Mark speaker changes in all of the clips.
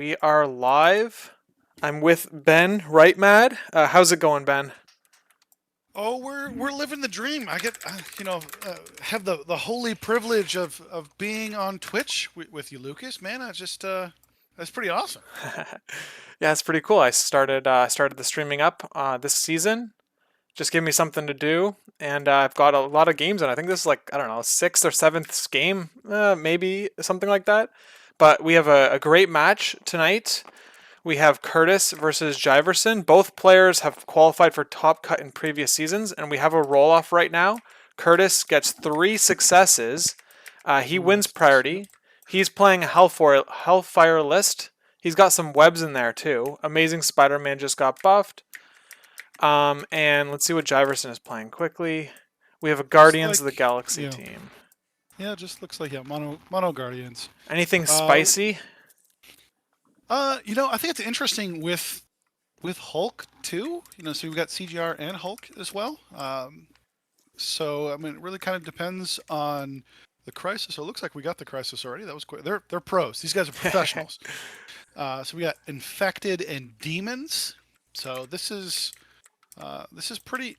Speaker 1: We are live. I'm with Ben, right, Mad? How's it going, Ben?
Speaker 2: Oh, we're living the dream. I get have the holy privilege of being on Twitch with you, Lucas. Man, I just that's pretty awesome.
Speaker 1: Yeah, it's pretty cool. I started the streaming up this season. Just give me something to do, and I've got a lot of games, and I think this is like I don't know, sixth or seventh game, maybe something like that. But we have a great match tonight. We have Kurtis versus Jiverson. Both players have qualified for Top Cut in previous seasons, and we have a roll off right now. Kurtis gets 3 successes. He
Speaker 2: Ooh,
Speaker 1: wins
Speaker 2: that's nice. Yep.
Speaker 1: priority. He's playing Hellfire list. He's got some webs in there too. Amazing Spider-Man just got buffed. And let's see what Jiverson is playing quickly. We have a
Speaker 2: Looks
Speaker 1: Guardians of the
Speaker 2: like
Speaker 1: Galaxy team.
Speaker 2: yeah, just looks like mono guardians.
Speaker 1: Anything
Speaker 2: Uh,
Speaker 1: spicy?
Speaker 2: I think it's interesting with Hulk too. So we've got CGR and Hulk as well. So I mean, it really kind of depends on the crisis. So it looks like we got the crisis already. That was quick. They're pros. These guys are professionals. So we got infected and demons. So this is pretty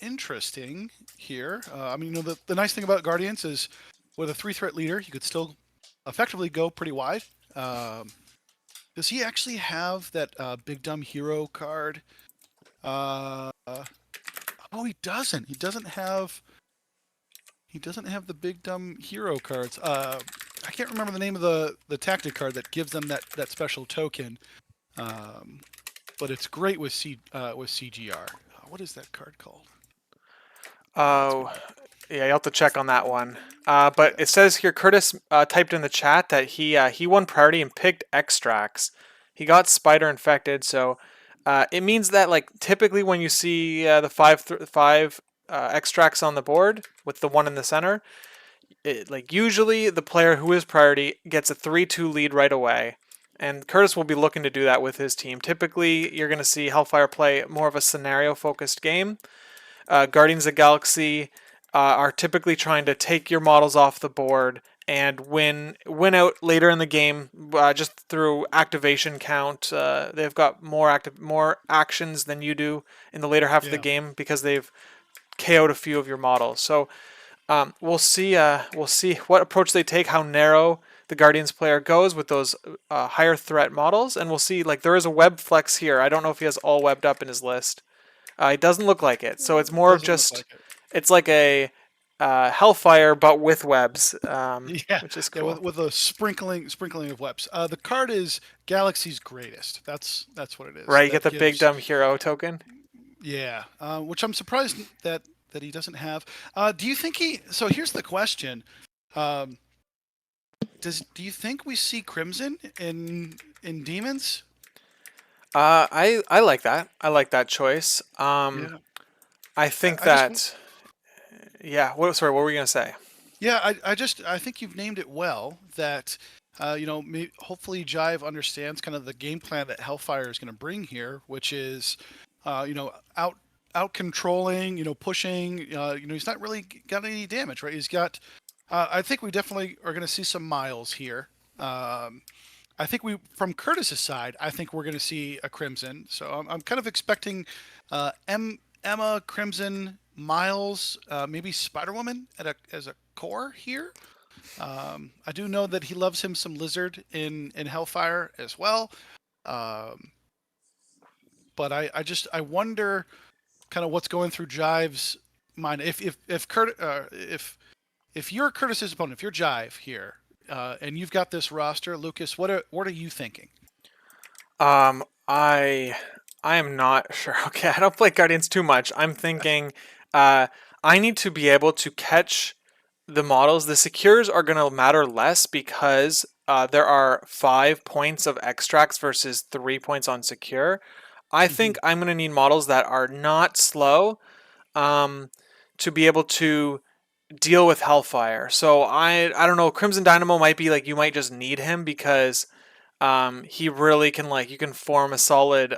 Speaker 2: interesting here. I mean, the nice thing about Guardians is with a 3 threat leader, you could still effectively go pretty wide. Um, does he actually have that big dumb hero card? Uh, oh, he doesn't. He doesn't have the big dumb hero cards. I can't remember the name of the tactic card that gives them that special token. Um, but it's great with CGR. What is that card called? That's
Speaker 1: Oh,
Speaker 2: my
Speaker 1: yeah, you have to check on that one. But
Speaker 2: yeah.
Speaker 1: it says here, Curtis typed in the chat that he won priority and picked extracts. He got spider infected, so it means that like typically when you see the five extracts on the board with the one in the center, like usually the player who is priority gets a 3-2 lead right away. And Curtis will be looking to do that with his team. Typically, you're going to see Hellfire play more of a scenario focused game. Guardians of the Galaxy are typically trying to take your models off the board and win out later in the game just through activation count. They've got more actions than you do in the later half of the
Speaker 2: Yeah.
Speaker 1: game because they've KO'd a few of your models. So we'll see. We'll see what approach they take, how narrow the Guardians player goes with those higher threat models, and we'll see. Like there is a web flex here. I don't know if he has all webbed up in his list. It doesn't look like it. So it's more of
Speaker 2: Doesn't look
Speaker 1: just,
Speaker 2: like it.
Speaker 1: it's like a Hellfire but with webs,
Speaker 2: Yeah,
Speaker 1: which is
Speaker 2: yeah,
Speaker 1: cool.
Speaker 2: with a sprinkling of webs. The card is Galaxy's greatest. That's what it is.
Speaker 1: Right, you get
Speaker 2: That
Speaker 1: the big
Speaker 2: gives
Speaker 1: dumb hero token.
Speaker 2: yeah, which I'm surprised that he doesn't have. Do you think he? So here's the question: um, do you think we see Crimson in Demons?
Speaker 1: I like that. I like that choice.
Speaker 2: Yeah,
Speaker 1: I
Speaker 2: I,
Speaker 1: think
Speaker 2: I just
Speaker 1: that, yeah. Sorry, what were we gonna say?
Speaker 2: yeah, I think you've named it well. That hopefully Jive understands kind of the game plan that Hellfire is going to bring here, which is out controlling, pushing. He's not really got any damage, right? He's got. I think we definitely are going to see some miles here. I think from Curtis's side, I think we're going to see a Crimson. So I'm kind of expecting Emma, Crimson, Miles, maybe Spider Woman as a core here. I do know that he loves him some Lizard in Hellfire as well. Um, but I wonder kind of what's going through Jive's mind. If you're Curtis's opponent, if you're Jive here, and you've got this roster, Lucas, what are you thinking?
Speaker 1: Um, I I am not sure. Okay, I don't play Guardians too much. I'm thinking, uh, I need to be able to catch the models. The secures are gonna matter less because there are 5 points of extracts versus 3 points on secure. I think
Speaker 2: Hmm.
Speaker 1: I'm gonna need models that are not slow, um, to be able to deal with Hellfire. So I don't know. Crimson Dynamo might be like you might just need him because he really can like you can form a solid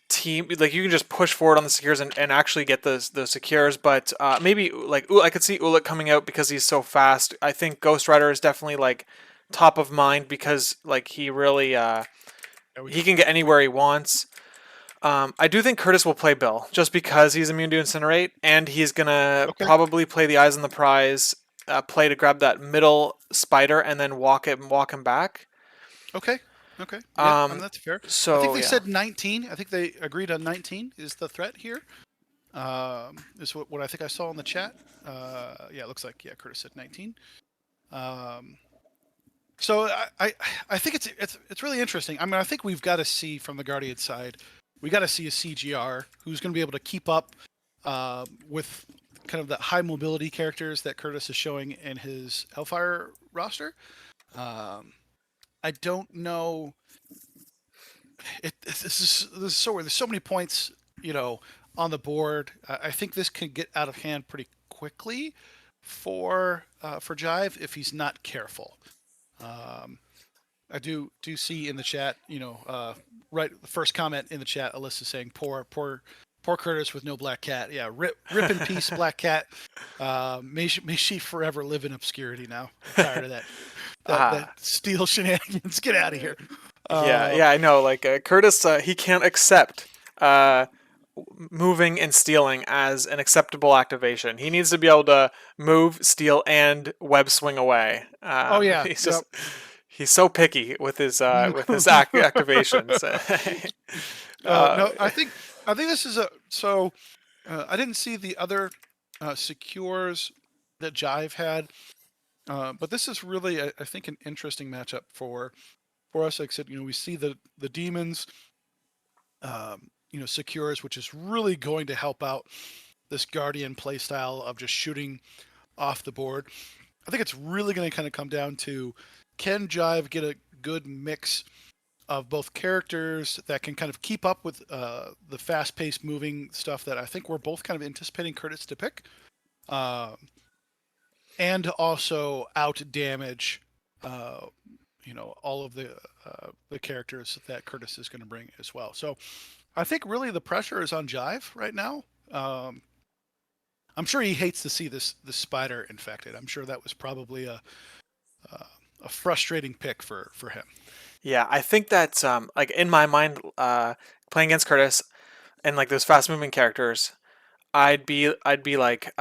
Speaker 1: team. Like you can just push forward on the secures and actually get the secures. But maybe like I could see Ulik coming out because he's so fast. I think Ghost Rider is definitely like top of mind because like he really
Speaker 2: There we
Speaker 1: he
Speaker 2: go.
Speaker 1: can get anywhere he wants. I do think Kurtis will play Bill just because he's immune to incinerate, and he's gonna
Speaker 2: Okay.
Speaker 1: probably play the eyes on the prize, play to grab that middle spider, and then walk him back.
Speaker 2: Okay. Okay. Yeah, I mean
Speaker 1: Um,
Speaker 2: that's fair. I think
Speaker 1: so
Speaker 2: they
Speaker 1: yeah,
Speaker 2: said 19. I think they agreed on 19 is the threat here. Is what I think I saw in the chat. Yeah, it looks like yeah, Curtis said 19. Um, so I think it's really interesting. I mean, I think we've got to see from the Guardian side, we got to see a CGR who's going to be able to keep up with kind of the high mobility characters that Curtis is showing in his Hellfire roster. Um, I don't know. This is so weird. There's so many points, you know, on the board. I think this can get out of hand pretty quickly for Jive if he's not careful. Um, I do see in the chat, right the first comment in the chat, Alyssa saying poor Curtis with no black cat. Yeah, rip in peace, black cat. May she forever live in obscurity. Now I'm tired of that
Speaker 1: uh,
Speaker 2: steel shenanigans. Get out of here.
Speaker 1: yeah,
Speaker 2: Uh,
Speaker 1: yeah, I know. Like Curtis, he can't accept uh, moving and stealing as an acceptable activation. He needs to be able to move, steal, and web swing away.
Speaker 2: oh yeah,
Speaker 1: He's
Speaker 2: yep.
Speaker 1: just he's so picky with his activations.
Speaker 2: No,
Speaker 1: uh,
Speaker 2: I think this is a so. I didn't see the other secures that Jive had, but this is really, I think, an interesting matchup for us. Like I said, we see the demons, secures, which is really going to help out this guardian playstyle of just shooting off the board. I think it's really going to kind of come down to, can Jive get a good mix of both characters that can kind of keep up with the fast-paced moving stuff that I think we're both kind of anticipating Curtis to pick, uh, and also out damage, uh, all of the characters that Curtis is going to bring as well. So I think really the pressure is on Jive right now. Um, I'm sure he hates to see this spider infected. I'm sure that was probably uh, a frustrating pick for him.
Speaker 1: yeah, I think that like in my mind, playing against Curtis and like those fast moving characters, I'd be like,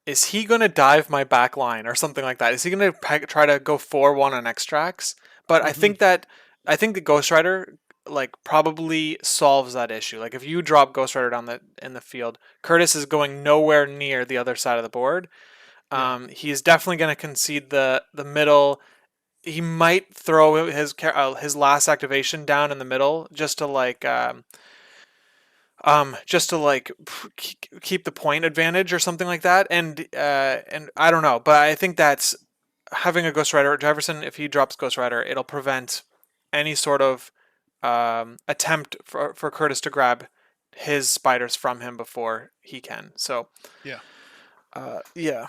Speaker 1: is he gonna dive my back line or something like that? Is he gonna try to go 4-1 on extracts? But
Speaker 2: Mm-hmm.
Speaker 1: I think the Ghost Rider like probably solves that issue. Like if you drop Ghost Rider down the in the field, Curtis is going nowhere near the other side of the board.
Speaker 2: Yeah.
Speaker 1: He's definitely gonna concede the middle. He might throw his last activation down in the middle just to like keep the point advantage or something like that. And I don't know, but I think that's having a Ghost Rider Jiverson. If he drops Ghost Rider, it'll prevent any sort of attempt for Curtis to grab his spiders from him before he can. So
Speaker 2: Yeah.
Speaker 1: yeah.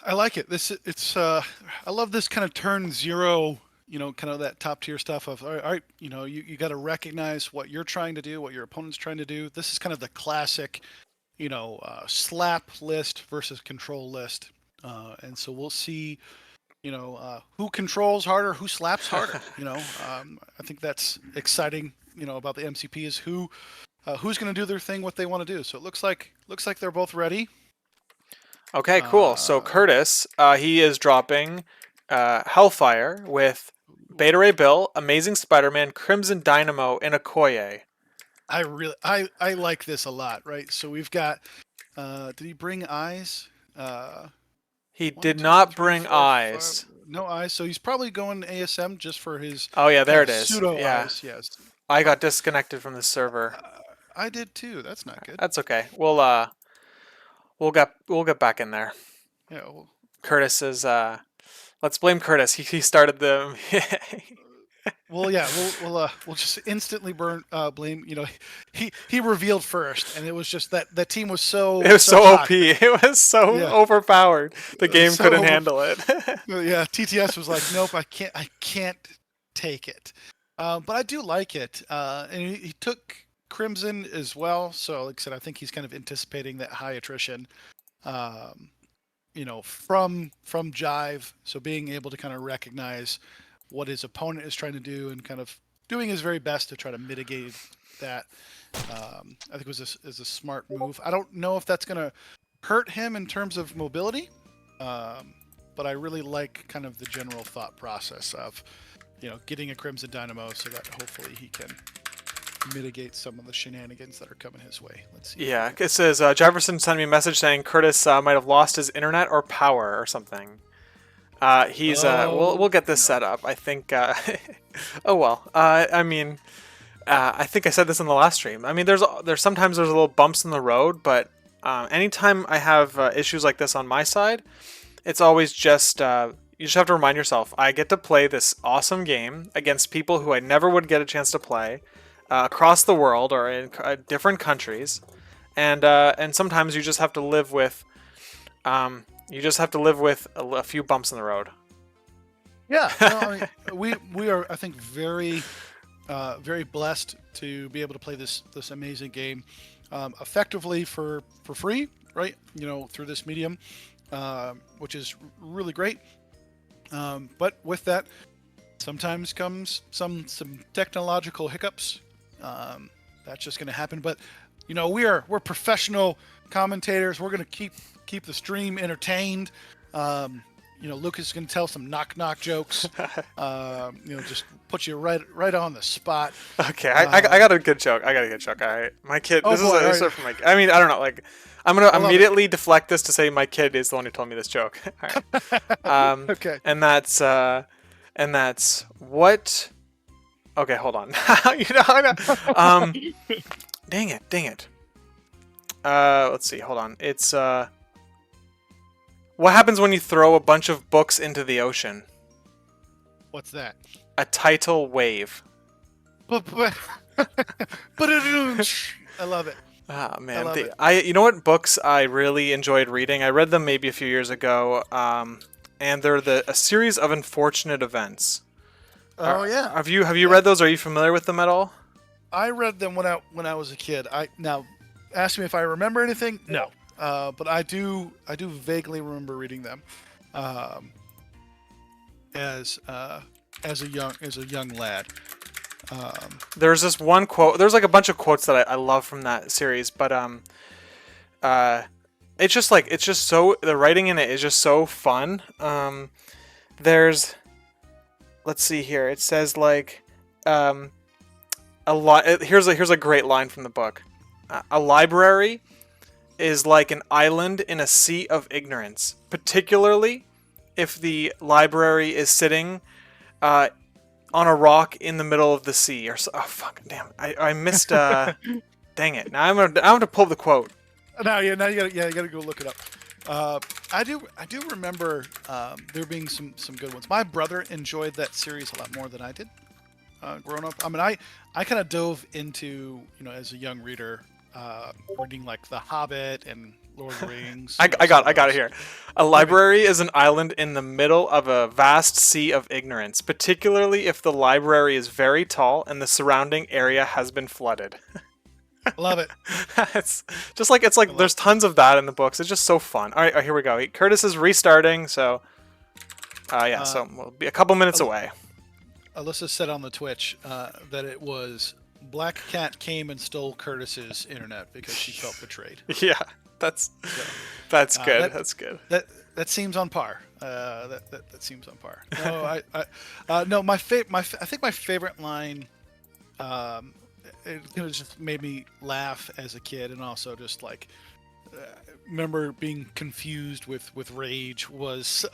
Speaker 2: I like it. I love this kind of turn zero, kind of that top tier stuff of all right, you got to recognize what you're trying to do, what your opponent's trying to do. This is kind of the classic, slap list versus control list. And so we'll see, who controls harder, who slaps harder. I think that's exciting. About the MCP is who's going to do their thing, what they want to do. So it looks like they're both ready.
Speaker 1: Okay, cool. So
Speaker 2: Uh,
Speaker 1: Curtis, he is dropping Hellfire with Beta Ray Bill, Amazing Spider-Man, Crimson Dynamo, and Okoye.
Speaker 2: I like this a lot, right? So we've got did he bring eyes?
Speaker 1: He
Speaker 2: One,
Speaker 1: did
Speaker 2: two,
Speaker 1: not
Speaker 2: three,
Speaker 1: bring
Speaker 2: four, five.
Speaker 1: eyes.
Speaker 2: No eyes. So he's probably going ASM just for his
Speaker 1: Oh yeah,
Speaker 2: kind
Speaker 1: there
Speaker 2: of
Speaker 1: it is.
Speaker 2: pseudo
Speaker 1: Yeah,
Speaker 2: eyes. Yes.
Speaker 1: I
Speaker 2: Huh.
Speaker 1: got disconnected from the server.
Speaker 2: I did too. That's not good.
Speaker 1: That's okay. We'll get back in there.
Speaker 2: Yeah. Well,
Speaker 1: Curtis is let's blame Curtis. He started the
Speaker 2: yeah. We'll just instantly blame. He revealed first, and it was just that team was
Speaker 1: it was
Speaker 2: so
Speaker 1: so
Speaker 2: hot.
Speaker 1: OP. It was so
Speaker 2: Yeah.
Speaker 1: overpowered. The game
Speaker 2: So
Speaker 1: couldn't handle it.
Speaker 2: yeah, TTS was like, nope, I can't take it. But I do like it, and he took Crimson as well. So, like I said, I think he's kind of anticipating that high attrition. Um, from Jive. So being able to kind of recognize what his opponent is trying to do and kind of doing his very best to try to mitigate that. I think is a smart move. I don't know if that's going to hurt him in terms of mobility, but I really like kind of the general thought process of getting a Crimson Dynamo so that hopefully he can mitigate some of the shenanigans that are coming his way. Let's see.
Speaker 1: Yeah, it says Jiverson sent me a message saying Kurtis might have lost his internet or power or something. He's we'll get this set up. I think. Oh well. I mean, I think I said this in the last stream. I mean, there's sometimes there's little bumps in the road, but anytime I have issues like this on my side, it's always just you just have to remind yourself I get to play this awesome game against people who I never would get a chance to play across the world or in different countries, and sometimes you just have to live with a few bumps in the road.
Speaker 2: Yeah, I mean, we are, I think, very very blessed to be able to play this amazing game effectively for free, right? Through this medium, which is really great. But with that, sometimes comes some technological hiccups. That's just going to happen. But we're professional commentators. We're going to keep the stream entertained. Lucas is going to tell some knock jokes. Just put you right on the spot.
Speaker 1: Okay, I got a good joke. All right, my kid.
Speaker 2: Oh,
Speaker 1: this
Speaker 2: boy,
Speaker 1: is for my. I mean, I don't know. Like, I'm gonna immediately deflect this to say my kid is the one who told me this joke. All right.
Speaker 2: Okay.
Speaker 1: And that's what. Okay, hold on. Dang it. Let's see. Hold on. It's what happens when you throw a bunch of books into the ocean?
Speaker 2: What's that?
Speaker 1: A tidal wave.
Speaker 2: I love it.
Speaker 1: Ah, man.
Speaker 2: I love it.
Speaker 1: You know what books I really enjoyed reading? I read them maybe a few years ago, and they're a series of unfortunate events.
Speaker 2: Oh yeah.
Speaker 1: Have you read those? Are you familiar with them at all?
Speaker 2: I read them when I was a kid. Now, ask me if I remember anything. No. But I do vaguely remember reading them, as a young lad.
Speaker 1: There's this one quote. There's like a bunch of quotes that I love from that series, but it's just so the writing in it is just so fun. Let's see here. It says like a lot. Here's a great line from the book. A library is like an island in a sea of ignorance, particularly if the library is sitting on a rock in the middle of the sea. Oh fuck, damn! I missed. Dang it! Now I'm gonna pull the quote.
Speaker 2: Now you gotta go look it up. I do remember there being some good ones. My brother enjoyed that series a lot more than I did growing up. I mean, I kind of dove into as a young reader. Reading like The Hobbit and Lord of the Rings.
Speaker 1: I got it here. A library is an island in the middle of a vast sea of ignorance, particularly if the library is very tall and the surrounding area has been flooded.
Speaker 2: Love it.
Speaker 1: It's like there's tons of that in the books. It's just so fun. All right, here we go. Kurtis is restarting, so so we'll be a couple minutes away.
Speaker 2: Alyssa said on the Twitch that it was Black Cat came and stole Kurtis's internet because she felt betrayed.
Speaker 1: Yeah, that's good. That's good.
Speaker 2: That seems on par. That seems on par. No, I think my favorite line, it just made me laugh as a kid, and also just like remember being confused with rage was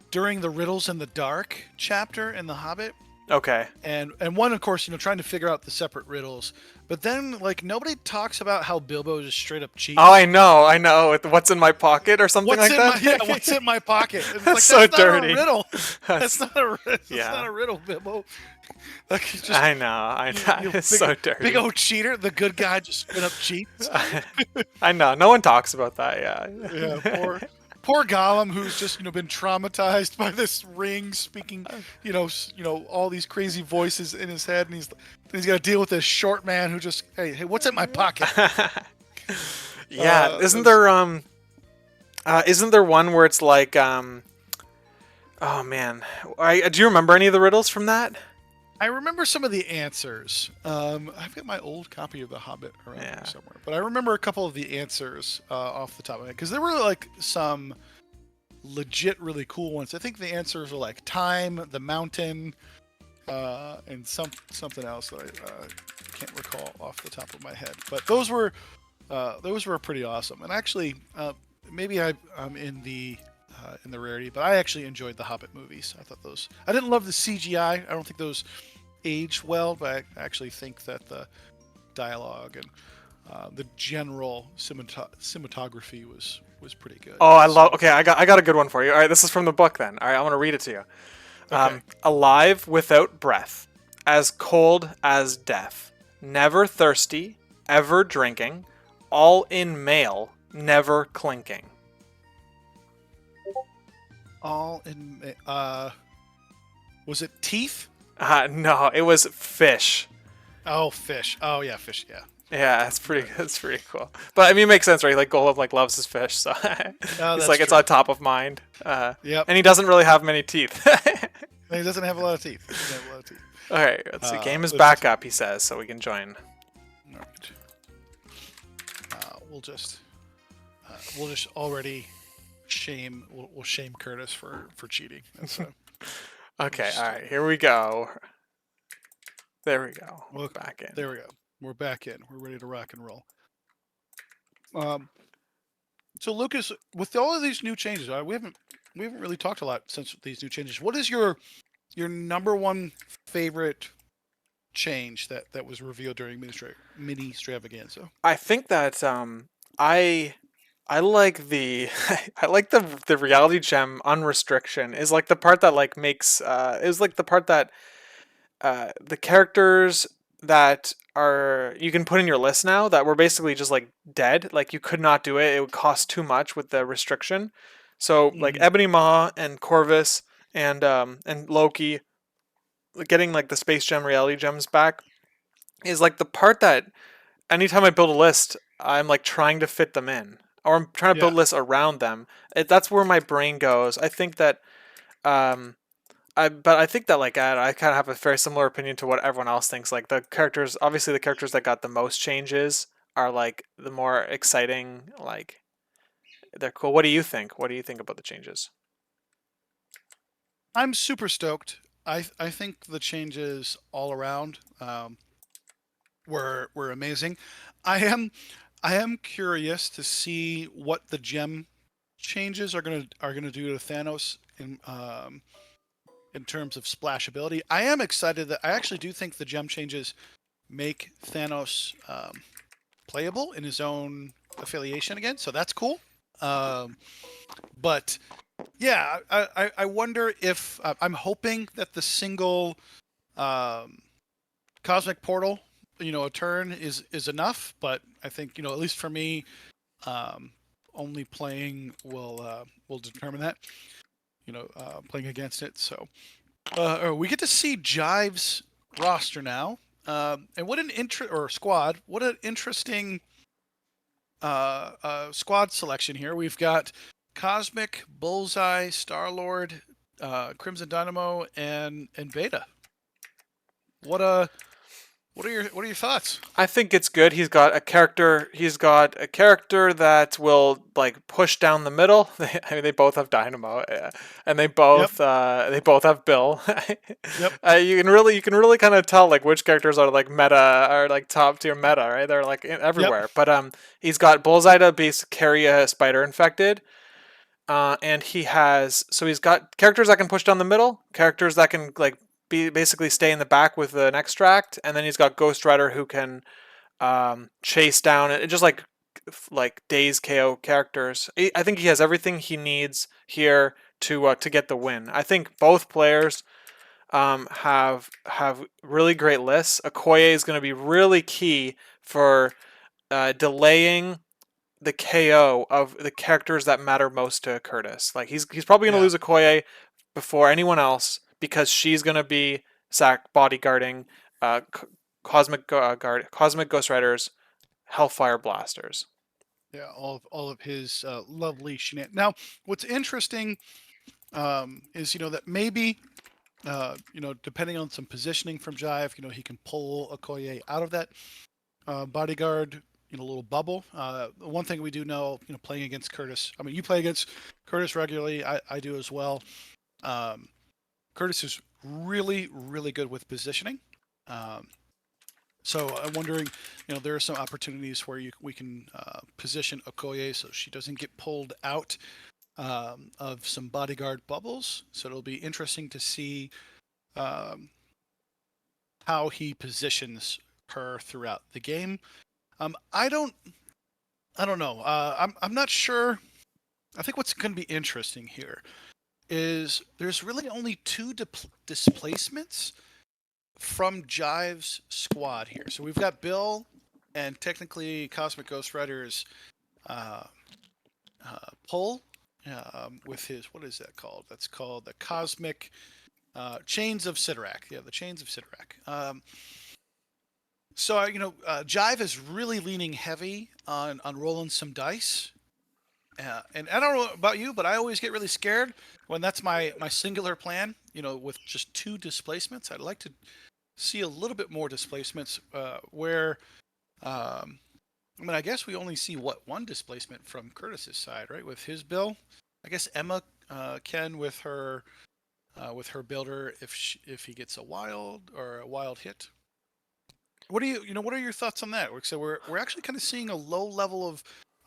Speaker 2: during the Riddles in the Dark chapter in The Hobbit.
Speaker 1: Okay.
Speaker 2: And one, of course, trying to figure out the separate riddles, but then like nobody talks about how Bilbo just straight up cheats.
Speaker 1: Oh, I know. What's in my pocket or something like that.
Speaker 2: What's in my pocket? It's
Speaker 1: that's so dirty.
Speaker 2: Not a riddle. That's not a riddle, Bilbo. Like, just,
Speaker 1: I know. It's so dirty.
Speaker 2: Big old cheater. The good guy just straight up cheats.
Speaker 1: I know. No one talks about that. Yeah.
Speaker 2: Yeah. Poor Gollum, who's just been traumatized by this ring, speaking all these crazy voices in his head, and he's got to deal with this short man who just hey what's in my pocket?
Speaker 1: Yeah, isn't there Isn't there one where it's like, oh man, do you remember any of the riddles from that?
Speaker 2: I remember some of the answers. I've got my old copy of The Hobbit around here
Speaker 1: Yeah.
Speaker 2: somewhere, but I remember a couple of the answers off the top of my head because there were like some legit really cool ones. I think the answers were like time, the mountain, and something else that I can't recall off the top of my head. But those were pretty awesome. And actually, maybe I'm in the rarity, but I actually enjoyed the Hobbit movies. I thought those. I didn't love the CGI. I don't think those aged well, but I actually think that the dialogue and the general cinematography was pretty good.
Speaker 1: Oh, I love.
Speaker 2: So
Speaker 1: Okay, I got a good one for you. All right, this is from the book then. All right, I'm gonna read it to you.
Speaker 2: okay.
Speaker 1: Alive without breath, as cold as death, never thirsty, ever drinking, all in male, never clinking.
Speaker 2: All in. Was it teeth?
Speaker 1: No, it was fish.
Speaker 2: Oh, fish. Oh yeah, fish. Yeah.
Speaker 1: Yeah, that's pretty. That's pretty cool. But I mean, it makes sense, right? Like Golub like loves his fish, so
Speaker 2: Oh,
Speaker 1: it's
Speaker 2: that's
Speaker 1: like it's
Speaker 2: true.
Speaker 1: on top of mind.
Speaker 2: Yep.
Speaker 1: And he doesn't really have many teeth.
Speaker 2: He doesn't have a lot of teeth. He doesn't have a lot of teeth.
Speaker 1: All right, let's see. Game is
Speaker 2: Let's
Speaker 1: back
Speaker 2: just.
Speaker 1: up, he says, so we can join.
Speaker 2: All right. We'll just already shame. We'll shame Kurtis for cheating. That's
Speaker 1: Okay,
Speaker 2: just,
Speaker 1: all right, here we go. There we go.
Speaker 2: well,
Speaker 1: Back in.
Speaker 2: there we go. We're back in. We're ready to rock and roll. So Lucas, with all of these new changes, we haven't really talked a lot since these new changes. What is your number one favorite change that was revealed during mini extravaganza?
Speaker 1: I think that I I like the I like the reality gem unrestriction is like the part that like makes is like the part that the characters that are you can put in your list now that were basically just like dead, like you could not do it, it would cost too much with the restriction. So like
Speaker 2: Hmm.
Speaker 1: Ebony Maw and Corvus and Loki getting like the Space Gem reality gems back is like the part that anytime I build a list, I'm like trying to fit them in, or I'm trying to build
Speaker 2: Yeah.
Speaker 1: lists around them. That's where my brain goes. I think that, um, but I think that like I kind of have a very similar opinion to what everyone else thinks. Like the characters, obviously the characters that got the most changes are like the more exciting. Like they're cool. What do you think? What do you think about the changes?
Speaker 2: I'm super stoked. I think the changes all around were amazing. I am I am curious to see what the gem changes are gonna do to Thanos in terms of splashability. I am excited that I actually do think the gem changes make Thanos playable in his own affiliation again, so that's cool. Um, but yeah, I wonder if I'm hoping that the single um, cosmic portal, a turn is enough. But I think at least for me, um, only playing will determine that. Playing against it. So we get to see Jive's roster now, and what an or squad. What an interesting squad selection here. We've got Cosmic, Bullseye, Star Lord, Crimson Dynamo, and Beta. What what are your thoughts?
Speaker 1: I think it's good. He's got a character. He's got a character that will like push down the middle. I mean, they both have Dynamo, and
Speaker 2: Yep,
Speaker 1: they both have Bill.
Speaker 2: yep,
Speaker 1: You can really kind of tell like which characters are like meta, are like top tier meta, right? They're like
Speaker 2: yep,
Speaker 1: everywhere. But he's got Bullseye to carry a spider infected. And he's got characters that can push down the middle, characters that can like be basically stay in the back with an extract, and then he's got Ghost Rider who can chase down it, just like Days KO characters. I think he has everything he needs here to get the win. I think both players have really great lists. Okoye is going to be really key for delaying the KO of the characters that matter most to Kurtis. Like he's probably going to
Speaker 2: yeah,
Speaker 1: lose Okoye before anyone else because she's going to be bodyguarding uh, Cosmic Ghost Riders, Hellfire Blasters.
Speaker 2: Yeah, all of his lovely shenanigans. Now, what's interesting is that maybe depending on some positioning from Jive, he can pull Okoye out of that bodyguard, little bubble. The one thing we do know, playing against Kurtis. I mean, you play against Kurtis regularly. I do as well. Um, Kurtis is really, really good with positioning. Um, so I'm wondering, there are some opportunities where we can position Okoye so she doesn't get pulled out of some bodyguard bubbles. So it'll be interesting to see um, how he positions her throughout the game. Um, I don't, I don't know. I'm not sure. I think what's going to be interesting here is there's really only two displacements from Jive's squad here. So we've got Bill and technically Cosmic Ghost Rider's uh, pull with his, what is that called? That's called the Cosmic Chains of Sidorak. Yeah, the Chains of Sidorak. So Jive is really leaning heavy on rolling some dice. And I don't know about you, but I always get really scared when that's my singular plan. With just two displacements, I'd like to see a little bit more displacements where I mean, I guess we only see one displacement from Kurtis's side, right? With his bill, I guess Emma can with her builder if he gets a wild hit. What do what are your thoughts on that? So we're actually kind of seeing a low level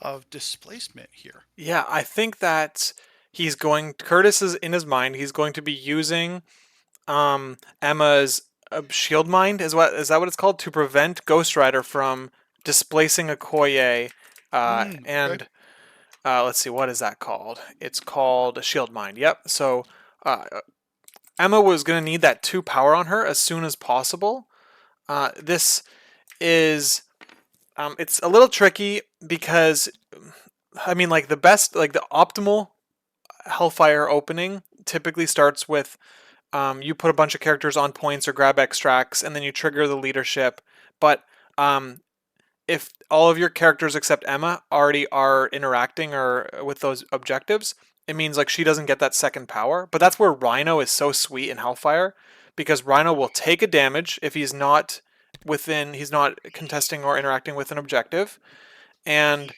Speaker 2: of displacement here.
Speaker 1: Yeah, I think that Curtis is in his mind, he's going to be using Emma's shield mind is that what it's called, to prevent Ghost Rider from displacing Okoye.
Speaker 2: Okay.
Speaker 1: And let's see, what is that called? It's called shield mind. Yep. So uh, Emma was going to need that 2 power on her as soon as possible. This is it's a little tricky because I mean, like the optimal Hellfire opening typically starts with you put a bunch of characters on points or grab extracts, and then you trigger the leadership. But um, if all of your characters except Emma already are interacting or with those objectives, it means like she doesn't get that second power. But that's where Rhino is so sweet in Hellfire, because Rhino will take a damage if he's not contesting or interacting with an objective. And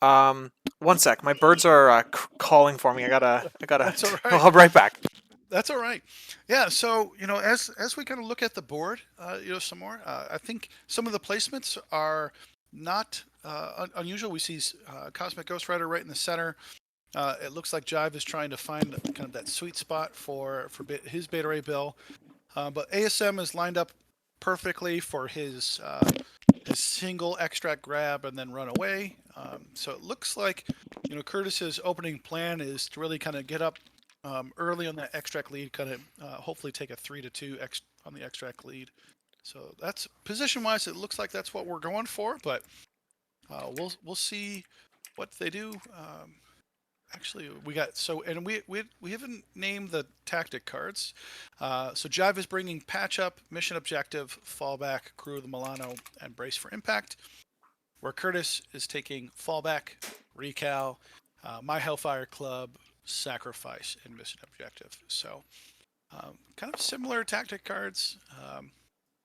Speaker 1: one sec, my birds are calling for me. I gotta.
Speaker 2: That's all right.
Speaker 1: I'll be right back.
Speaker 2: That's all right. Yeah. So as we kind of look at the board, some more. I think some of the placements are not unusual. We see Cosmic Ghost Rider right in the center. It looks like Jive is trying to find kind of that sweet spot for his Beta Ray Bill, but ASM is lined up perfectly for his single extract grab and then run away. So it looks like Kurtis's opening plan is to really kind of get up early on that extract lead, kind of hopefully take a 3-2 on the extract lead. So that's position-wise. It looks like that's what we're going for, but we'll see what they do. Actually, we got and we haven't named the tactic cards. So Jive is bringing patch up, mission objective, fallback, crew of the Milano, and brace for impact. Where Kurtis is taking fallback, recal, my Hellfire Club, sacrifice, and mission objective. So kind of similar tactic cards.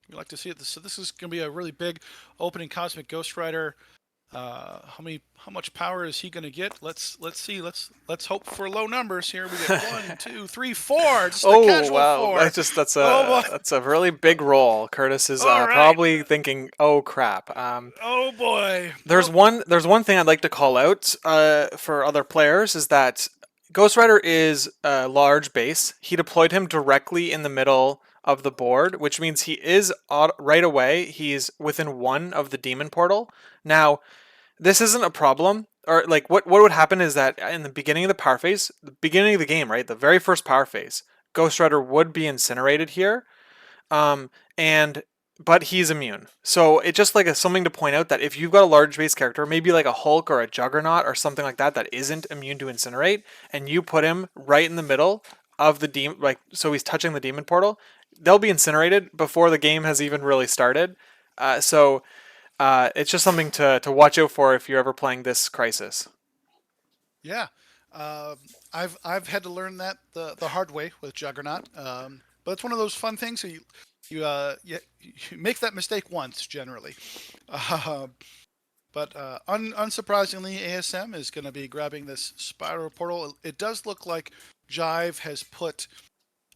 Speaker 2: We like to see it. So this is going to be a really big opening Cosmic Ghost Rider. How much power is he going to get? Let's see. Let's hope for low numbers here. We get 1, 2, 3, 4. Just a casual
Speaker 1: Wow,
Speaker 2: 4. Oh,
Speaker 1: that's a really big roll. Curtis is
Speaker 2: all right.
Speaker 1: probably thinking, "Oh crap."
Speaker 2: Oh boy.
Speaker 1: There's one thing I'd like to call out for other players is that Ghost Rider is a large base. He deployed him directly in the middle of the board, which means he is right away. He's within 1 of the demon portal. Now, this isn't a problem, or like what would happen is that in the beginning of the power phase, the beginning of the game, right, the very first power phase, Ghost Rider would be incinerated here, and but he's immune. So it just like a, something to point out that if you've got a large base character, maybe like a Hulk or a Juggernaut or something like that, that isn't immune to incinerate, and you put him right in the middle of the demon, like so he's touching the demon portal, they'll be incinerated before the game has even really started. So it's just something to watch out for if you're ever playing this crisis.
Speaker 2: Yeah, um, I've had to learn that the hard way with Juggernaut. But it's one of those fun things. So you make that mistake once generally. Uh, but unsurprisingly, ASM is going to be grabbing this spiral portal. It does look like Jive has put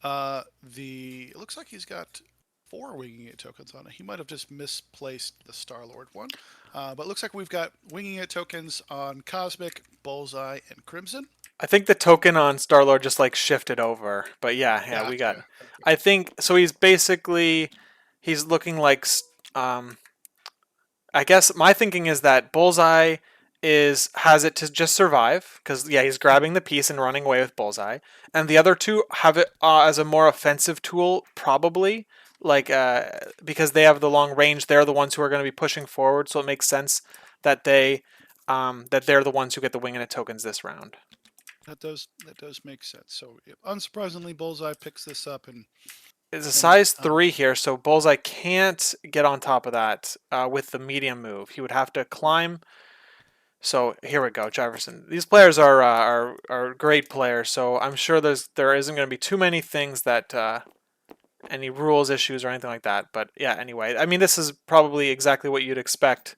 Speaker 2: the. It looks like he's got four Winging It tokens on it. He might have just misplaced the Star Lord one. But it looks like we've got Winging It tokens on Cosmic, Bullseye, and Crimson.
Speaker 1: I think the token on Star Lord just like shifted over, but yeah, we got.
Speaker 2: Gotcha. Okay.
Speaker 1: I think so. He's looking like I guess my thinking is that Bullseye is has it to just survive because yeah he's grabbing the piece and running away with Bullseye, and the other two have it as a more offensive tool probably like because they have the long range. They're the ones who are going to be pushing forward, so it makes sense that they're the ones who get the wing and a tokens this round.
Speaker 2: That does make sense. So unsurprisingly, Bullseye picks this up
Speaker 1: It's a
Speaker 2: and
Speaker 1: size 3 here, so Bullseye can't get on top of that with the medium move. He would have to climb. So here we go, Jiverson. These players are great players, so I'm sure there isn't going to be too many things that any rules issues or anything like that. But yeah, anyway, I mean this is probably exactly what you'd expect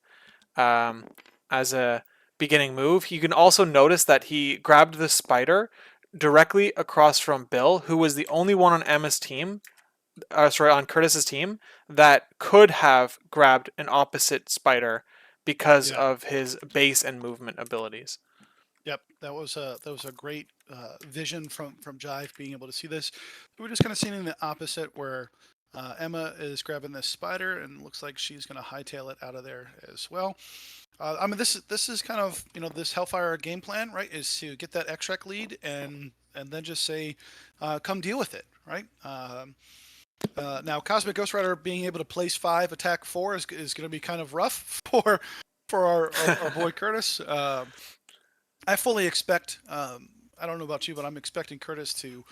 Speaker 1: um, as a beginning move. You can also notice that he grabbed the spider directly across from Bill, who was the only one on Emma's team on Kurtis's team that could have grabbed an opposite spider because
Speaker 2: yeah,
Speaker 1: of his base and movement abilities.
Speaker 2: yep, that was a great vision from Jive being able to see this. We're just kind of seeing the opposite where Emma is grabbing this spider and looks like she's going to hightail it out of there as well. I mean, this is kind of this Hellfire game plan, right? Is to get that extract lead and then just say, come deal with it, right? Now, Cosmic Ghost Rider being able to place 5, attack 4 is going to be kind of rough for our boy Kurtis. I fully expect. I don't know about you, but I'm expecting Kurtis to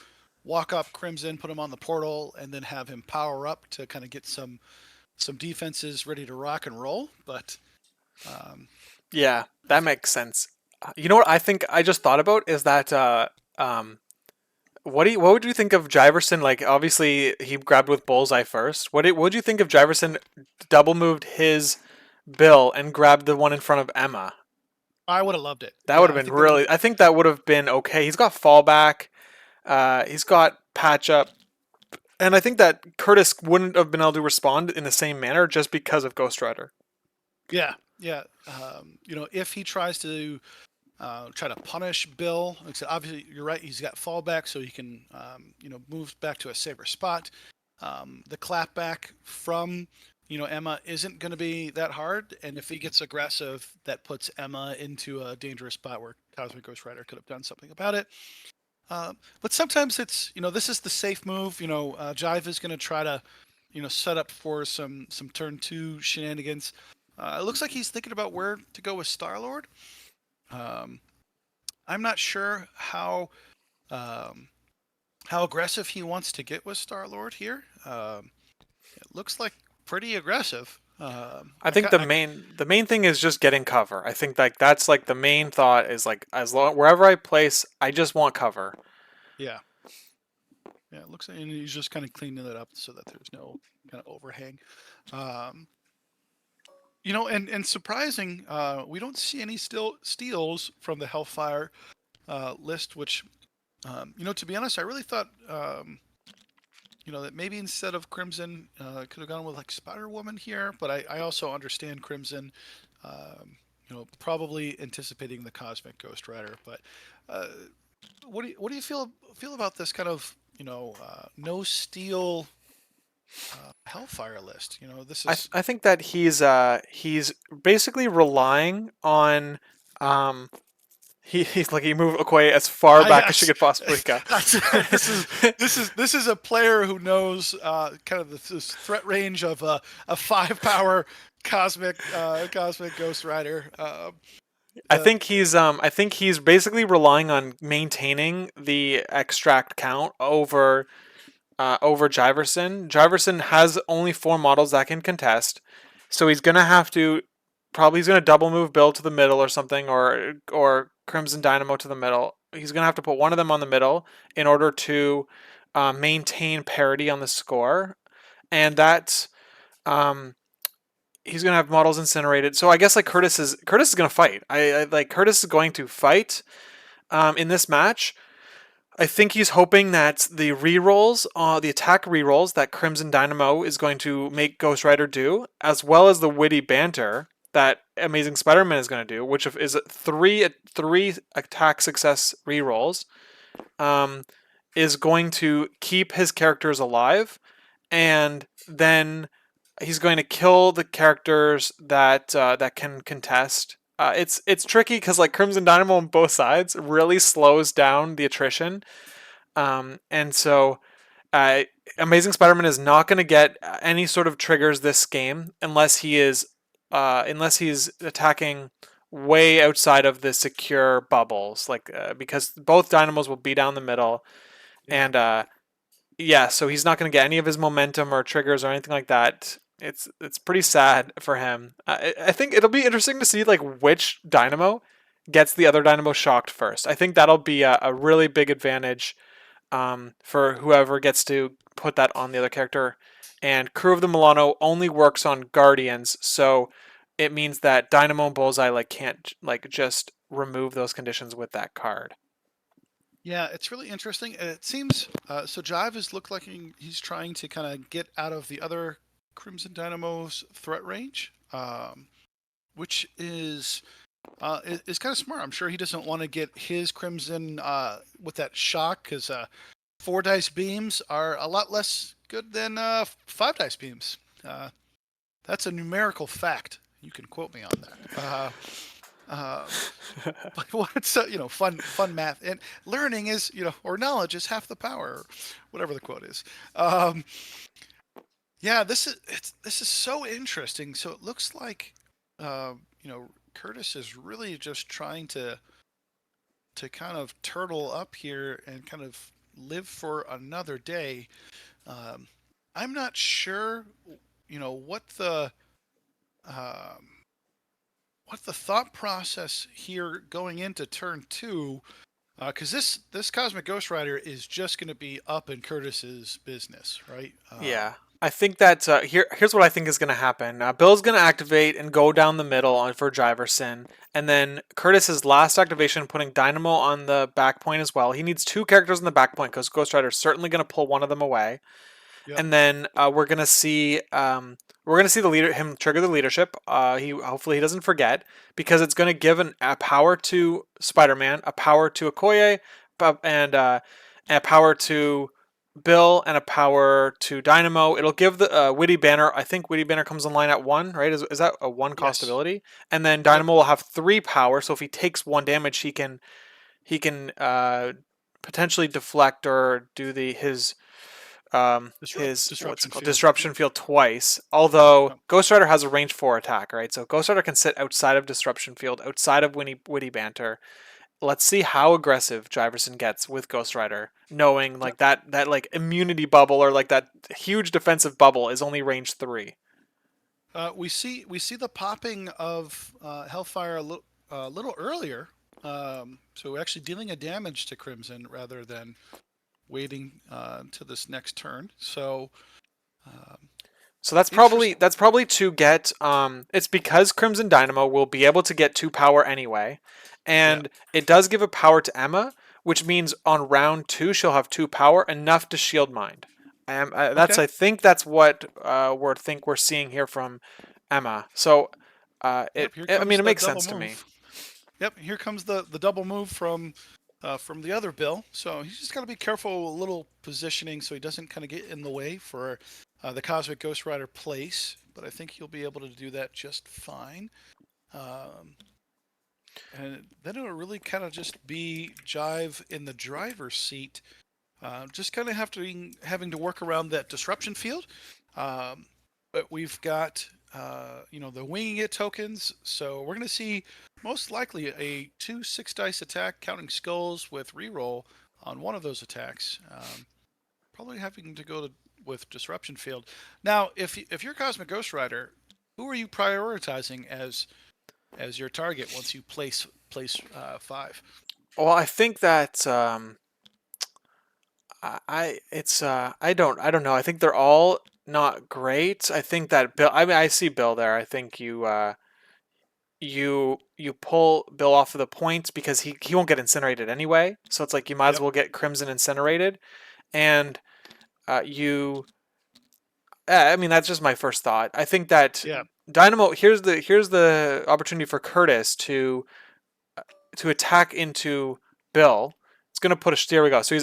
Speaker 2: walk up Crimson, put him on the portal, and then have him power up to kind of get some defenses ready to rock and roll. But um,
Speaker 1: Yeah,
Speaker 2: I
Speaker 1: that
Speaker 2: think
Speaker 1: makes sense. You know what I think I just thought about is that um, what would you think of Jiverson? Like obviously he grabbed with Bullseye first. What would you think if Jiverson double moved his Bill and grabbed the one in front of Emma?
Speaker 2: I would have loved it.
Speaker 1: That would
Speaker 2: Yeah,
Speaker 1: have
Speaker 2: I
Speaker 1: been
Speaker 2: think that would have.
Speaker 1: really. I think that would have been okay. He's got fallback. He's got patch up, and I think that Kurtis wouldn't have been able to respond in the same manner just because of Ghost Rider.
Speaker 2: Yeah, yeah. If he tries to try to punish Bill, like I said, obviously you're right. He's got fallback, so he can move back to a safer spot. The clapback from Emma isn't going to be that hard, and if he gets aggressive, that puts Emma into a dangerous spot where Cosmic Ghost Rider could have done something about it. But sometimes it's this is the safe move. Jive is going to try to set up for some turn 2 shenanigans. It looks like he's thinking about where to go with Star Lord. Um, I'm not sure um, how aggressive he wants to get with Star Lord here. It looks like pretty aggressive.
Speaker 1: I think the main thing is just getting cover. I think like that's like the main thought is like as long wherever I place, I just want cover.
Speaker 2: Yeah, yeah. It looks like and he's just kind of cleaning it up so that there's no kind of overhang. Um, and surprising, we don't see any steals from the Hellfire list, which to be honest, I really thought that maybe instead of Crimson, could have gone with like Spider Woman here. But I also understand Crimson, probably anticipating the Cosmic Ghost Rider. But uh, what do you feel about this kind of no steal Hellfire list? This is
Speaker 1: I think that he's basically relying on he's like he moved away as far back as she
Speaker 2: yes.
Speaker 1: could possibly go.
Speaker 2: This is a player who knows kind of this threat range of a 5 power cosmic Ghost Rider.
Speaker 1: I think he's basically relying on maintaining the extract count over Jiverson. Jiverson has only 4 models that can contest, So he's gonna have to probably he's gonna double move Bill to the middle or something, or Crimson Dynamo to the middle. He's gonna have to put one of them on the middle in order to maintain parity on the score, and that's um, he's gonna have models incinerated. So I guess like Kurtis is gonna fight. I like Kurtis is going to fight in this match. I think he's hoping that the rerolls, the attack rerolls that Crimson Dynamo is going to make Ghost Rider do, as well as the witty banter that Amazing Spider-Man is going to do, which is three attack success rerolls, um, is going to keep his characters alive, and then he's going to kill the characters that can contest. It's tricky because like Crimson Dynamo on both sides really slows down the attrition, and so uh, Amazing Spider-Man is not going to get any sort of triggers this game unless he's attacking way outside of the secure bubbles, like because both dynamos will be down the middle,
Speaker 2: Yeah.
Speaker 1: and yeah, so he's not going to get any of his momentum or triggers or anything like that. It's pretty sad for him. I think it'll be interesting to see like which dynamo gets the other dynamo shocked first. I think that'll be a really big advantage for whoever gets to put that on the other character. And Crew of the Milano only works on Guardians, so it means that Dynamo and Bullseye like can't like just remove those conditions with that card.
Speaker 2: Yeah, it's really interesting. And it seems so. Jive is look like he's trying to kind of get out of the other Crimson Dynamo's threat range, which is kind of smart. I'm sure he doesn't want to get his Crimson with that shock because 4 dice beams are a lot less good than 5 dice beams. That's a numerical fact. You can quote me on that. Uh, but what's fun math and learning is or knowledge is half the power, or whatever the quote is. Um, yeah, this is so interesting. So it looks like Kurtis is really just trying to kind of turtle up here and kind of live for another day. Um, I'm not sure, um, what the thought process here going into turn two, because this Cosmic Ghost Rider is just going to be up in Kurtis's business, right?
Speaker 1: Yeah. I think that here's what I think is going to happen. Bill's going to activate and go down the middle for Jiverson, and then Kurtis's last activation, putting Dynamo on the back point as well. He needs two characters on the back point because Ghost Rider's certainly going to pull one of them away,
Speaker 2: Yep.
Speaker 1: and then we're gonna see the leader him trigger the leadership. He hopefully he doesn't forget because it's going to give a power to Spider-Man, a power to Okoye, and a power to Bill and a power to Dynamo. It'll give the Witty Banner. I think Witty Banner comes online at one, right? Is that a one cost
Speaker 2: Yes.
Speaker 1: ability? And then
Speaker 2: Yep.
Speaker 1: Dynamo will have three power. So if he takes one damage, he can potentially deflect or do the his what's it
Speaker 2: Disruption
Speaker 1: called
Speaker 2: field.
Speaker 1: disruption field twice. Although
Speaker 2: Yep.
Speaker 1: Ghost Rider has a range 4 attack, right? So Ghost Rider can sit outside of disruption field, outside of Witty Banter. Let's see how aggressive Jiverson gets with Ghost Rider, knowing
Speaker 2: Yep.
Speaker 1: like that like immunity bubble or like that huge defensive bubble is only range 3.
Speaker 2: We see the popping of Hellfire a little earlier, so actually dealing a damage to Crimson rather than waiting to this next turn. So um,
Speaker 1: So that's probably
Speaker 2: interesting.
Speaker 1: to get it's because Crimson Dynamo will be able to get 2 power anyway.
Speaker 2: Yeah.
Speaker 1: And it does give a power to Emma, which means on round 2 she'll have 2 power enough to shield mind.
Speaker 2: Okay.
Speaker 1: I think that's what we're seeing here from Emma. So
Speaker 2: Yep. Here
Speaker 1: I mean
Speaker 2: comes
Speaker 1: it
Speaker 2: the
Speaker 1: makes
Speaker 2: double
Speaker 1: sense to me.
Speaker 2: move. Yep. Here comes the double move from the other Bill. So he's just got to be careful with a little positioning so he doesn't kind of get in the way for the Cosmic Ghost Rider place. But I think he'll be able to do that just fine. Um, and then it'll really kind of just be Jive in the driver's seat, just kind of having to work around that disruption field. Um, but we've got the winging it tokens, so we're going to see most likely a 2 6 dice attack, counting skulls with reroll on one of those attacks. Probably having to go with disruption field. Now, if you're Cosmic Ghost Rider, who are you prioritizing as your target once you place 5?
Speaker 1: Well, I think that I it's I don't know. I think they're all not great. I think that Bill. I mean, I see Bill there. I think you pull Bill off of the points because he won't get incinerated anyway. So it's like you might as
Speaker 2: Yep.
Speaker 1: well get Crimson incinerated, and you. I mean, that's just my first thought. I think that
Speaker 2: Yeah.
Speaker 1: Dynamo. Here's the opportunity for Kurtis to attack into Bill. It's gonna put a there we go. So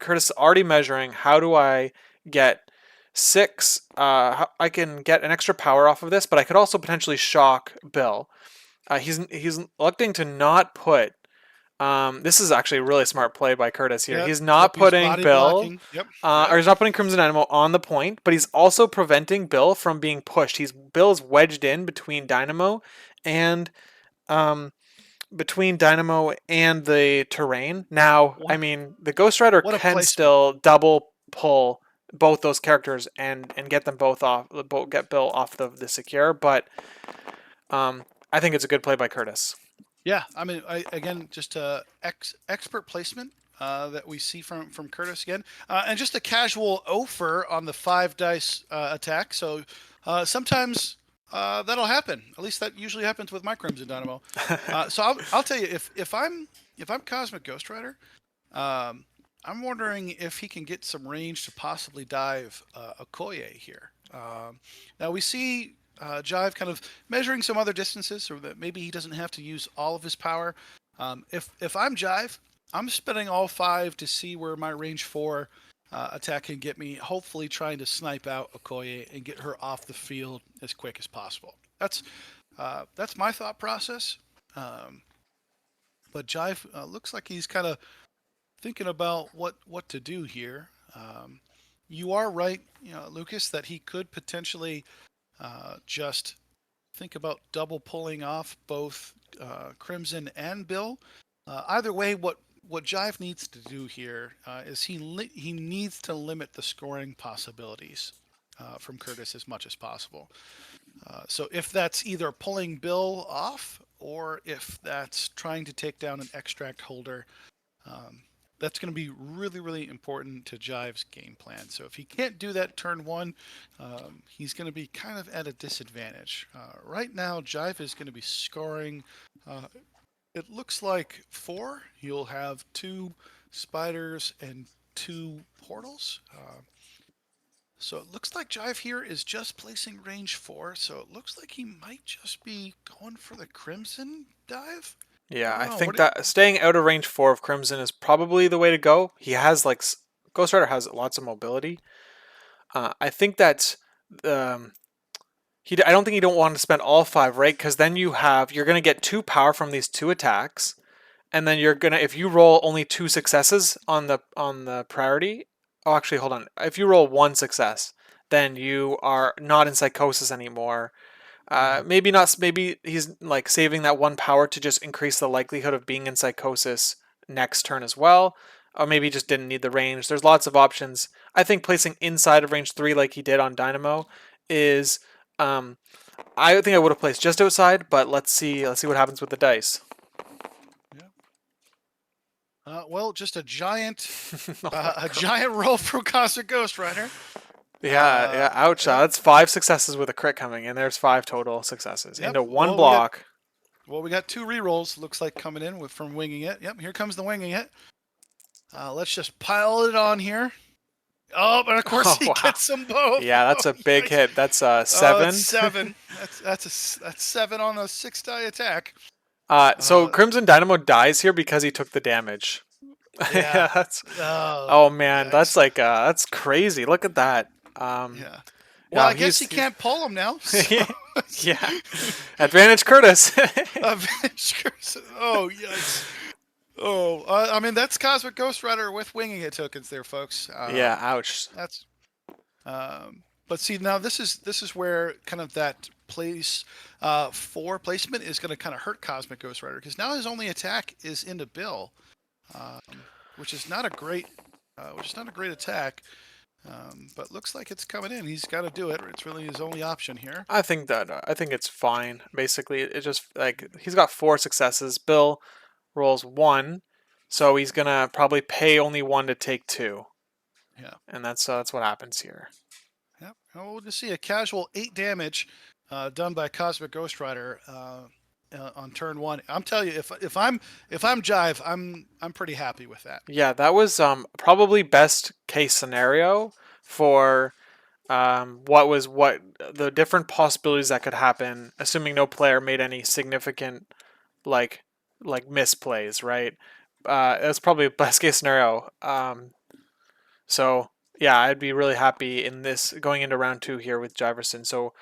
Speaker 1: Curtis is already measuring. How do I get 6? I can get an extra power off of this, but I could also potentially shock Bill. He's electing to not put. This is actually a really smart play by Curtis here.
Speaker 2: Yep.
Speaker 1: He's not
Speaker 2: Yep. Use
Speaker 1: putting
Speaker 2: body
Speaker 1: Bill,
Speaker 2: blocking. Yep.
Speaker 1: or
Speaker 2: Yep.
Speaker 1: he's not putting Crimson Animal on the point, but he's also preventing Bill from being pushed. Bill's wedged in and um, between Dynamo and the terrain. Now, I
Speaker 2: What
Speaker 1: mean, the Ghost Rider
Speaker 2: what a
Speaker 1: can
Speaker 2: placement.
Speaker 1: still double pull both those characters and get them both off, get Bill off the secure, but I think it's a good play by Curtis.
Speaker 2: Yeah, I mean, again, just expert placement that we see from Kurtis again, and just a casual offer on the 5 dice attack. So sometimes that'll happen. At least that usually happens with my Crimson Dynamo. So I'll tell you, if I'm Cosmic Ghost Rider, I'm wondering if he can get some range to possibly dive Okoye here. Now we see Jive kind of measuring some other distances, so that maybe he doesn't have to use all of his power. If I'm Jive, I'm spending all 5 to see where my range 4 attack can get me. Hopefully, trying to snipe out Okoye and get her off the field as quick as possible. That's my thought process. Um, but Jive looks like he's kind of thinking about what to do here. You are right, Lucas, that he could potentially just think about double pulling off both Crimson and Bill. Either way, what Jive needs to do here is he needs to limit the scoring possibilities from Kurtis as much as possible. So if that's either pulling Bill off or if that's trying to take down an extract holder, um, that's going to be really, really important to Jive's game plan. So if he can't do that turn 1, he's going to be kind of at a disadvantage. Right now, Jive is going to be scoring. It looks like 4. He'll have 2 spiders and 2 portals. So it looks like Jive here is just placing range 4. So it looks like he might just be going for the Crimson dive. I
Speaker 1: Yeah,
Speaker 2: don't
Speaker 1: I
Speaker 2: know.
Speaker 1: think that staying out of range 4 of Crimson is probably the way to go. He has Ghost Rider has lots of mobility. I think that um, I don't think you don't want to spend all 5, right? Because then you're gonna get 2 power from these 2 attacks, and then you're gonna if you roll only 2 successes on the priority. Oh, actually, hold on. If you roll 1 success, then you are not in psychosis anymore.
Speaker 2: Mhm.
Speaker 1: Maybe not. Maybe he's like saving that 1 power to just increase the likelihood of being in psychosis next turn as well. Or maybe he just didn't need the range. There's lots of options. I think placing inside of range 3 like he did on Dynamo is. I think I would have placed just outside, but let's see. Let's see what happens with the dice.
Speaker 2: Yeah. Well, just a giant roll from Cosmic Ghost Rider.
Speaker 1: Yeah, yeah. Ouch.
Speaker 2: Yep.
Speaker 1: That's 5 successes with a crit coming, and there's 5 total successes
Speaker 2: Yep.
Speaker 1: into 1 block.
Speaker 2: We got 2 rerolls. Looks like coming in from winging it. Yep. Here comes the winging it. Let's just pile it on here. Oh, and of course
Speaker 1: Oh
Speaker 2: he
Speaker 1: wow.
Speaker 2: gets them both.
Speaker 1: Yeah, that's
Speaker 2: Oh,
Speaker 1: a big
Speaker 2: yikes.
Speaker 1: hit. That's
Speaker 2: Oh, it's
Speaker 1: 7.
Speaker 2: 7. That's 7 on a 6 die attack.
Speaker 1: So
Speaker 2: Uh,
Speaker 1: Crimson Dynamo dies here because he took the damage.
Speaker 2: yeah.
Speaker 1: Yeah, that's.
Speaker 2: Oh,
Speaker 1: Oh man,
Speaker 2: yikes.
Speaker 1: that's crazy. Look at that.
Speaker 2: Yeah. Well,
Speaker 1: Yeah,
Speaker 2: I guess he can't pull them now. So.
Speaker 1: yeah, advantage Curtis.
Speaker 2: Oh, yikes. Oh, I mean that's Cosmic Ghost Rider with winging it tokens there, folks.
Speaker 1: Yeah, ouch.
Speaker 2: That's but see now this is where kind of that place 4 placement is going to kind of hurt Cosmic Ghost Rider because now his only attack is into Bill, um, which is not a great attack. But looks like it's coming in. He's got to do it. It's really his only option here.
Speaker 1: I think it's fine. Basically, it's just like he's got 4 successes. Bill rolls 1, so he's gonna probably pay only 1 to take 2,
Speaker 2: Yeah.
Speaker 1: and that's what happens here.
Speaker 2: Yep. Oh, we'll just see a casual 8 damage done by Cosmic Ghost Rider on turn 1. I'm telling you, if I'm Jive, I'm pretty happy with that.
Speaker 1: Yeah, that was probably best case scenario for what the different possibilities that could happen, assuming no player made any significant like misplays, right? That's probably best case scenario. So yeah, I'd be really happy in this going into round 2 here with Jiverson. So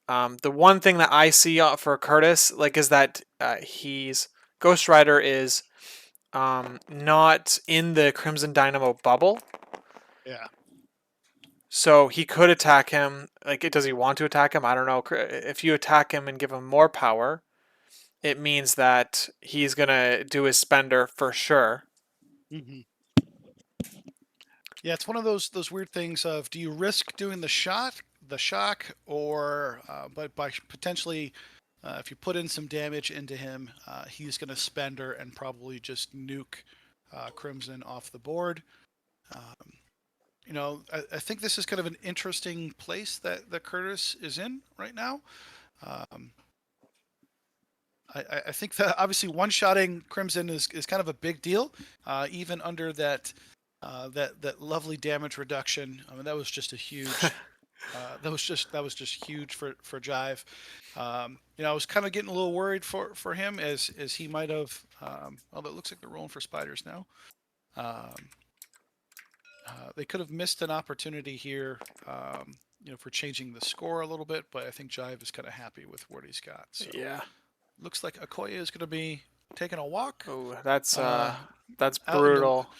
Speaker 1: the one thing that I see for Kurtis is that he's Ghost Rider is not in the Crimson Dynamo bubble.
Speaker 2: Yeah.
Speaker 1: So he could attack him. Does he want to attack him? I don't know. If you attack him and give him more power, it means that he's gonna do his spender for sure.
Speaker 2: Mm-hmm. Yeah, it's one of those weird things of, do you risk doing the shock, or but by potentially if you put in some damage into him, he's going to spender and probably just nuke Crimson off the board. Um, I think this is kind of an interesting place that Kurtis is in right now. Um, I think that obviously one-shotting Crimson is kind of a big deal, even under that lovely damage reduction. I mean, that was just a huge. That was just huge for Jive. I was kind of getting a little worried for him as he might have. Although it looks like they're rolling for spiders now. Um, they could have missed an opportunity here, for changing the score a little bit. But I think Jive is kind of happy with what he's got. So
Speaker 1: Yeah.
Speaker 2: looks like Okoye is going to be taking a walk.
Speaker 1: Oh,
Speaker 2: Uh,
Speaker 1: that's
Speaker 2: out in the
Speaker 1: brutal.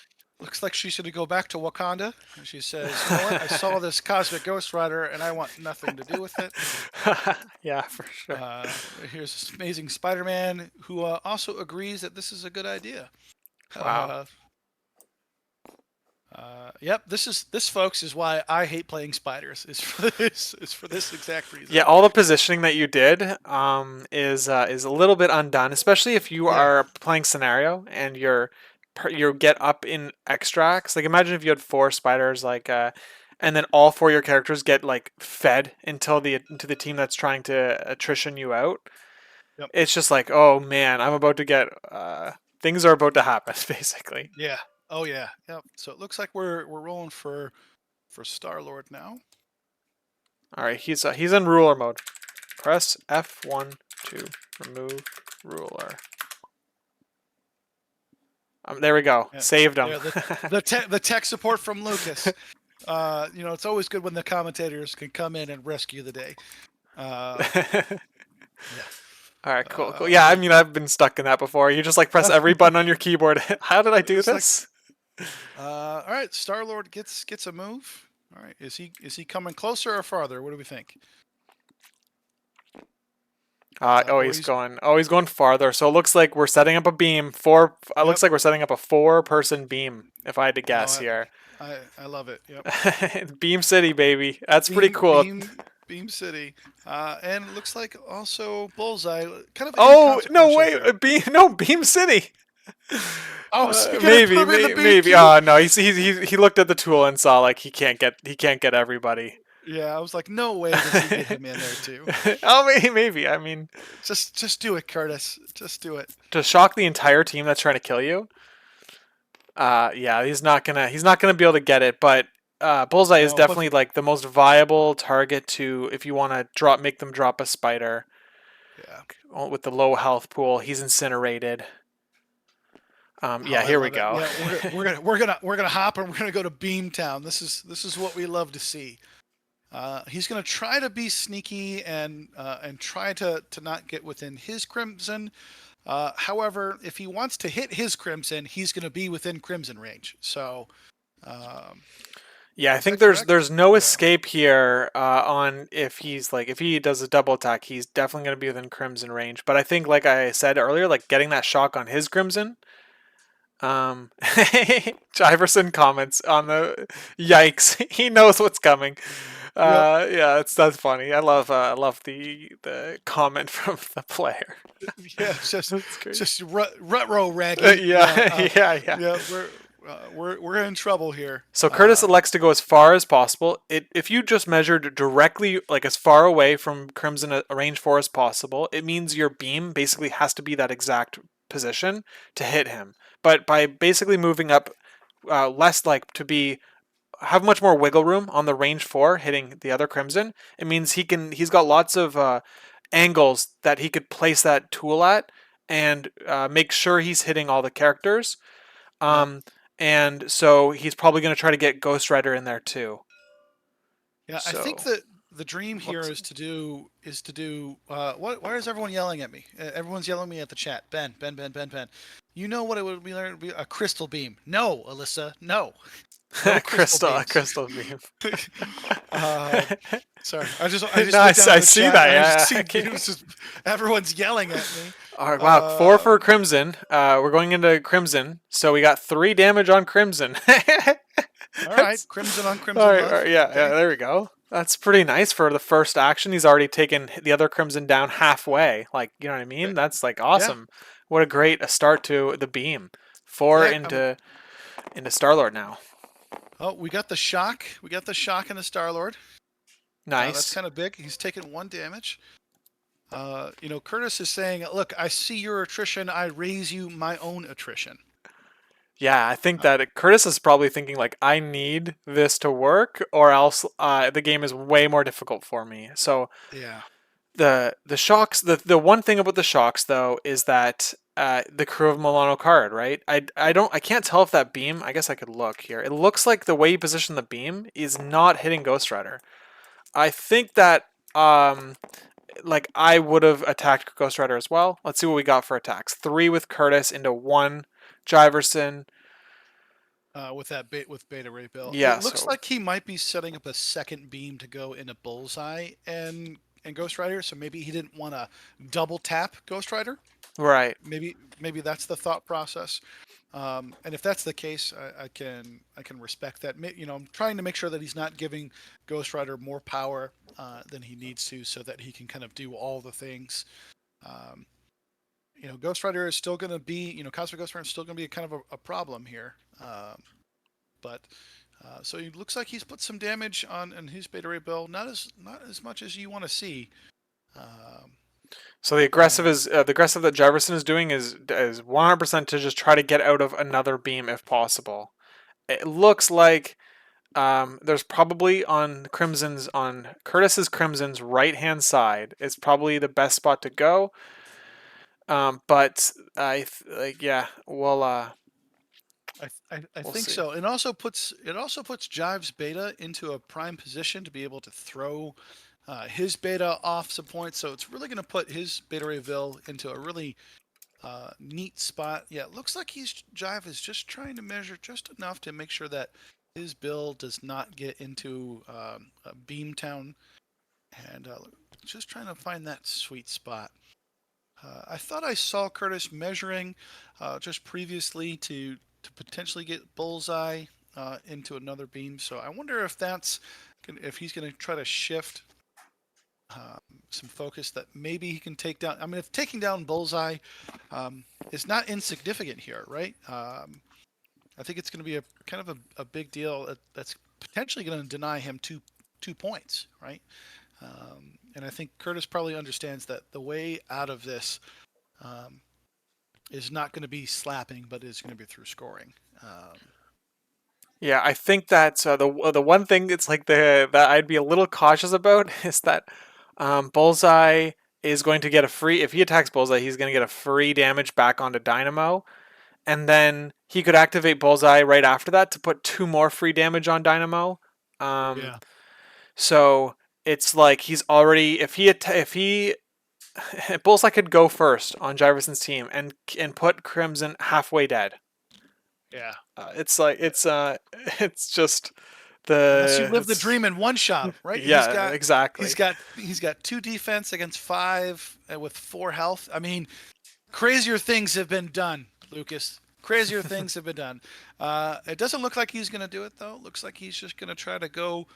Speaker 2: Looks like she's going to go back to Wakanda. And she says, "You know what? I saw this Cosmic Ghost Rider, and I want nothing to do with it."
Speaker 1: Yeah, for sure.
Speaker 2: Uh, Here's this amazing Spider-Man who also agrees that this is a good idea.
Speaker 1: Wow.
Speaker 2: Uh, yep, this, folks, is why I hate playing spiders. Is for this exact reason.
Speaker 1: Yeah, all the positioning that you did is a little bit undone, especially if you
Speaker 2: Yeah.
Speaker 1: are playing scenario and you get up in extracts. Like imagine if you had 4 spiders, and then all 4 of your characters get fed into the team that's trying to attrition you out.
Speaker 2: Yep.
Speaker 1: It's just like, oh man, I'm about to get things are about to happen, basically.
Speaker 2: Yeah. Oh yeah. Yep. So it looks like we're rolling for Star Lord now.
Speaker 1: All right, he's in ruler mode. Press F1 to remove ruler. There we go.
Speaker 2: Yeah.
Speaker 1: Saved him.
Speaker 2: Yeah, the tech support from Lucas. It's always good when the commentators can come in and rescue the day. Yeah.
Speaker 1: All right, cool. Yeah, I mean, I've been stuck in that before. You just press every button on your keyboard. How did I do this?
Speaker 2: All right, Star Lord gets a move. All right, is he coming closer or farther? What do we think?
Speaker 1: He's going farther. So it looks like we're setting up a beam.
Speaker 2: Yep.
Speaker 1: Looks like we're setting up a 4-person beam. If I had to guess here.
Speaker 2: I love it. Yep.
Speaker 1: Beam City, baby. That's pretty cool.
Speaker 2: Beam City, and it looks like also Bullseye. Kind of.
Speaker 1: Oh no! Wait, Beam City.
Speaker 2: Oh,
Speaker 1: maybe. Oh no, he looked at the tool and saw he can't get everybody.
Speaker 2: Yeah, I was like, no way does he get him in there too.
Speaker 1: Oh, maybe. I mean,
Speaker 2: just do it, Kurtis. Just do it.
Speaker 1: To shock the entire team that's trying to kill you. Yeah, he's not gonna be able to get it. But Bullseye is definitely the most viable target to if you want to make them drop a spider.
Speaker 2: Yeah.
Speaker 1: With the low health pool, he's incinerated. Here we go.
Speaker 2: Yeah, we're gonna hop and we're gonna go to Beamtown. This is what we love to see. He's gonna try to be sneaky and try to not get within his Crimson. However, if he wants to hit his Crimson, he's gonna be within Crimson range. So.
Speaker 1: Yeah, I think there's no escape here on if he does a double attack, he's definitely going to be within Crimson range. But I think, like I said earlier, getting that shock on his Crimson Jiverson comments on the yikes. He knows what's coming.
Speaker 2: Yep.
Speaker 1: Yeah, that's funny. I love the comment from the player.
Speaker 2: Yeah, it's just
Speaker 1: That's great.
Speaker 2: row raggy. Yeah,
Speaker 1: Yeah, yeah, yeah.
Speaker 2: yeah, we're in trouble here.
Speaker 1: So Kurtis elects to go as far as possible. If you just measured directly, like as far away from Crimson a range 4 as possible, it means your beam basically has to be that exact position to hit him. But by basically moving up less like to be have much more wiggle room on the range 4 hitting the other Crimson, it means he's got lots of angles that he could place that tool at and make sure he's hitting all the characters.
Speaker 2: Yep.
Speaker 1: Um, and so he's probably going to try to get Ghost Rider in there too.
Speaker 2: Yeah, I think
Speaker 1: So
Speaker 2: that the dream here
Speaker 1: whoops.
Speaker 2: is to do what? Why is everyone yelling at me? Everyone's yelling at me at the chat. Ben. You know what it would be like? It would be a crystal beam. No, Alyssa. No. No crystal
Speaker 1: A
Speaker 2: beams.
Speaker 1: crystal beam.
Speaker 2: uh, sorry, I just
Speaker 1: No,
Speaker 2: looked down
Speaker 1: I
Speaker 2: at the
Speaker 1: see
Speaker 2: chat
Speaker 1: that.
Speaker 2: and I just
Speaker 1: Yeah.
Speaker 2: see
Speaker 1: Okay.
Speaker 2: it was just everyone's yelling at me.
Speaker 1: All right. Wow. Four
Speaker 2: Uh,
Speaker 1: for Crimson. We're going into Crimson. So we got 3 damage on Crimson.
Speaker 2: all right,
Speaker 1: That's
Speaker 2: crimson on
Speaker 1: all
Speaker 2: crimson
Speaker 1: right. All
Speaker 2: love.
Speaker 1: right. Yeah. Yeah.
Speaker 2: Okay.
Speaker 1: There we go. That's pretty nice for the first action. He's already taken the other Crimson down halfway. Like, you know what I
Speaker 2: Yeah.
Speaker 1: mean? That's like
Speaker 2: Yeah.
Speaker 1: awesome. What a great a start to the beam. 4
Speaker 2: Yeah.
Speaker 1: into Starlord now.
Speaker 2: Oh, we got the shock. We got the shock in the Star Lord. That's
Speaker 1: Nice.
Speaker 2: kind of big. He's taken 1 damage. Kurtis is saying, "Look, I see your attrition. I raise you my own attrition."
Speaker 1: Yeah, I think
Speaker 2: Uh,
Speaker 1: that Curtis is probably thinking like I need this to work, or else the game is way more difficult for me. So
Speaker 2: yeah.
Speaker 1: the shocks, the one thing about the shocks though is that the crew of Milano card, right? I can't tell if that beam. I guess I could look here. It looks like the way you position the beam is not hitting Ghost Rider. I think that like I would have attacked Ghost Rider as well. Let's see what we got for attacks. 3 with Curtis into 1 Jiverson.
Speaker 2: With Beta Ray Bill, it
Speaker 1: Yeah,
Speaker 2: looks
Speaker 1: so
Speaker 2: like he might be setting up a second beam to go into Bullseye and Ghost Rider. So maybe he didn't want to double tap Ghost Rider.
Speaker 1: right.
Speaker 2: Maybe that's the thought process. And if that's the case, I can respect that. I'm trying to make sure that he's not giving Ghost Rider more power than he needs to, so that he can kind of do all the things. Um, Ghost Rider is still going to be, Cosmic Ghost Rider is still going to be kind of a problem here. But so it looks like he's put some damage on his Beta Ray Bill. Not as much as you want to see. Um,
Speaker 1: So
Speaker 2: and
Speaker 1: the aggressive that Jiverson is doing is 100% to just try to get out of another beam if possible. It looks like there's probably on Curtis's Crimson's right hand side. It's probably the best spot to go. But like yeah,
Speaker 2: I
Speaker 1: we'll
Speaker 2: think
Speaker 1: see.
Speaker 2: so. It also puts Jive's Beta into a prime position to be able to throw his Beta off some points. So it's really going to put his Beta Rayville into a really neat spot. Yeah, it looks like Jive is just trying to measure just enough to make sure that his bill does not get into a Beamtown, and just trying to find that sweet spot. I thought I saw Kurtis measuring just previously to potentially get Bullseye into another beam. So I wonder if he's going to try to shift some focus that maybe he can take down. I mean, if taking down Bullseye is not insignificant here, right? I think it's going to be a kind of a big deal that's potentially going to deny him two points, right? And I think Kurtis probably understands that the way out of this um, is not going to be slapping, but is going to be through scoring.
Speaker 1: Yeah, I think that the one thing it's like the that I'd be a little cautious about is that Bullseye is going to get a free if he attacks Bullseye, he's going to get a free damage back onto Dynamo, and then he could activate Bullseye right after that to put 2 more free damage on Dynamo. Um,
Speaker 2: Yeah,
Speaker 1: so it's like he's already if he Bullseye could go first on Jiverson's team and put Crimson halfway dead.
Speaker 2: yeah.
Speaker 1: It's like it's just
Speaker 2: Unless you
Speaker 1: the
Speaker 2: live the
Speaker 1: it's
Speaker 2: dream in one shot, right? He's
Speaker 1: yeah
Speaker 2: got he's
Speaker 1: exactly.
Speaker 2: got he's got 2 defense against 5 with 4 health. I mean, crazier things have been done, Lucas. crazier things have been done. It doesn't look like he's going to do it though. Looks like he's just going to try to go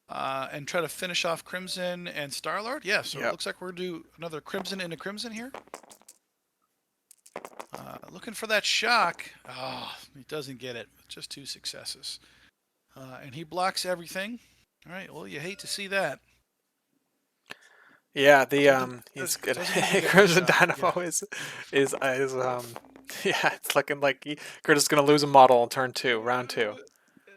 Speaker 2: and try to finish off Crimson and Star-Lord. Yeah, so it
Speaker 1: Yep.
Speaker 2: looks like we're going to do another Crimson into Crimson here. Looking for that shock. Oh, he doesn't get it. Just 2 successes. And he blocks everything. All right, well, you hate to see that.
Speaker 1: Yeah, he's good.
Speaker 2: Doesn't even get that
Speaker 1: Crimson
Speaker 2: shock.
Speaker 1: Dynamo
Speaker 2: Yeah.
Speaker 1: is yeah, it's looking like Kurtis is gonna lose a model in turn 2, round 2.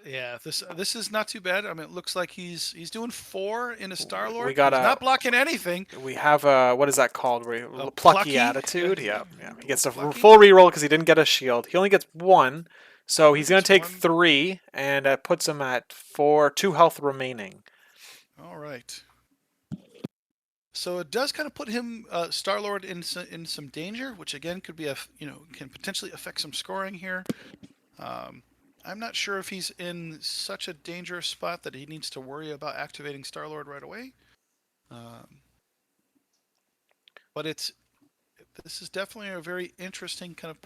Speaker 2: Yeah, this is not too bad. I mean, it looks like he's doing 4 in a Star
Speaker 1: We
Speaker 2: Lord.
Speaker 1: got
Speaker 2: He's
Speaker 1: a
Speaker 2: not blocking anything.
Speaker 1: we have a what is that called?
Speaker 2: A
Speaker 1: Plucky
Speaker 2: plucky. Yeah,
Speaker 1: attitude. Yeah,
Speaker 2: yep.
Speaker 1: yeah. He gets a
Speaker 2: Plucky.
Speaker 1: full reroll because he didn't get a shield. He only gets 1, so
Speaker 2: Only
Speaker 1: he's gonna
Speaker 2: gets
Speaker 1: take
Speaker 2: 1.
Speaker 1: 3, and it puts him at 2 health remaining.
Speaker 2: All right. So it does kind of put him Star Lord in some danger, which again could be can potentially affect some scoring here. I'm not sure if he's in such a dangerous spot that he needs to worry about activating Star Lord right away. But this is definitely a very interesting kind of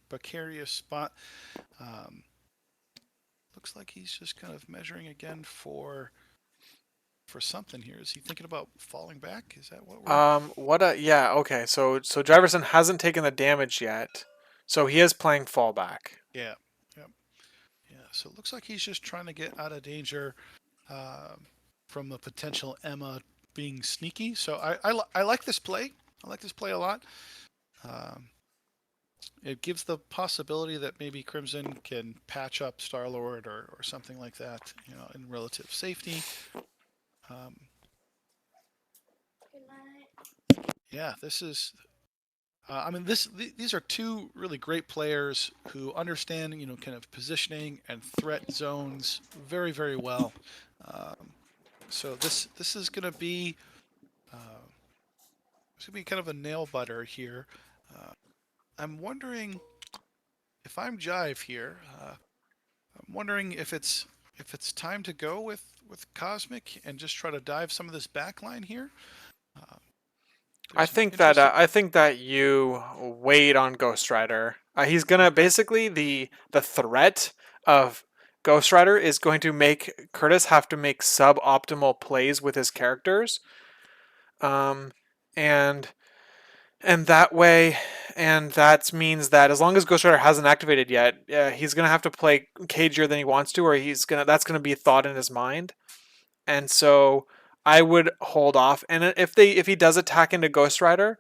Speaker 2: precarious spot. Um, looks like he's just kind of measuring again for something here. Is he thinking about falling back? Is that what we're?
Speaker 1: Yeah, okay. So Jiverson hasn't taken the damage yet, so he is playing fallback.
Speaker 2: Yeah. Yep. Yeah. So it looks like he's just trying to get out of danger from a potential Emma being sneaky. So I like this play. I like this play a lot. Um, it gives the possibility that maybe Crimson can patch up Star Lord or something like that, in relative safety. Um, yeah, this is. I mean, these are 2 really great players who understand, kind of positioning and threat zones very, very well. Um, so this is going to be kind of a nail biter here. Uh, I'm wondering if I'm Jive here. I'm wondering if it's time to go with Cosmic and just try to dive some of this backline here. Uh, there's some interesting.
Speaker 1: I think that you wait on Ghost Rider. He's gonna
Speaker 2: Okay.
Speaker 1: basically the threat of Ghost Rider is going to make Kurtis have to make suboptimal plays with his characters, um, and that way, and that means that as long as Ghost Rider hasn't activated yet, he's gonna have to play cagier than he wants to, or that's gonna be a thought in his mind, and so I would hold off. And if he does attack into Ghost Rider,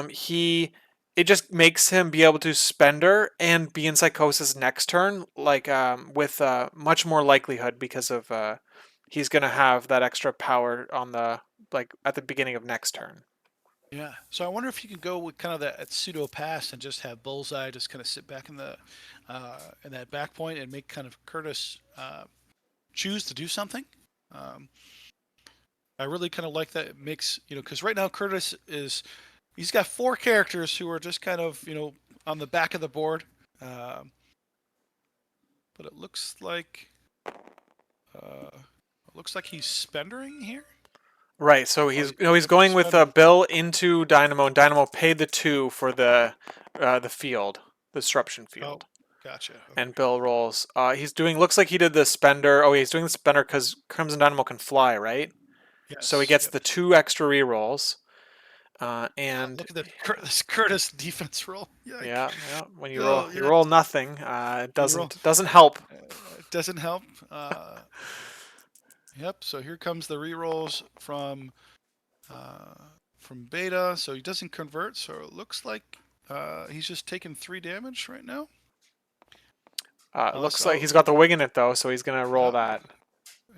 Speaker 1: he it just makes him be able to spender and be in psychosis next turn, like with much more likelihood because of he's gonna have that extra power on the like at the beginning of next turn.
Speaker 2: Yeah. So I wonder if you can go with kind of that pseudo pass and just have Bullseye just kind of sit back in that back point and make kind of Kurtis choose to do something. Um, I really kind of like that. It makes because right now Kurtis he's got 4 characters who are just kind of on the back of the board. Um, but it looks like he's spendering here.
Speaker 1: Right, so
Speaker 2: Oh,
Speaker 1: he's
Speaker 2: yep, he's
Speaker 1: going with
Speaker 2: spendering.
Speaker 1: Bill into Dynamo, and Dynamo paid the 2 for the field, the disruption
Speaker 2: Oh,
Speaker 1: field.
Speaker 2: gotcha.
Speaker 1: And
Speaker 2: Okay.
Speaker 1: Bill rolls. He's doing. Looks like he did the spender. Oh, he's doing the spender because Crimson Dynamo can fly, right? So he
Speaker 2: Yes.
Speaker 1: gets
Speaker 2: Yep.
Speaker 1: the 2 extra rerolls.
Speaker 2: Wow,
Speaker 1: And
Speaker 2: look at this Kurtis defense roll. Yike.
Speaker 1: yeah, yeah. When
Speaker 2: Oh,
Speaker 1: you
Speaker 2: yeah.
Speaker 1: roll nothing, it
Speaker 2: You roll.
Speaker 1: doesn't help.
Speaker 2: It doesn't help. Yep. So here comes the rerolls uh, from Beta. So he doesn't convert. So it looks like he's just taking 3 damage right now.
Speaker 1: Looks like he's got the wig in it though, so he's gonna roll
Speaker 2: Uh,
Speaker 1: that.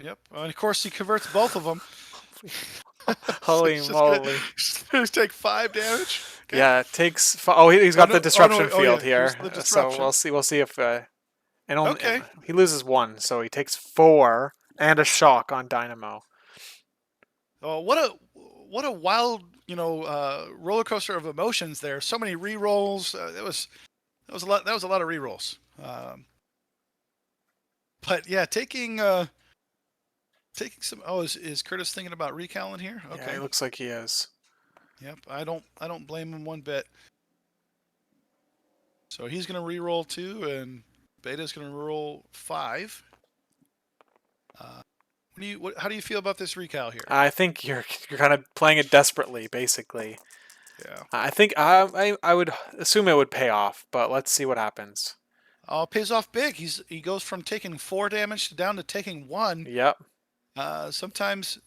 Speaker 2: yep. And of course he converts both of them. So
Speaker 1: Holy
Speaker 2: he's just gonna
Speaker 1: moly!
Speaker 2: take 5 damage. Okay.
Speaker 1: Yeah, it takes. Oh, he's
Speaker 2: Oh
Speaker 1: got the
Speaker 2: no! Oh no!
Speaker 1: disruption
Speaker 2: Oh yeah!
Speaker 1: field
Speaker 2: Here's
Speaker 1: here.
Speaker 2: the
Speaker 1: So
Speaker 2: disruption.
Speaker 1: we'll see if and
Speaker 2: Okay.
Speaker 1: he loses 1, so he takes 4 and a shock on Dynamo.
Speaker 2: Oh, what a wild roller coaster of emotions there. So many re-rolls. That was a lot. That was a lot of re-rolls. But yeah, taking some. Oh, is Kurtis thinking about recalling here?
Speaker 1: Yeah, he
Speaker 2: Okay.
Speaker 1: looks like he is.
Speaker 2: Yep. I don't blame him one bit. So he's going to re-roll 2, and Beta's going to roll 5. How do you feel about this recal here?
Speaker 1: I think you're kind of playing it desperately, basically.
Speaker 2: Yeah.
Speaker 1: I think I would assume it would pay off, but let's see what happens.
Speaker 2: Oh, it pays off big. He goes from taking 4 damage down to taking 1.
Speaker 1: Yep.
Speaker 2: Sometimes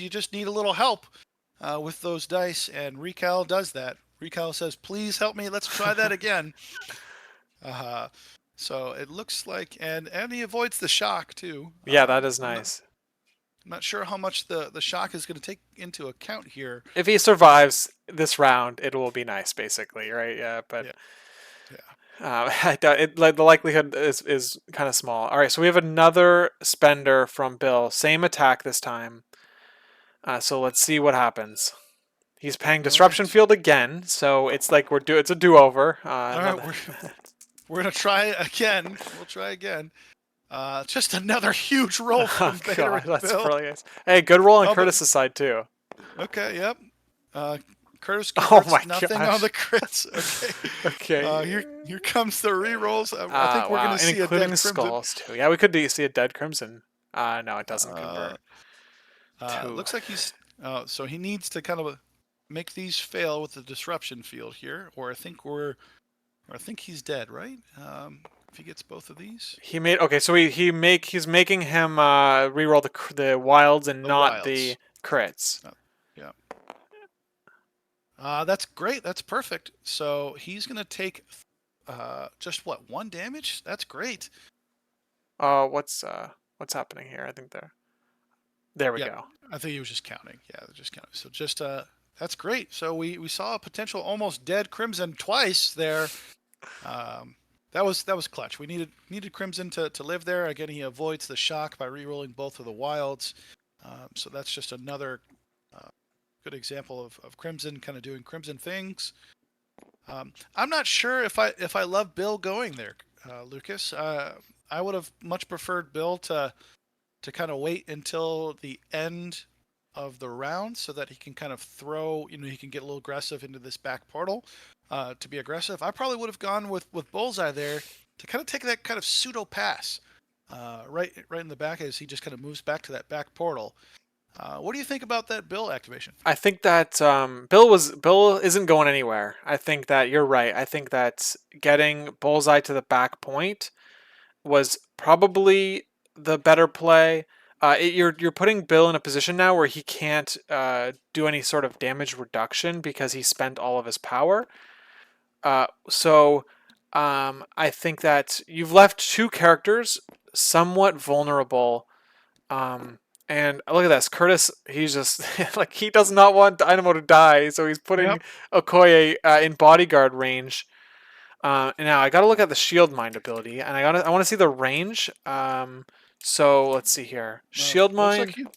Speaker 2: you just need a little help with those dice, and Recal does that. Recal says, "Please help me. Let's try that again." Uh, so it looks like, and he avoids the shock too.
Speaker 1: Yeah, that is
Speaker 2: I'm not,
Speaker 1: nice.
Speaker 2: I'm not sure how much the shock is going to take into account here.
Speaker 1: If he survives this round, it will be nice, basically, right? Yeah, but
Speaker 2: Yeah, yeah.
Speaker 1: I doubt it. Like the likelihood is kind of small. All right, so we have another spender from Bill. Same attack this time. So let's see what happens. He's paying
Speaker 2: All
Speaker 1: disruption
Speaker 2: right,
Speaker 1: field again, so it's like it's a do over.
Speaker 2: all right. We're gonna try again. We'll try again. Just another huge roll
Speaker 1: Oh
Speaker 2: from Beta
Speaker 1: god,
Speaker 2: and
Speaker 1: that's
Speaker 2: Bill.
Speaker 1: brilliant. Hey, good roll on
Speaker 2: Oh, but
Speaker 1: Curtis's side too.
Speaker 2: okay, yep. Curtis
Speaker 1: Oh
Speaker 2: converts
Speaker 1: my
Speaker 2: nothing on
Speaker 1: gosh.
Speaker 2: the crits. Okay.
Speaker 1: Okay.
Speaker 2: Here comes the rerolls. I think we're
Speaker 1: Wow,
Speaker 2: gonna
Speaker 1: and
Speaker 2: see a
Speaker 1: including
Speaker 2: dead crimson.
Speaker 1: skulls too. Yeah, we could see a dead crimson. No, it doesn't
Speaker 2: Uh,
Speaker 1: convert. Two.
Speaker 2: Looks like he's so he needs to kind of make these fail with the disruption field here, or I think he's dead, right? If he gets both of these,
Speaker 1: He made okay, so he's making him reroll the wilds and
Speaker 2: the
Speaker 1: not the
Speaker 2: wilds.
Speaker 1: crits.
Speaker 2: Yeah. That's great. That's perfect. So he's gonna take just what, 1 damage? That's great.
Speaker 1: What's happening here? I think there we
Speaker 2: Yep.
Speaker 1: go.
Speaker 2: I think he was just counting. Yeah, just counting. So just that's great. So we saw a potential almost dead Crimson twice there. Um, that was clutch. We needed Crimson to live there. Again, he avoids the shock by rerolling both of the wilds. So that's just another good example of Crimson kind of doing Crimson things. I'm not sure if I love Bill going there, Lucas. I would have much preferred Bill to kind of wait until the end of the round so that he can kind of throw, he can get a little aggressive into this back portal to be aggressive. I probably would have gone with Bullseye there to kind of take that kind of pseudo pass right in the back as he just kind of moves back to that back portal. What do you think about that Bill activation?
Speaker 1: I think that Bill isn't going anywhere. I think that you're right. I think that getting Bullseye to the back point was probably the better play. You're putting Bill in a position now where he can't do any sort of damage reduction because he spent all of his power. So I think that you've left two characters somewhat vulnerable. And look at this, Kurtis. He's just like he does not want Dynamo to die, so he's putting
Speaker 2: Yep.
Speaker 1: Okoye in bodyguard range. And now I gotta look at the shield mind ability, and I want to see the range. So let's see here. Shield
Speaker 2: Looks like
Speaker 1: mind
Speaker 2: you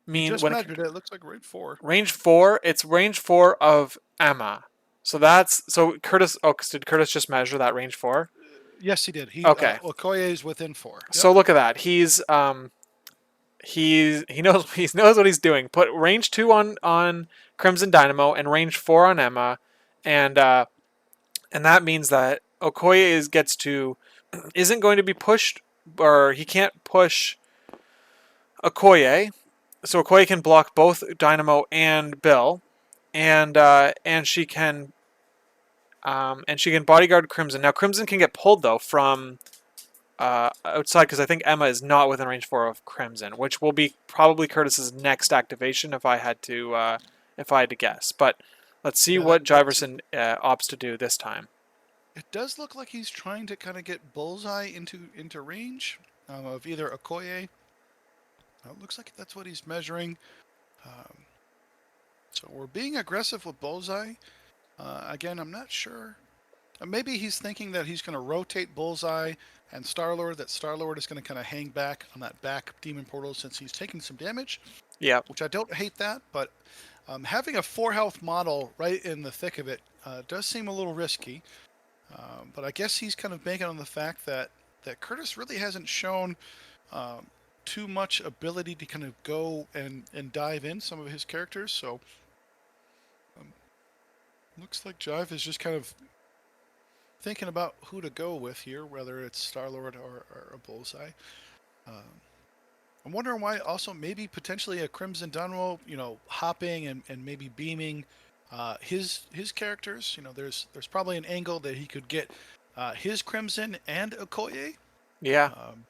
Speaker 1: mean
Speaker 2: just
Speaker 1: when
Speaker 2: measured it. It looks like range 4.
Speaker 1: range 4. It's range 4 of Emma. So Kurtis. Oh, did Kurtis just measure that range 4?
Speaker 2: Yes, he did.
Speaker 1: Okay.
Speaker 2: Okoye is within 4. Yep.
Speaker 1: So look at that. He knows what he's doing. Put range 2 on Crimson Dynamo and range 4 on Emma, and that means that Okoye isn't going to be pushed, or he can't push Okoye. So Okoye can block both Dynamo and Bill, and she can bodyguard Crimson. Now Crimson can get pulled though from outside because I think Emma is not within range 4 of Crimson, which will be probably Curtis's next activation if I had to guess. But let's see
Speaker 2: Yeah,
Speaker 1: what
Speaker 2: that's
Speaker 1: Jiverson opts to do this time.
Speaker 2: it does look like he's trying to kind of get Bullseye into range of either Okoye. It looks like that's what he's measuring. Um, so we're being aggressive with Bullseye. Again, I'm not sure. Maybe he's thinking that he's going to rotate Bullseye and Star-Lord, that Star-Lord is going to kind of hang back on that back Demon Portal since he's taking some damage,
Speaker 1: Yeah,
Speaker 2: which I don't hate that, but having a 4 health model right in the thick of it does seem a little risky. But I guess he's kind of banking on the fact that Kurtis really hasn't shown um, too much ability to kind of go and dive in some of his characters. So looks like Jive is just kind of thinking about who to go with here, whether it's Star Lord or a Bullseye. Um, I'm wondering why also maybe potentially a Crimson Dunwall, hopping and maybe beaming his characters. There's probably an angle that he could get his Crimson and Okoye.
Speaker 1: Yeah.
Speaker 2: Um,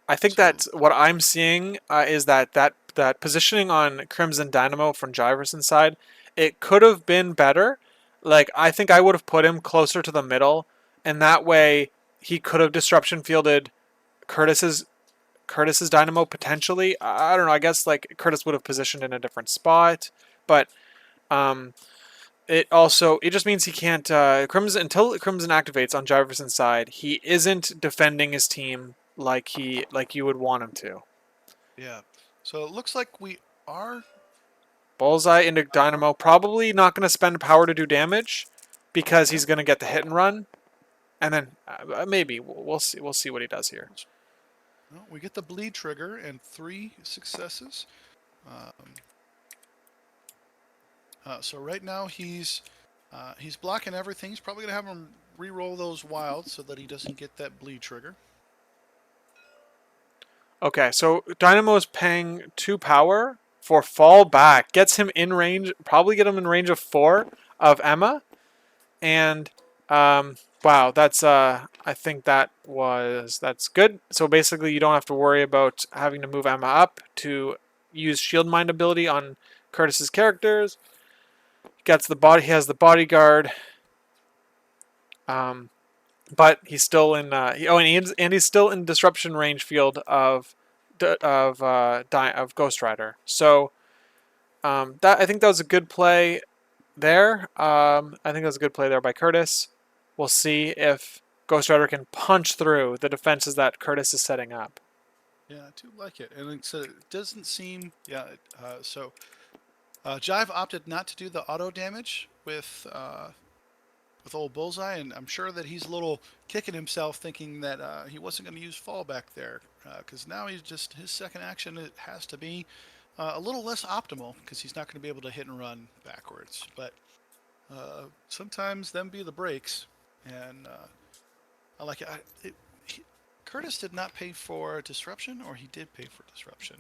Speaker 1: I think
Speaker 2: so
Speaker 1: that what I'm seeing is that positioning on Crimson Dynamo from Jiverson's side, it could have been better. Like I think I would have put him closer to the middle, and that way he could have disruption fielded Curtis's Curtis's Dynamo potentially. I don't know. I guess like Curtis would have positioned in a different spot, but um, it just means he can't Crimson until Crimson activates on Jiverson's side. He isn't defending his team like you would want him to.
Speaker 2: yeah, so it looks like we are.
Speaker 1: Bullseye into Dynamo, probably not going to spend power to do damage because
Speaker 2: Yep.
Speaker 1: he's going to get the hit and run, and then maybe we'll see. We'll see what he does here.
Speaker 2: Well, we get the bleed trigger and 3 successes. Um, so right now he's blocking everything. He's probably gonna have him re-roll those wilds so that he doesn't get that bleed trigger.
Speaker 1: Okay, so Dynamo is paying 2 power for fall back, gets him in range, probably get him in range of 4 of Emma, and wow, that's I think that's good. So basically, you don't have to worry about having to move Emma up to use Shield Mind ability on Curtis's characters. He has the bodyguard, um, but he's still in. And he's still in disruption range field of Ghost Rider. So that I think that was a good play there. I think that was a good play there by Curtis. We'll see if Ghost Rider can punch through the defenses that Curtis is setting up.
Speaker 2: Yeah, I do like it, and so it doesn't seem. Yeah, Jive opted not to do the auto damage with old Bullseye, and I'm sure that he's a little kicking himself, thinking that he wasn't going to use fallback there, because now he's just his second action. It has to be a little less optimal because he's not going to be able to hit and run backwards. But sometimes them be the breaks, and I like it. Curtis did not pay for disruption, or he did pay for disruption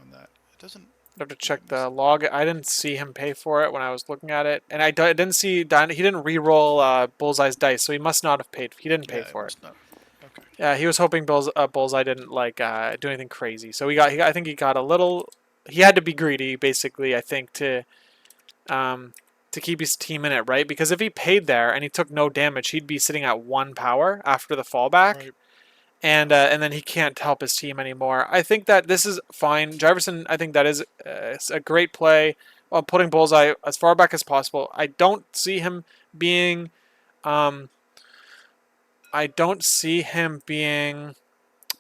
Speaker 2: on that. It doesn't.
Speaker 1: I have to
Speaker 2: Yeah,
Speaker 1: check the log. I didn't see him pay for it when I was looking at it, and didn't see he didn't re-roll Bullseye's dice, so he must not have paid. He didn't pay
Speaker 2: yeah, it
Speaker 1: for it.
Speaker 2: must not. Okay.
Speaker 1: Yeah, he was hoping Bullseye didn't like do anything crazy. So I think he got a little. He had to be greedy, basically. I think to keep his team in it, right? Because if he paid there and he took no damage, he'd be sitting at 1 power after the fallback,
Speaker 2: Right.
Speaker 1: and then he can't help his team anymore. I think that this is fine. Jiverson, I think that is a great play while putting Bullseye as far back as possible. I don't see him being. Um, I don't see him being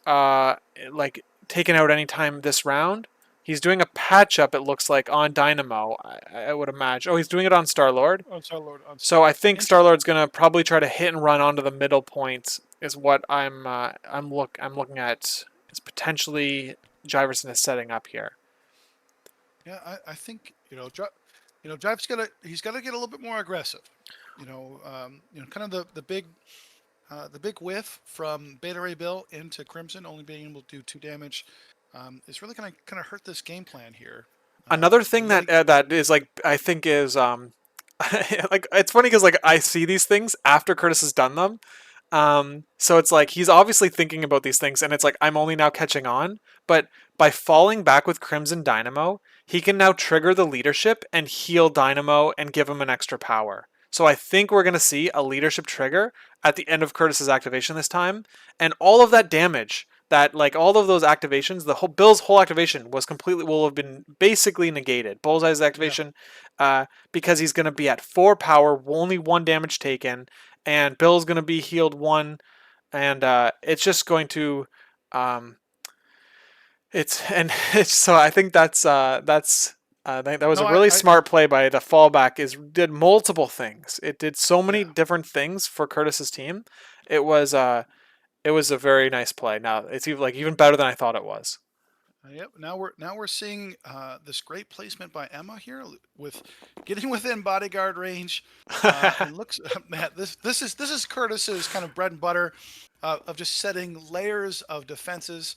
Speaker 1: like taken out anytime this round. He's doing a patch up, it looks like, on Dynamo. I would imagine. Oh, he's doing it on Star Lord.
Speaker 2: On Star Lord. On Star
Speaker 1: So I
Speaker 2: Lord.
Speaker 1: think Star Lord's gonna probably try to hit and run onto the middle point. Is what I'm looking at. Is potentially Jiverson is setting up here.
Speaker 2: Yeah, I think Jive's he's got to get a little bit more aggressive. Kind of the big whiff from Beta Ray Bill into Crimson, only being able to do 2 damage, is really going to kind of hurt this game plan here.
Speaker 1: Another thing
Speaker 2: You got to.
Speaker 1: that is like I think is like it's funny because like I see these things after Curtis has done them. So it's like he's obviously thinking about these things, and it's like I'm only now catching on. But by falling back with Crimson Dynamo, he can now trigger the leadership and heal Dynamo and give him an extra power. So I think we're gonna see a leadership trigger at the end of Curtis's activation this time, and all of that damage that like all of those activations, the whole Bill's whole activation will have been basically negated. Bullseye's
Speaker 2: Yeah.
Speaker 1: activation, because he's gonna be at 4 power, only 1 damage taken, and Bill's going to be healed 1, and it's just going to it's and it's, so I think that was
Speaker 2: No,
Speaker 1: a really smart play by the fallback. Is did multiple things. It did so many
Speaker 2: yeah.
Speaker 1: different things for Curtis's team. It was uh it was a very nice play. Now it's even better than I thought it was.
Speaker 2: Yep. Now we're seeing this great placement by Emma here with getting within bodyguard range, and looks man, this is Kurtis's kind of bread and butter of just setting layers of defenses.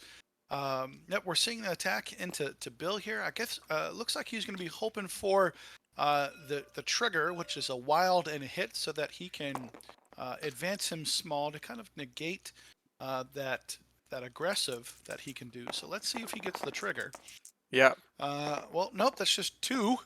Speaker 2: Yep, we're seeing the attack into Bill here. I guess looks like he's going to be hoping for the trigger, which is a wild and a hit, so that he can advance him small to kind of negate that aggressive that he can do. So let's see if he gets the trigger.
Speaker 1: Yeah.
Speaker 2: Well, nope, that's just two.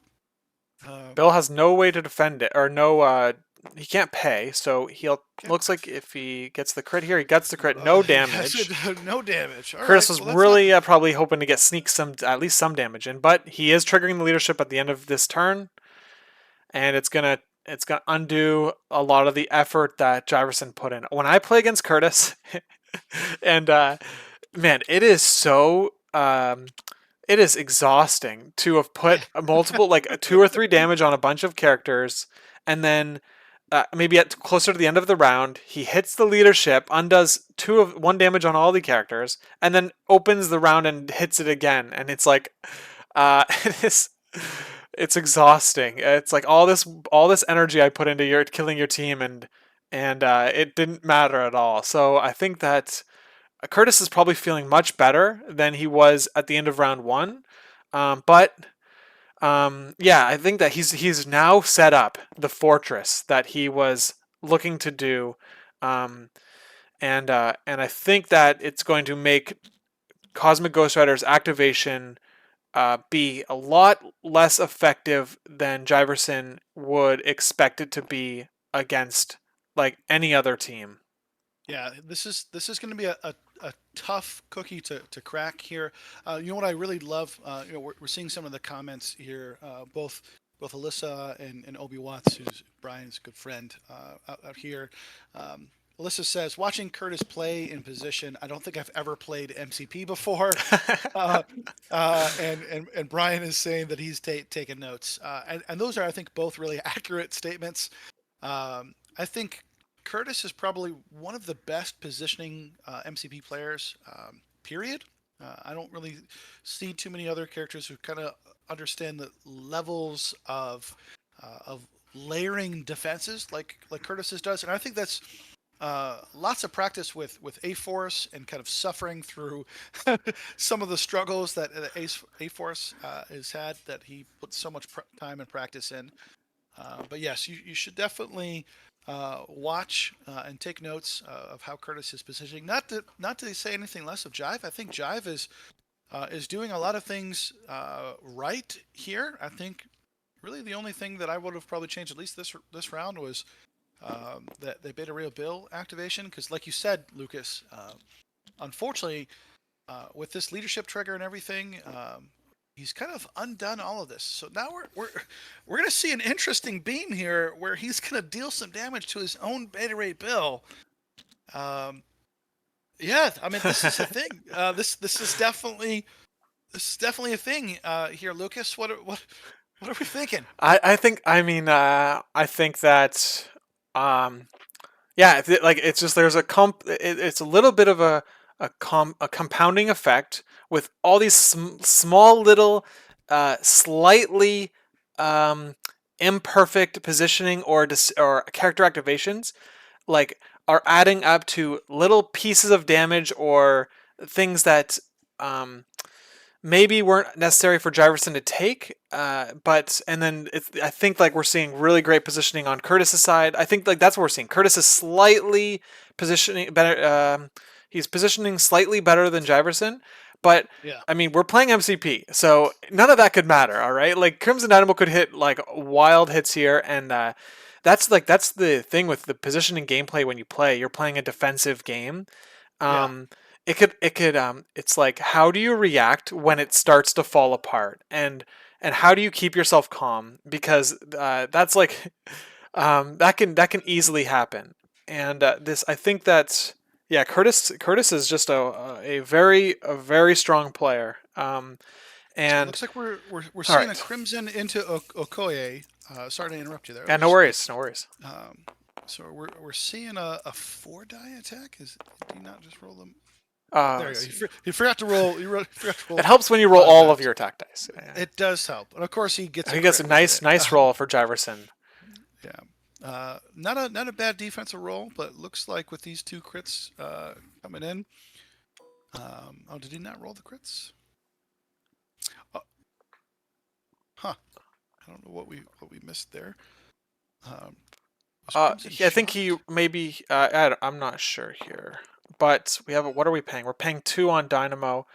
Speaker 2: Uh,
Speaker 1: Bill has no way to defend it, or no. He can't pay, so he'll.
Speaker 2: okay.
Speaker 1: Looks like if he gets the crit here, he gets the crit, no
Speaker 2: Yes,
Speaker 1: damage.
Speaker 2: no damage. All
Speaker 1: Kurtis
Speaker 2: right.
Speaker 1: was
Speaker 2: Well, that's not.
Speaker 1: really probably hoping to get sneak some, at least some damage in, but he is triggering the leadership at the end of this turn, and it's gonna undo a lot of the effort that Jiverson put in. When I play against Kurtis, and man, it is so it is exhausting to have put a multiple like a 2 or 3 damage on a bunch of characters, and then maybe at closer to the end of the round, he hits the leadership, undoes 1 damage on all the characters, and then opens the round and hits it again, and it's like it is. It's exhausting. It's like all this energy I put into your killing your team, and it didn't matter at all. So I think that Kurtis is probably feeling much better than he was at the end of round one. But yeah, I think that he's now set up the fortress that he was looking to do, um, and I think that it's going to make Cosmic Ghost Rider's activation be a lot less effective than Jiverson would expect it to be against like any other team.
Speaker 2: Yeah, this is going to be a tough cookie to crack here. You know what I really love? We're seeing some of the comments here. Both Alyssa and Obi Watts, who's Brian's good friend out here. Alyssa says, watching Kurtis play in position, I don't think I've ever played MCP before. Uh, and Brian is saying that he's taken notes. And those are, I think, both really accurate statements. I think Kurtis is probably one of the best positioning MCP players, period. I don't really see too many other characters who kind of understand the levels of layering defenses like Kurtis does, and I think that's lots of practice with A Force and kind of suffering through some of the struggles that A Force has had that he puts so much time and practice in. But yes, you should definitely watch and take notes of how Kurtis is positioning. Not to say anything less of Jive. I think Jive is doing a lot of things right here. I think really the only thing that I would have probably changed at least this round was that the Beta Ray Bill activation, because like you said, Lucas, unfortunately, with this leadership trigger and everything, he's kind of undone all of this. So now we're going to see an interesting beam here where he's going to deal some damage to his own Beta Ray Bill. Yeah, I mean this is a thing. This is definitely a thing here, Lucas. What are we thinking?
Speaker 1: I think that um, yeah, like it's just there's it's a little bit of a compounding effect with all these small little slightly um, imperfect positioning or character activations like are adding up to little pieces of damage or things that um, maybe weren't necessary for Jiverson to take. But and then I think like we're seeing really great positioning on Kurtis's side. I think like that's what we're seeing. Kurtis is slightly positioning better. He's positioning slightly better than Jiverson, but
Speaker 2: Yeah,
Speaker 1: I mean we're playing MCP, so none of that could matter. All right, like Crimson Dynamo could hit like wild hits here, and that's the thing with the positioning gameplay when you play. You're playing a defensive game.
Speaker 2: yeah,
Speaker 1: Um, it's like how do you react when it starts to fall apart, and how do you keep yourself calm, because that's like that can easily happen. And this I think that yeah, Curtis is just a very strong player.
Speaker 2: So it
Speaker 1: And
Speaker 2: looks like we're
Speaker 1: all
Speaker 2: seeing a
Speaker 1: right.
Speaker 2: Crimson into Okoye. Sorry to interrupt you there.
Speaker 1: Yeah, no worries, no worries.
Speaker 2: Um, so we're seeing a 4 die attack. Did he not just roll them? There you
Speaker 1: Let's
Speaker 2: go.
Speaker 1: see.
Speaker 2: He forgot to roll. Forgot to
Speaker 1: It
Speaker 2: roll
Speaker 1: helps when you roll
Speaker 2: 5
Speaker 1: all of
Speaker 2: dice.
Speaker 1: your attack dice. Yeah.
Speaker 2: It does help, and of course he gets a
Speaker 1: He gets a
Speaker 2: crit with
Speaker 1: nice,
Speaker 2: it.
Speaker 1: nice roll for Jiverson.
Speaker 2: Yeah. Not a bad defensive roll, but looks like with these 2 crits coming in. Oh, did he not roll the crits? Oh, huh. I don't know what we missed there. Was Crimson
Speaker 1: I think he
Speaker 2: shocked?
Speaker 1: maybe. I'm not sure here, but we have. What are we paying? We're paying 2 on Dynamo.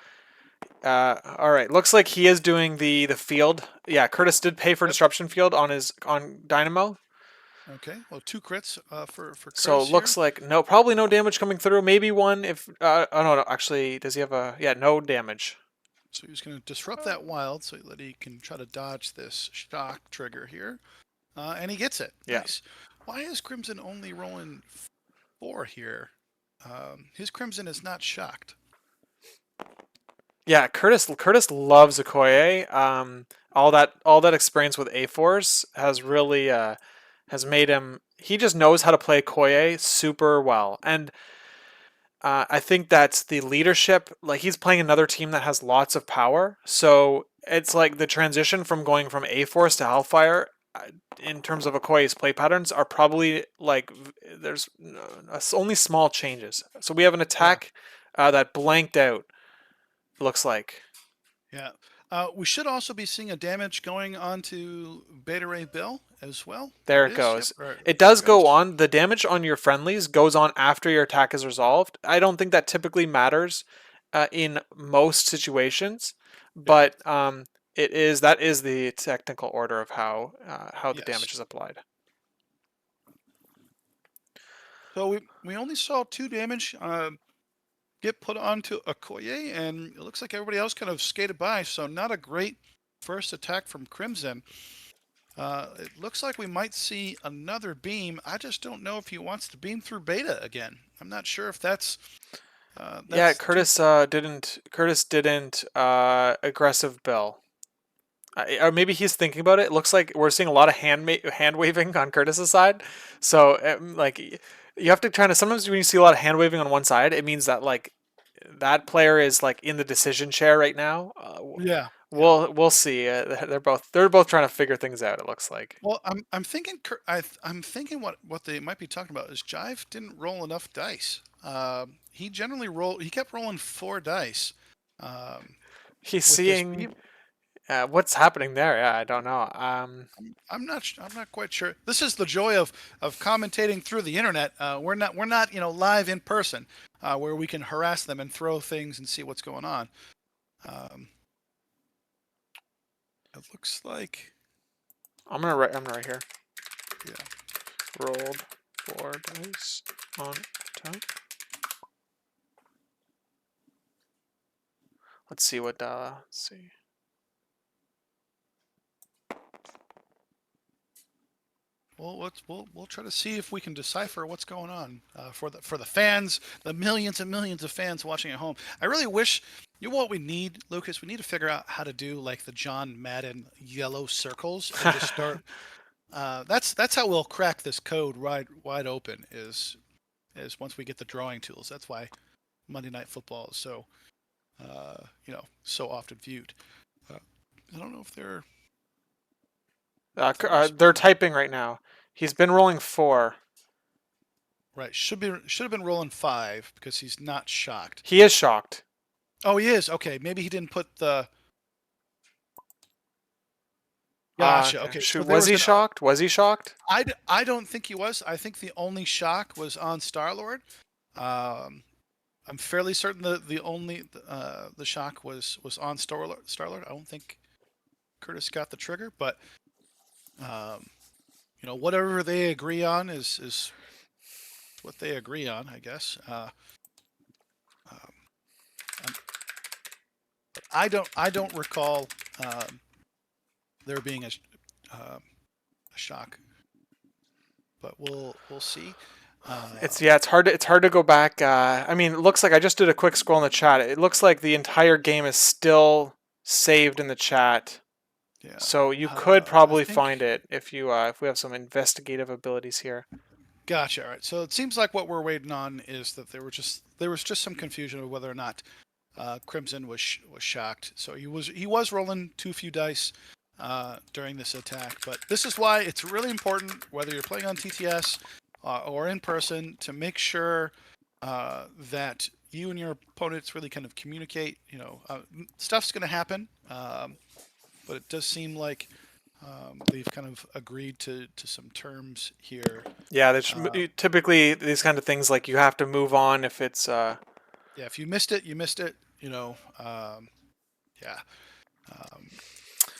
Speaker 1: All right. Looks like he is doing the field. Yeah, Kurtis did pay for
Speaker 2: Yep.
Speaker 1: disruption field on Dynamo.
Speaker 2: Okay. Well, 2 crits for
Speaker 1: So
Speaker 2: Curtis here.
Speaker 1: looks like probably no damage coming through. Maybe one if. Oh no, no. Actually, does he have a? Yeah, no damage.
Speaker 2: So he's going to disrupt that wild so that he can try to dodge this shock trigger here. And he gets it.
Speaker 1: Yeah.
Speaker 2: Nice. Why is Crimson only rolling 4 here? His Crimson is not shocked.
Speaker 1: Yeah, Kurtis loves Okoye. All that experience with A4s has really has made him. He just knows how to play Okoye super well, and I think that's the leadership. Like he's playing another team that has lots of power, so it's like the transition from going from A4s to Hellfire. In terms of Okoye's play patterns, are probably like there's only small changes. So we have an
Speaker 2: Yeah.
Speaker 1: attack that blanked out. Looks like.
Speaker 2: Yeah. We should also be seeing a damage going on to Beta Ray Bill as well. There
Speaker 1: There
Speaker 2: it
Speaker 1: it
Speaker 2: is. Yep.
Speaker 1: goes.
Speaker 2: Right,
Speaker 1: It
Speaker 2: there it
Speaker 1: does go
Speaker 2: goes.
Speaker 1: on. The damage on your friendlies goes on after your attack is resolved. I don't think that typically matters in most situations,
Speaker 2: Yeah.
Speaker 1: but that is the technical order of how the
Speaker 2: Yes.
Speaker 1: damage is applied.
Speaker 2: So we only saw 2 damage get put onto Okoye, and it looks like everybody else kind of skated by. So not a great first attack from Crimson. It looks like we might see another beam. I just don't know if he wants to beam through Beta again. I'm not sure if
Speaker 1: Yeah,
Speaker 2: that's too.
Speaker 1: Curtis didn't aggressive bill. Or maybe he's thinking about it. It looks like we're seeing a lot of hand waving on Curtis's side. So like you have to kind of sometimes when you see a lot of hand waving on one side, it means that like that player is like in the decision chair right now.
Speaker 2: Yeah. Yeah.
Speaker 1: We'll see. They're both trying to figure things out. It looks like.
Speaker 2: Well, I'm thinking I'm thinking what they might be talking about is Jive didn't roll enough dice. He generally rolled. He kept rolling 4 dice. Um,
Speaker 1: He's
Speaker 2: with this
Speaker 1: seeing
Speaker 2: beam.
Speaker 1: what's happening there. Yeah, I don't know.
Speaker 2: I'm not quite sure. This is the joy of commentating through the internet. We're not live in person where we can harass them and throw things and see what's going on. Um, it looks like
Speaker 1: I'm right here.
Speaker 2: yeah.
Speaker 1: Rolled 4 dice on attack. Let's see what. Let's see.
Speaker 2: Well, we'll try to see if we can decipher what's going on for the fans, the millions and millions of fans watching at home. I really wish what we need, Lucas. We need to figure out how to do like the John Madden yellow circles and just start. That's how we'll crack this code wide open. Is once we get the drawing tools. That's why Monday Night Football is so often viewed. I don't know if they're
Speaker 1: They're
Speaker 2: responding.
Speaker 1: typing right now. He's been rolling 4.
Speaker 2: Right, should have been rolling 5 because he's not shocked.
Speaker 1: He is shocked.
Speaker 2: Oh, he is. Okay, maybe he didn't put the. Gotcha.
Speaker 1: Okay.
Speaker 2: Okay, so
Speaker 1: Shoot,
Speaker 2: there
Speaker 1: was
Speaker 2: was
Speaker 1: he
Speaker 2: an.
Speaker 1: shocked? Was he shocked?
Speaker 2: I don't think he was. I think the only shock was on Star Lord. Um, I'm fairly certain the only the shock was on Star Lord. I don't think Kurtis got the trigger, but um, whatever they agree on is what they agree on, I guess. Um, I don't recall there being a shock, but we'll see.
Speaker 1: It's hard to go back. I mean, it looks like I just did a quick scroll in the chat. It looks like the entire game is still saved in the chat.
Speaker 2: Yeah,
Speaker 1: So you could probably
Speaker 2: think
Speaker 1: find it if we have some investigative abilities here.
Speaker 2: Gotcha. All right. So it seems like what we're waiting on is that there was just some confusion of whether or not Crimson was shocked. So he was rolling too few dice during this attack. But this is why it's really important, whether you're playing on TTS or in person, to make sure that you and your opponents really kind of communicate. Stuff's going to happen, but it does seem like they've kind of agreed to some terms here.
Speaker 1: Yeah,
Speaker 2: Uh,
Speaker 1: typically these kind of things like you have to move on if it's
Speaker 2: yeah, if you missed it, you missed it. Yeah, um,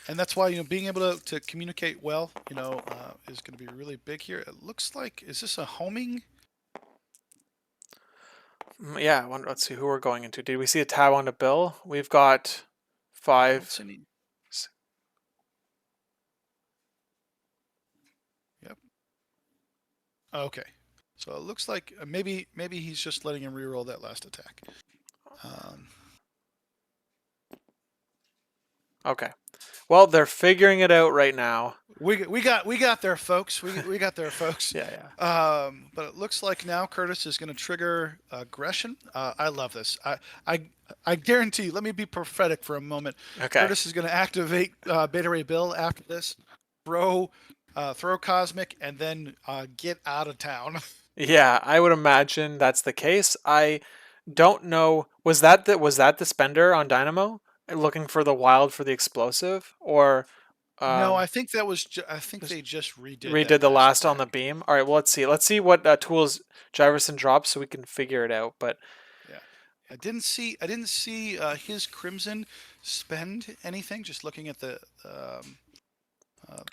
Speaker 2: and that's why being able to communicate well, is going to be really big here. It looks like, is this a homing?
Speaker 1: yeah. Let's see who we're going into. Did we see a tab on the bill? We've got
Speaker 2: I don't
Speaker 1: five.
Speaker 2: see any. Yep. Okay. So it looks like maybe he's just letting him reroll that last attack. Um,
Speaker 1: Okay. Well, they're figuring it out right now.
Speaker 2: we got there, folks. We got there, folks.
Speaker 1: Yeah, yeah.
Speaker 2: But it looks like now Kurtis is going to trigger aggression. I love this. I I guarantee you. Let me be prophetic for a moment.
Speaker 1: Okay.
Speaker 2: Kurtis is going to activate Beta Ray Bill after this. Throw throw Cosmic and then get out of town.
Speaker 1: Yeah, I would imagine that's the case. I don't know. Was that the spender on Dynamo looking for the wild for the explosive, or
Speaker 2: No,
Speaker 1: um,
Speaker 2: I think that was. I think
Speaker 1: just
Speaker 2: they just redid
Speaker 1: redid
Speaker 2: that
Speaker 1: the
Speaker 2: last
Speaker 1: last on the
Speaker 2: attack.
Speaker 1: beam? All right. Well, let's see. Let's see what tools Jiverson drops so we can figure it out. But
Speaker 2: Yeah. I didn't see his Crimson spend anything. Just looking at the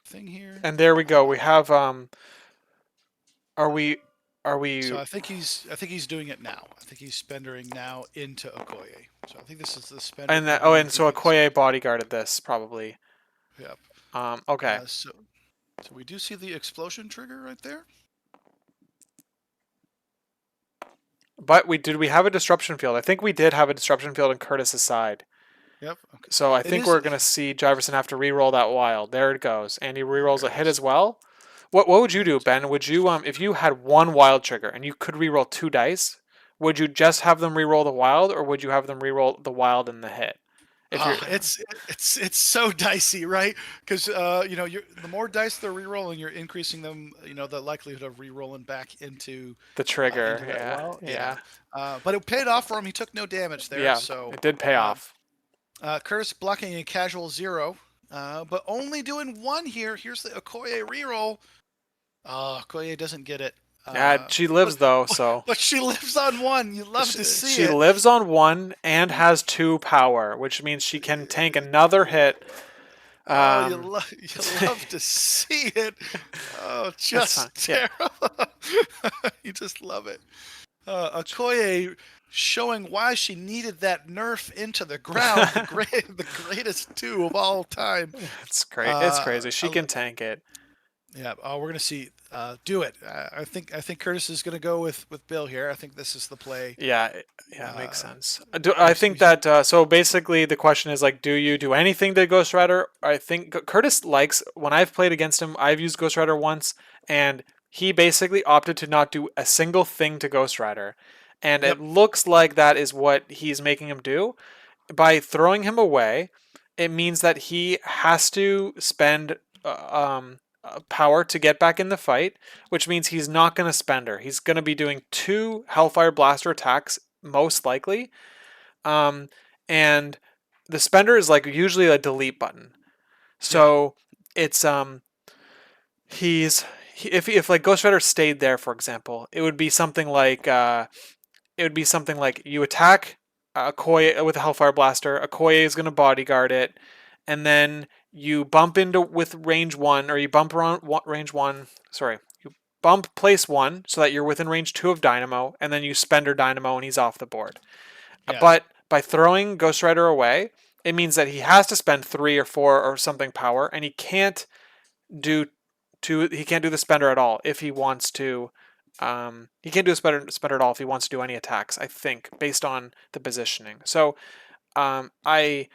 Speaker 2: thing here.
Speaker 1: and there we go. We
Speaker 2: Uh,
Speaker 1: have Are we? Are we?
Speaker 2: so I think he's doing it now. I think he's spendering now into Okoye. So I think this is the spender
Speaker 1: And that, oh, and so
Speaker 2: immediately.
Speaker 1: Okoye bodyguarded this probably.
Speaker 2: Yep.
Speaker 1: Okay.
Speaker 2: So we do see the explosion trigger right there.
Speaker 1: But we have a disruption field. I think we did have a disruption field on Curtis's side.
Speaker 2: Yep. Okay.
Speaker 1: So I
Speaker 2: It
Speaker 1: think
Speaker 2: is.
Speaker 1: we're gonna see Jiverson have to re-roll that wild. There it goes, and he re-rolls
Speaker 2: There
Speaker 1: a
Speaker 2: it
Speaker 1: hit
Speaker 2: is.
Speaker 1: as well. What would you do, Ben? Would you if you had one wild trigger and you could re-roll two dice, would you just have them re-roll the wild, or would you have them re-roll the wild and the hit? If you're
Speaker 2: It's so dicey, right? Because the more dice they're re-rolling, you're increasing them. The likelihood of re-rolling back
Speaker 1: the trigger,
Speaker 2: into that
Speaker 1: yeah,
Speaker 2: well. Yeah.
Speaker 1: yeah,
Speaker 2: But it paid off for him. He took no damage there.
Speaker 1: yeah,
Speaker 2: So
Speaker 1: it did pay
Speaker 2: uh,
Speaker 1: off.
Speaker 2: Curtis blocking a casual 0, but only doing 1 here. Here's the Okoye reroll. Okoye doesn't get it.
Speaker 1: Yeah,
Speaker 2: Uh,
Speaker 1: she
Speaker 2: but
Speaker 1: lives though, so
Speaker 2: but she lives on 1. You love to see
Speaker 1: she
Speaker 2: it.
Speaker 1: lives on one and has 2 power, which means she can tank another hit.
Speaker 2: Oh,
Speaker 1: Um,
Speaker 2: you love to see it. Oh,
Speaker 1: that's fine.
Speaker 2: just
Speaker 1: Yeah,
Speaker 2: terrible. You just love it. Okoye showing why she needed that nerf into the ground. The greatest 2 of all time.
Speaker 1: it's great. It's
Speaker 2: Uh,
Speaker 1: crazy. She can tank it.
Speaker 2: Yeah, we're gonna see. Do it. I think Curtis is gonna go with Bill here. I think this is the play.
Speaker 1: Yeah, yeah, it makes
Speaker 2: Uh,
Speaker 1: sense. I think that so basically the question is like, do you do anything to Ghost Rider? I think Curtis likes when I've played against him. I've used Ghost Rider once, and he basically opted to not do a single thing to Ghost Rider, and
Speaker 2: Yep.
Speaker 1: it looks like that is what he's making him do by throwing him away. It means that he has to spend power to get back in the fight, which means he's not going to spend her. He's going to be doing 2 Hellfire Blaster attacks, most likely. Um, and the spender is like usually a delete button.
Speaker 2: Yeah.
Speaker 1: So it's if like Ghost Rider stayed there, for example, it would be something like you attack Okoye with a Hellfire Blaster. Okoye is going to bodyguard it, and then you bump into with range 1, or you bump around range 1. Sorry, you bump place 1 so that you're within range 2 of Dynamo, and then you spend her Dynamo and he's off the board.
Speaker 2: Yeah.
Speaker 1: But by throwing Ghost Rider away, it means that he has to spend 3 or 4 or something power, and do he can't do the spender at all if he wants to. He can't do a spender at all if he wants to do any attacks. I think based on the positioning. So I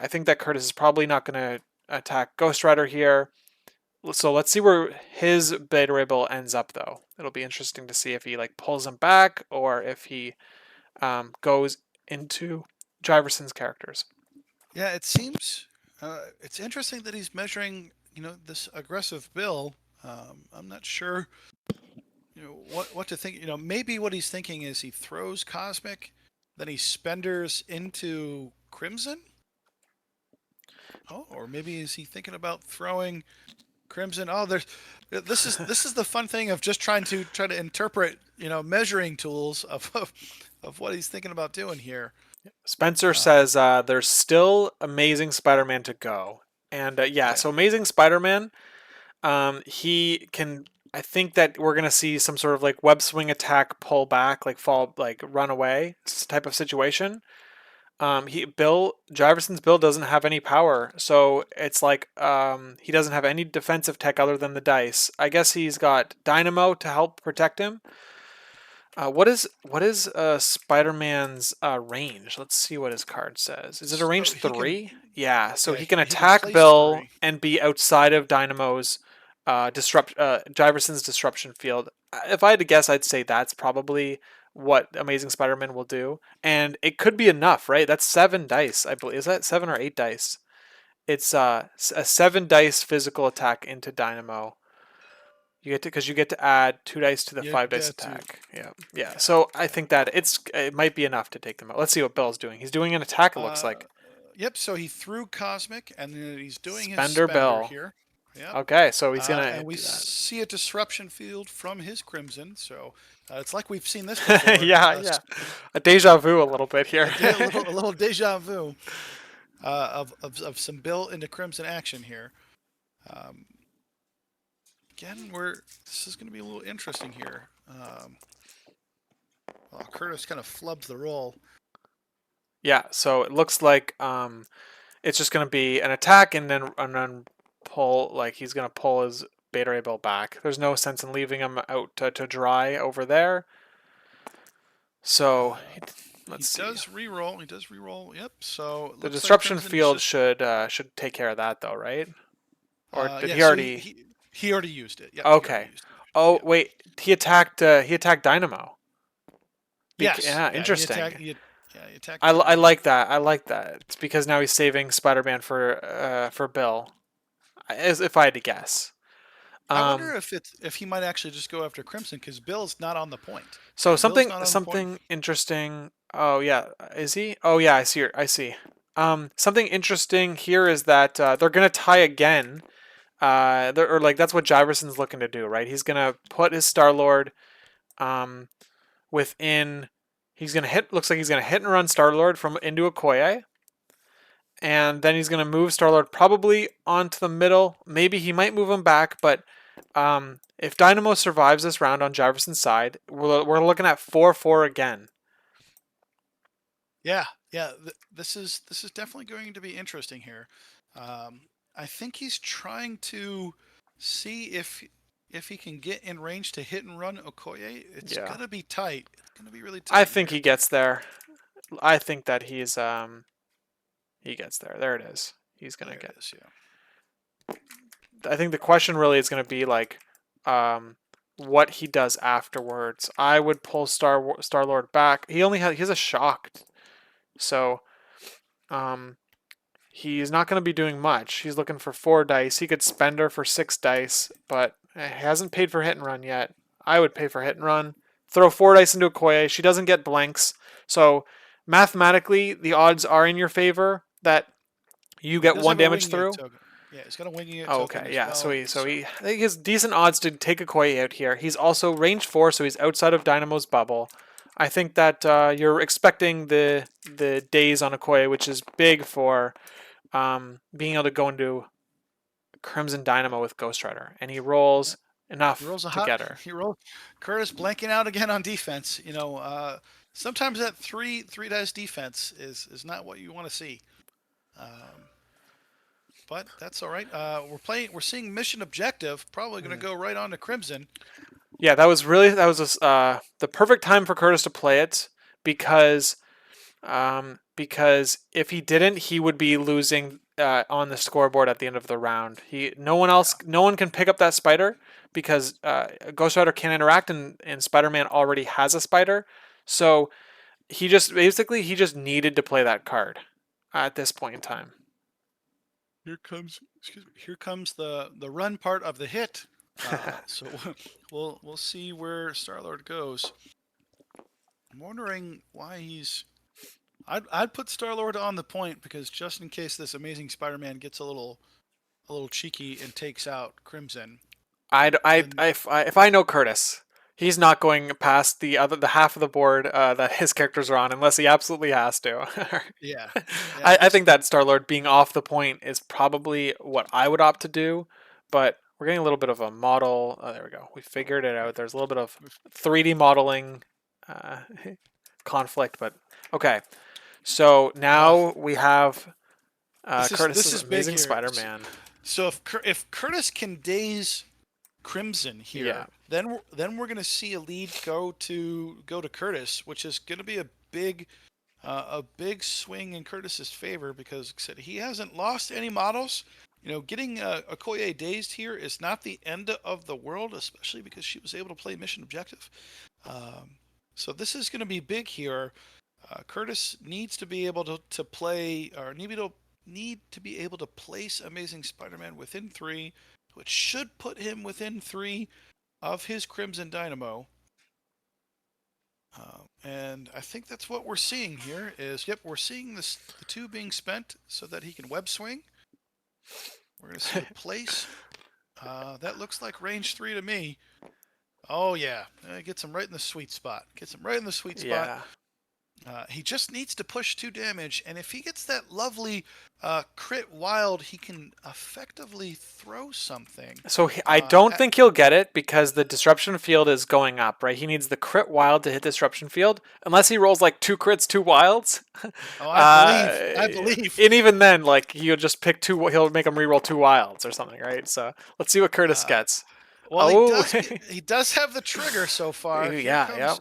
Speaker 1: think that Kurtis is probably not going to attack Ghost Rider here. So let's see where his beta ray bill ends up, though. It'll be interesting to see if he like pulls him back or if he goes into Jiverson's characters.
Speaker 2: Yeah, it seems it's interesting that he's measuring, this aggressive bill. I'm not sure, what to think. Maybe what he's thinking is he throws Cosmic, then he spenders into Crimson. Oh, or maybe is he thinking about throwing Crimson? Oh, this is the fun thing of just try to interpret, measuring tools of what he's thinking about doing here.
Speaker 1: Spencer
Speaker 2: Um,
Speaker 1: says there's still Amazing Spider-Man to go, and yeah,
Speaker 2: yeah,
Speaker 1: so Amazing Spider-Man, he can. I think that we're gonna see some sort of like web swing attack, pull back, like fall, like run away type of situation. Jiverson's build doesn't have any power, so it's like he doesn't have any defensive tech other than the dice. I guess he's got Dynamo to help protect him. What is Spider-Man's range? Let's see what his card says. Is it a
Speaker 2: so
Speaker 1: range
Speaker 2: he can,
Speaker 1: 3? Yeah, so
Speaker 2: yeah,
Speaker 1: he can
Speaker 2: he can
Speaker 1: attack
Speaker 2: place
Speaker 1: Bill
Speaker 2: three.
Speaker 1: and be outside of Dynamo's Jiverson's disruption field. If I had to guess, I'd say that's probably what Amazing Spider-Man will do, and it could be enough, right? That's 7 dice, I believe. Is that 7 or 8 dice? It's a 7 dice physical attack into Dynamo. You get to because you get to add 2 dice to the
Speaker 2: You
Speaker 1: 5 dice
Speaker 2: get to,
Speaker 1: attack. Yeah, yeah.
Speaker 2: yeah,
Speaker 1: So I
Speaker 2: yeah.
Speaker 1: think that it might be enough to take them out. Let's see what Bill's doing. He's doing an attack. It looks
Speaker 2: Uh,
Speaker 1: like
Speaker 2: yep. So he threw Cosmic, and then he's doing his
Speaker 1: Spender
Speaker 2: spender
Speaker 1: Bill.
Speaker 2: here. Yep.
Speaker 1: Okay, so he's gonna
Speaker 2: And we
Speaker 1: do
Speaker 2: see a disruption field from his Crimson. So it's like we've seen this before.
Speaker 1: yeah, yeah. A deja vu a little bit here.
Speaker 2: A little deja vu of some Bill into Crimson action here. Um, Again, this is going to be a little interesting here. Well, Kurtis kind of flubs the roll.
Speaker 1: Yeah, so it looks like it's just gonna be an attack and then pull like he's gonna pull his Beta Ray Bill back. There's no sense in leaving him out to dry over there. So
Speaker 2: Uh, he
Speaker 1: let's see.
Speaker 2: does re-roll. He does re-roll. Yep. So it
Speaker 1: The
Speaker 2: looks like
Speaker 1: disruption
Speaker 2: Crimson is
Speaker 1: field
Speaker 2: just.
Speaker 1: should take care of that though, right? Or did
Speaker 2: Yeah.
Speaker 1: he
Speaker 2: So
Speaker 1: already?
Speaker 2: he already used it. Yep. He already
Speaker 1: Okay.
Speaker 2: used it.
Speaker 1: Oh
Speaker 2: Yep.
Speaker 1: wait, he attacked Dynamo.
Speaker 2: Yes.
Speaker 1: Yeah,
Speaker 2: Yeah. He
Speaker 1: interesting.
Speaker 2: attacked. He attacked
Speaker 1: I
Speaker 2: Dynamo.
Speaker 1: like that. I like that. It's because now he's saving Spider-Man for Bill, as if I had to guess.
Speaker 2: I
Speaker 1: Um,
Speaker 2: wonder if he might actually just go after Crimson because Bill's not on the point.
Speaker 1: so
Speaker 2: If Bill's
Speaker 1: something
Speaker 2: not on the point,
Speaker 1: something interesting. Oh yeah, is he? Oh yeah, I see. I see. Something interesting here is that they're gonna tie again. Or like that's what Jiverson's looking to do, right? He's gonna put his Star Lord um, within. He's gonna hit. Looks like he's gonna hit and run Star Lord from into Okoye, and then he's gonna move Star Lord probably onto the middle. Maybe he might move him back, but if Dynamo survives this round on Jiverson's side, we're looking at 4-4 again.
Speaker 2: yeah, yeah. This is definitely going to be interesting here. Um, I think he's trying to see if he can get in range to hit and run Okoye. It's
Speaker 1: Yeah,
Speaker 2: gonna be tight. It's gonna be really
Speaker 1: I
Speaker 2: tight
Speaker 1: think he
Speaker 2: here.
Speaker 1: gets there. I think that he gets there. There it is. He's gonna
Speaker 2: There
Speaker 1: get.
Speaker 2: it is. Yeah.
Speaker 1: I think the question really is gonna be like, what he does afterwards. I would pull Star Lord back. He has a shock, so um, he's not gonna be doing much. He's looking for 4 dice. He could spend her for 6 dice, but he hasn't paid for hit and run yet. I would pay for hit and run. Throw 4 dice into Okoye. She doesn't get blanks, so mathematically the odds are in your favor that you
Speaker 2: He
Speaker 1: get
Speaker 2: does
Speaker 1: one
Speaker 2: have a
Speaker 1: damage
Speaker 2: winging it
Speaker 1: through.
Speaker 2: token. Yeah, he's got a winging it
Speaker 1: Oh,
Speaker 2: token
Speaker 1: okay,
Speaker 2: as
Speaker 1: yeah. So
Speaker 2: well.
Speaker 1: he, so
Speaker 2: So
Speaker 1: he, I think he has decent odds to take a Koi out here. He's also range 4, so he's outside of Dynamo's bubble. I think that you're expecting the days on a Koi, which is big for being able to go into Crimson Dynamo with Ghost Rider, and he
Speaker 2: yeah,
Speaker 1: rolls
Speaker 2: he
Speaker 1: enough
Speaker 2: rolls a
Speaker 1: to
Speaker 2: hot.
Speaker 1: get her.
Speaker 2: He rolls. Curtis blanking out again on defense. Sometimes that three dice defense is not what you want to see. Um, but that's all right. We're seeing mission objective. Probably going to
Speaker 1: Mm.
Speaker 2: go right on to Crimson.
Speaker 1: Yeah, that was the perfect time for Curtis to play it because if he didn't, he would be losing on the scoreboard at the end of the round. No one can pick up that spider because Ghost Rider can't interact, and Spider-Man already has a spider. So he just needed to play that card at this point in time.
Speaker 2: Here comes the run part of the hit. So we'll see where Star-Lord goes. I'm wondering why he's. I'd put Star-Lord on the point because just in case this Amazing Spider-Man gets a little cheeky and takes out Crimson.
Speaker 1: If I know Kurtis, he's not going past the half of the board that his characters are on unless he absolutely has to.
Speaker 2: Yeah,
Speaker 1: I think that Star-Lord being off the point is probably what I would opt to do, but we're getting a little bit of a model. Oh, there we go. We figured it out. There's a little bit of 3D modeling uh, conflict, but okay. So now we have
Speaker 2: this
Speaker 1: Kurtis'
Speaker 2: is big
Speaker 1: Amazing
Speaker 2: here.
Speaker 1: Spider-Man.
Speaker 2: So if Kurtis can daze Crimson here,
Speaker 1: Yeah.
Speaker 2: then we're gonna see a lead go to Kurtis, which is gonna be a big swing in Kurtis's favor because, like I said, he hasn't lost any models. Getting Okoye dazed here is not the end of the world, especially because she was able to play mission objective. So this is going to be big here. Kurtis needs to be able to play, or need to be able to place Amazing Spider-Man within 3, which should put him within 3 of his Crimson Dynamo. And I think that's what we're seeing here is, yep, we're seeing the 2 being spent so that he can web swing. We're going to see the place. That looks like range 3 to me. Oh, yeah. Gets him right in the sweet spot.
Speaker 1: Yeah.
Speaker 2: He just needs to push 2 damage, and if he gets that lovely crit wild, he can effectively throw something.
Speaker 1: So I don't think he'll get it because the disruption field is going up, right? He needs the crit wild to hit disruption field, unless he rolls like 2 crits, 2 wilds.
Speaker 2: Oh, I believe.
Speaker 1: And even then, like he'll just pick 2. He'll make him reroll 2 wilds or something, right? So let's see what Kurtis gets.
Speaker 2: Well, he does have the trigger so far.
Speaker 1: Yeah.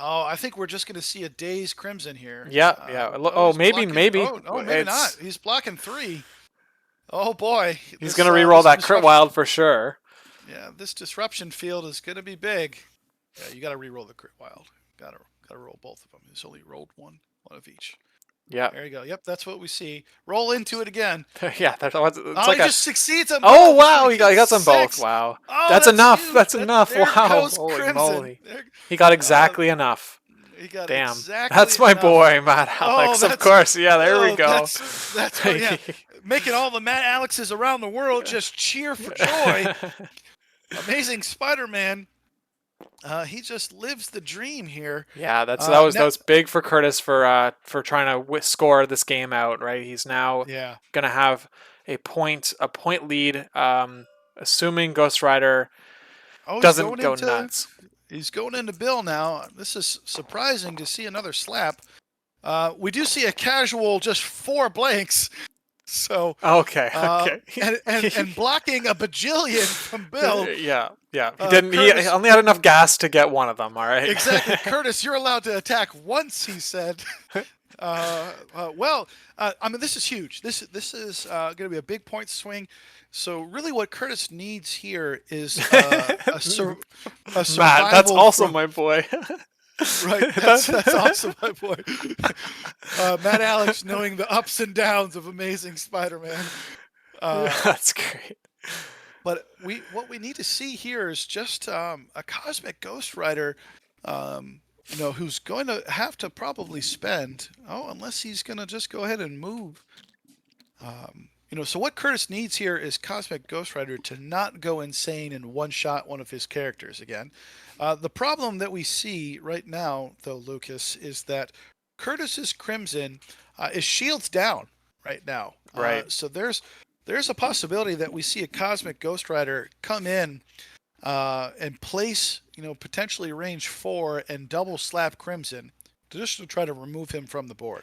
Speaker 2: Oh, I think we're just going to see a dazed Crimson here.
Speaker 1: Yeah. Maybe.
Speaker 2: Oh, maybe not. He's blocking 3. Oh boy.
Speaker 1: He's going to reroll that crit wild for sure.
Speaker 2: Yeah, this disruption field is going to be big. Yeah, you got to reroll the crit wild. Got to roll both of them. He's only rolled one of each.
Speaker 1: Yeah.
Speaker 2: There you go. Yep, that's what we see. Roll into it again.
Speaker 1: Yeah, it's
Speaker 2: like he just succeeds on both.
Speaker 1: Oh wow, he got them both. Wow.
Speaker 2: Oh,
Speaker 1: that's enough.
Speaker 2: Huge.
Speaker 1: That's enough. Wow. Holy
Speaker 2: Crimson.
Speaker 1: moly. He got exactly enough.
Speaker 2: He got
Speaker 1: Damn.
Speaker 2: exactly
Speaker 1: that's my
Speaker 2: enough.
Speaker 1: boy, Matt Alex. Of course. Yeah, there we go.
Speaker 2: That's yeah. Making all the Matt Alexes around the world just cheer for joy. Amazing Spider-Man. He just lives the dream here.
Speaker 1: Yeah, that was big for Kurtis for trying to score this game out. Right, he's now gonna have a point lead. Assuming Ghost Rider doesn't go nuts.
Speaker 2: He's going into Bill now. This is surprising to see another slap. We do see a casual just 4 blanks. So
Speaker 1: okay.
Speaker 2: And blocking a bajillion from Bill.
Speaker 1: Yeah. He didn't. Kurtis, he only had enough gas to get one of them. All right.
Speaker 2: Exactly. Kurtis, you're allowed to attack once. He said. Well, I mean, this is huge. This is going to be a big point swing. So really, what Kurtis needs here is a survival.
Speaker 1: Matt, that's also my boy.
Speaker 2: Right, that's also my boy. Matt Alex knowing the ups and downs of Amazing Spider-Man.
Speaker 1: That's great.
Speaker 2: But what we need to see here is just a Cosmic Ghost Rider, who's going to have to probably spend. Unless he's going to just go ahead and move. So what Kurtis needs here is Cosmic Ghost Rider to not go insane and one-shot one of his characters again. The problem that we see right now, though, Lucas, is that Kurtis's Crimson is shields down right now.
Speaker 1: Right.
Speaker 2: So there's a possibility that we see a Cosmic Ghost Rider come in and place, potentially range 4 and double slap Crimson just to try to remove him from the board.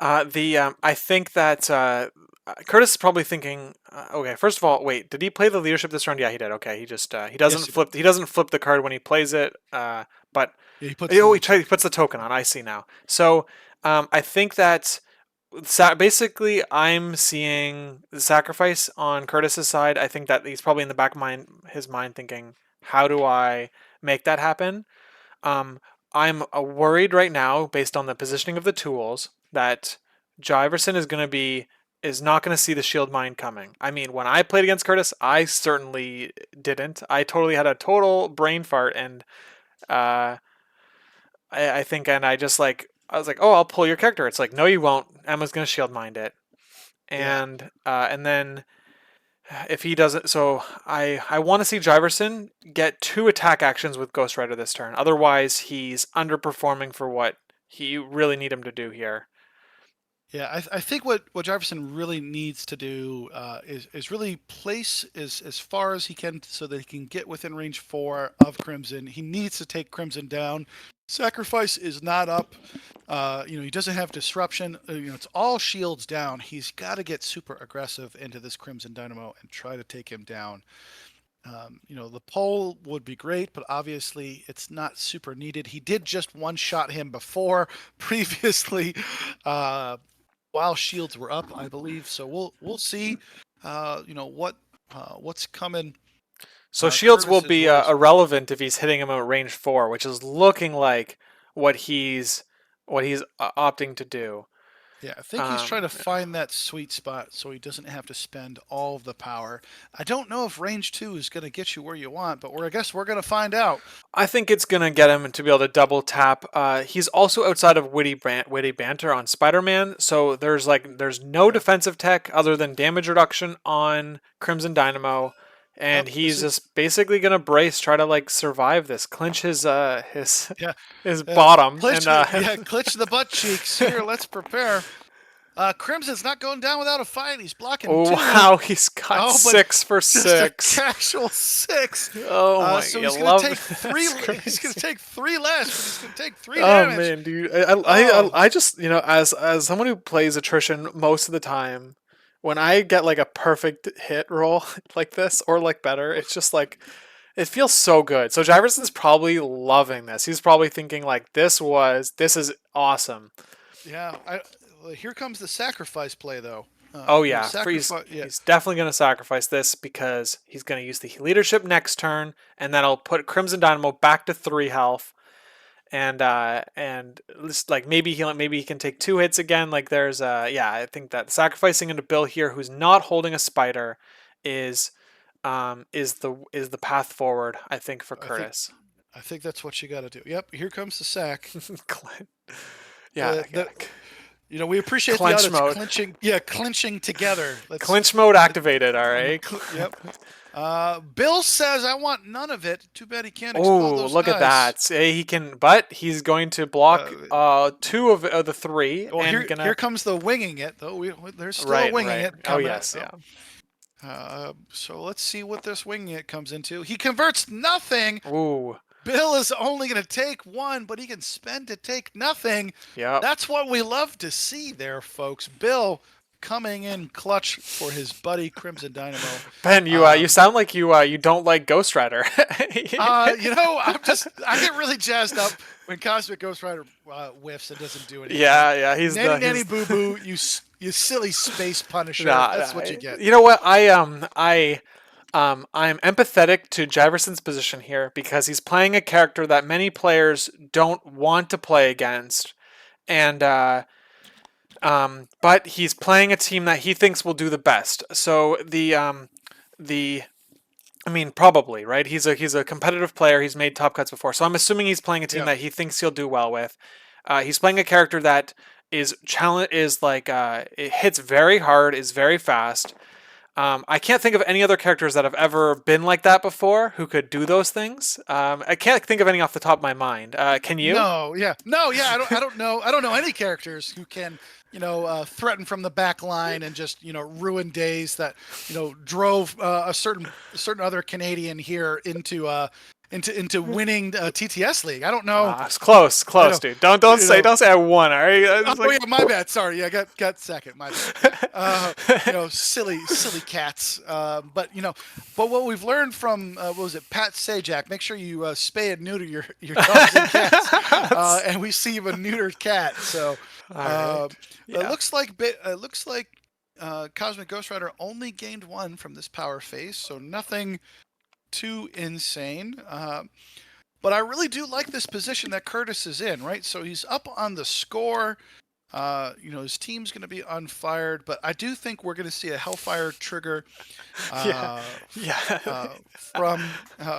Speaker 1: I think that Kurtis is probably thinking. Okay, first of all, wait, did he play the leadership this round? Yeah, he did. Okay, he just he doesn't flip. He doesn't flip the card when he plays it. But
Speaker 2: he puts
Speaker 1: he puts the token on. I see now. So I think that basically I'm seeing the sacrifice on Kurtis's side. I think that he's probably in the back of his mind thinking, how do I make that happen? Um, I'm worried right now, based on the positioning of the tools, that Jiverson is not going to see the shield mine coming. I mean, when I played against Kurtis, I certainly didn't. I totally had a total brain fart, and uh, I think, and I was like, oh, I'll pull your character. It's like, no, you won't. Emma's going to shield mine it,
Speaker 2: Yeah.
Speaker 1: and then if he doesn't, so I want to see Jiverson get 2 attack actions with Ghost Rider this turn. Otherwise, he's underperforming for what he really need him to do here.
Speaker 2: Yeah, I think what Jiverson really needs to do is really place as far as he can so that he can get within range 4 of Crimson. He needs to take Crimson down. Sacrifice is not up. He doesn't have disruption. It's all shields down. He's got to get super aggressive into this Crimson Dynamo and try to take him down. The pole would be great, but obviously it's not super needed. He did just one-shot him before previously. While shields were up, I believe. So we'll see. What's coming.
Speaker 1: So shields will
Speaker 2: Kurtis's
Speaker 1: be
Speaker 2: way.
Speaker 1: irrelevant if he's hitting him at range 4, which is looking like what he's opting to do.
Speaker 2: Yeah, I think he's trying to find that sweet spot so he doesn't have to spend all of the power. I don't know if range 2 is going to get you where you want, but I guess we're going to find out.
Speaker 1: I think it's gonna get him to be able to double tap. He's also outside of witty banter on Spider-Man, so there's no
Speaker 2: Yeah.
Speaker 1: defensive tech other than damage reduction on Crimson Dynamo, and
Speaker 2: Yep.
Speaker 1: he's just basically gonna brace, try to like survive this, clinch his
Speaker 2: Yeah.
Speaker 1: his bottom,
Speaker 2: Clinch,
Speaker 1: and
Speaker 2: clinch the butt cheeks. Here, let's prepare. Crimson's not going down without a fight. He's blocking
Speaker 1: oh
Speaker 2: 2.
Speaker 1: wow, he's got
Speaker 2: Oh, but
Speaker 1: 6 for
Speaker 2: just
Speaker 1: 6.
Speaker 2: a casual 6.
Speaker 1: Oh my,
Speaker 2: So
Speaker 1: you
Speaker 2: he's going to
Speaker 1: love
Speaker 2: take 3.
Speaker 1: this.
Speaker 2: He's going to take 3 less. But he's going to take 3
Speaker 1: Oh
Speaker 2: damage.
Speaker 1: man, dude,
Speaker 2: Oh,
Speaker 1: I just as someone who plays attrition most of the time, when I get like a perfect hit roll like this or like better, it's just like it feels so good. So Jiverson's probably loving this. He's probably thinking like this is awesome.
Speaker 2: yeah. Here comes the sacrifice play, though.
Speaker 1: Oh yeah,
Speaker 2: Sacrifice. Yeah.
Speaker 1: he's definitely gonna sacrifice this because he's gonna use the leadership next turn, and that'll put Crimson Dynamo back to 3 health. And just like maybe he can take 2 hits again. Like there's I think that sacrificing into Bill here, who's not holding a spider, is the path forward. I think for
Speaker 2: I think.
Speaker 1: Kurtis.
Speaker 2: I think that's what you got to do. Yep. Here comes the sack.
Speaker 1: Yeah,
Speaker 2: The we appreciate the
Speaker 1: clinch
Speaker 2: audits
Speaker 1: mode.
Speaker 2: clinching. Yeah, clinching together.
Speaker 1: Clinch mode activated. All right.
Speaker 2: Yep. Bill says, "I want none of it." Too bad he can't explode
Speaker 1: Oh,
Speaker 2: those
Speaker 1: look at
Speaker 2: dice.
Speaker 1: that! He can, but he's going to block 2 of the 3,
Speaker 2: Well,
Speaker 1: and
Speaker 2: here comes the winging it though. There's still
Speaker 1: right,
Speaker 2: a winging
Speaker 1: right.
Speaker 2: it
Speaker 1: Oh
Speaker 2: coming.
Speaker 1: yes, yeah.
Speaker 2: So let's see what this winging it comes into. He converts nothing.
Speaker 1: Ooh,
Speaker 2: Bill is only going to take 1, but he can spend to take nothing.
Speaker 1: yeah.
Speaker 2: That's what we love to see there, folks. Bill coming in clutch for his buddy Crimson Dynamo.
Speaker 1: Ben, you sound like you don't like Ghost Rider.
Speaker 2: I get really jazzed up when Cosmic Ghost Rider whiffs and doesn't do anything.
Speaker 1: Yeah, he's
Speaker 2: Nanny boo boo, you silly space punisher. That's what you get.
Speaker 1: You know what? I'm empathetic to Jiverson's position here because he's playing a character that many players don't want to play against, and but he's playing a team that he thinks will do the best. So I mean, probably, right? He's a competitive player. He's made top cuts before, so I'm assuming he's playing a team that he thinks he'll do well with. He's playing a character that is it hits very hard, is very fast. I can't think of any other characters that have ever been like that before who could do those things. I can't think of any off the top of my mind. Can you?
Speaker 2: No, yeah. I don't know. I don't know any characters who can, threaten from the back line and just, ruin days that, drove a certain other Canadian here into winning TTS league. I don't know.
Speaker 1: It's close, dude. Don't say I won. All right.
Speaker 2: Yeah, my bad. Sorry. Yeah, got second. My bad. Silly cats. But what we've learned from what was it, Pat Sajak? Make sure you spay and neuter your dogs and cats. And we see a neutered cat. So
Speaker 1: All
Speaker 2: Uh,
Speaker 1: right.
Speaker 2: it
Speaker 1: Yeah.
Speaker 2: looks like Cosmic Ghost Rider only gained one from this power phase, so nothing too insane. But I really do like this position that Kurtis is in, right? So he's up on the score. His team's going to be unfired, but I do think we're going to see a Hellfire trigger
Speaker 1: Yeah.
Speaker 2: uh,
Speaker 1: Yeah.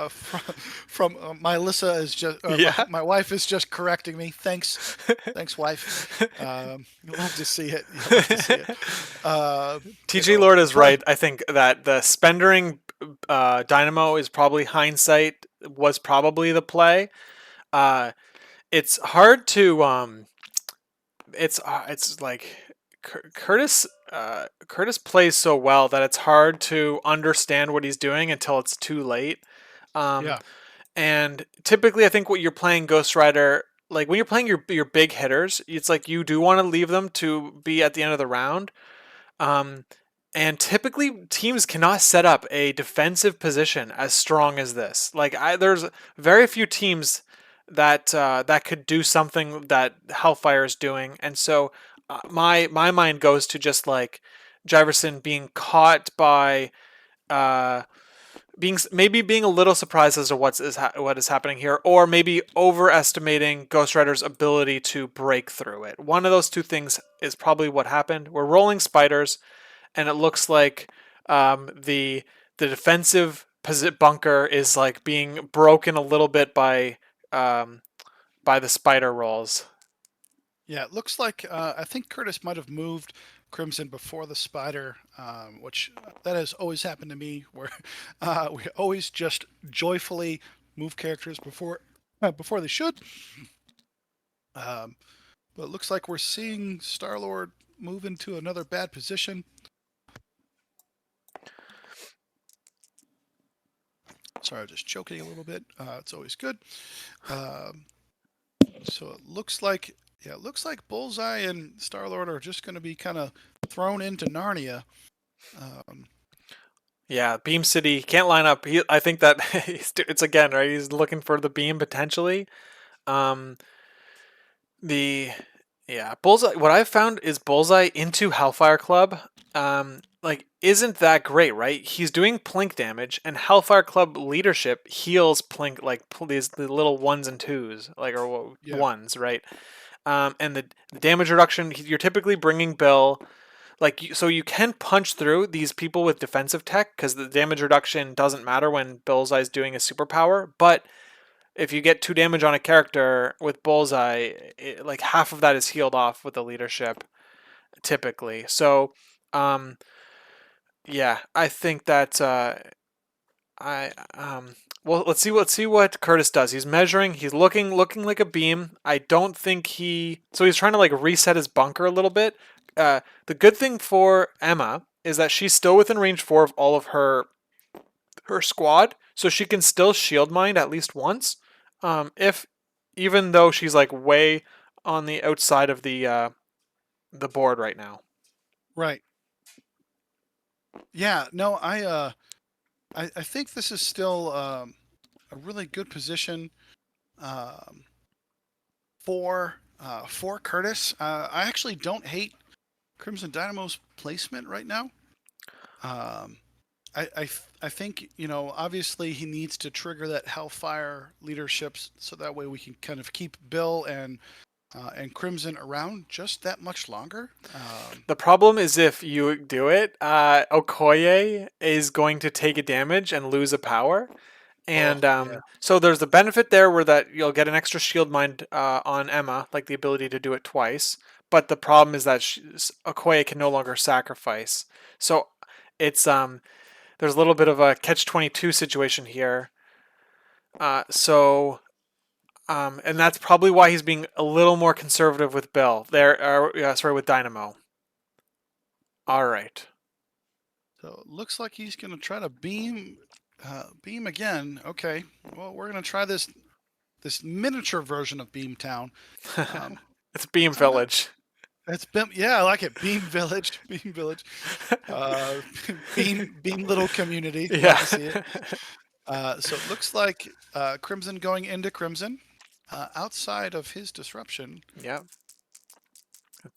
Speaker 2: from my Alyssa is just
Speaker 1: Yeah.
Speaker 2: my wife is just correcting me. Thanks, wife. You'll love to see it. You'll love to see it. Uh,
Speaker 1: TG Lord is
Speaker 2: from
Speaker 1: right. I think that the Spendering Dynamo is probably hindsight was probably the play. Uh, it's hard to it's like Curtis plays so well that it's hard to understand what he's doing until it's too late. Um,
Speaker 2: Yeah,
Speaker 1: and typically, I think what you're playing Ghost Rider, like when you're playing your big hitters, it's like you do want to leave them to be at the end of the round. Um, and typically, teams cannot set up a defensive position as strong as this. There's very few teams that could do something that Hellfire is doing, and so my mind goes to just like Jiverson being caught by uh, being a little surprised as to what is happening here, or maybe overestimating Ghost Rider's ability to break through it. One of those two things is probably what happened. We're rolling spiders, and it looks like the defensive bunker is like being broken a little bit um, by the spider rolls.
Speaker 2: yeah. It looks like I think Curtis might have moved Crimson before the spider, which that has always happened to me, where we always just joyfully move characters before they should. Um, but it looks like we're seeing Star Lord move into another bad position. Sorry, I'm just choking a little bit. It's always good. Um, so it looks like Bullseye and Star Lord are just going to be kind of thrown into Narnia. Um,
Speaker 1: Yeah, Beam City can't line up. I think that it's again right. He's looking for the beam potentially. Um, the Yeah, Bullseye. What I've found is Bullseye into Hellfire Club, like isn't that great, right? He's doing plink damage, and Hellfire Club leadership heals plink like the little ones and twos, like or
Speaker 2: yeah,
Speaker 1: ones, right? And the damage reduction, you're typically bringing Bill, so you can punch through these people with defensive tech because the damage reduction doesn't matter when Bullseye's doing a superpower, but if you get 2 damage on a character with Bullseye, like half of that is healed off with the leadership, typically. So, um, yeah, I think that I well, let's see what Kurtis does. He's measuring. He's looking like a beam. I don't think he's trying to like reset his bunker a little bit. The good thing for Emma is that she's still within range 4 of all of her squad, so she can still shield mine at least once. If Even though she's like way on the outside of the board right now.
Speaker 2: right. Yeah, no, I think this is still a really good position um, for Curtis. I actually don't hate Crimson Dynamo's placement right now. Um, I think obviously he needs to trigger that Hellfire leadership so that way we can kind of keep Bill and Crimson around just that much longer.
Speaker 1: The problem is if you do it, Okoye is going to take a damage and lose a power.
Speaker 2: Oh
Speaker 1: And
Speaker 2: yeah,
Speaker 1: so there's the benefit there where that you'll get an extra shield mind on Emma, like the ability to do it twice. But the problem is that Okoye can no longer sacrifice. So it's there's a little bit of a catch-22 situation here. And that's probably why he's being a little more conservative with Bill. With Dynamo. All right.
Speaker 2: so it looks like he's gonna try to beam again. Okay, well we're gonna try this miniature version of Beamtown. Um,
Speaker 1: It's Beam
Speaker 2: I'm not.
Speaker 1: Village.
Speaker 2: It's Beam. Yeah, I like it. Beam Village. Beam Village. Uh, Beam Little Community. Love
Speaker 1: Yeah.
Speaker 2: to see it. So it looks like Crimson going into Crimson. Outside of his disruption,
Speaker 1: Yeah.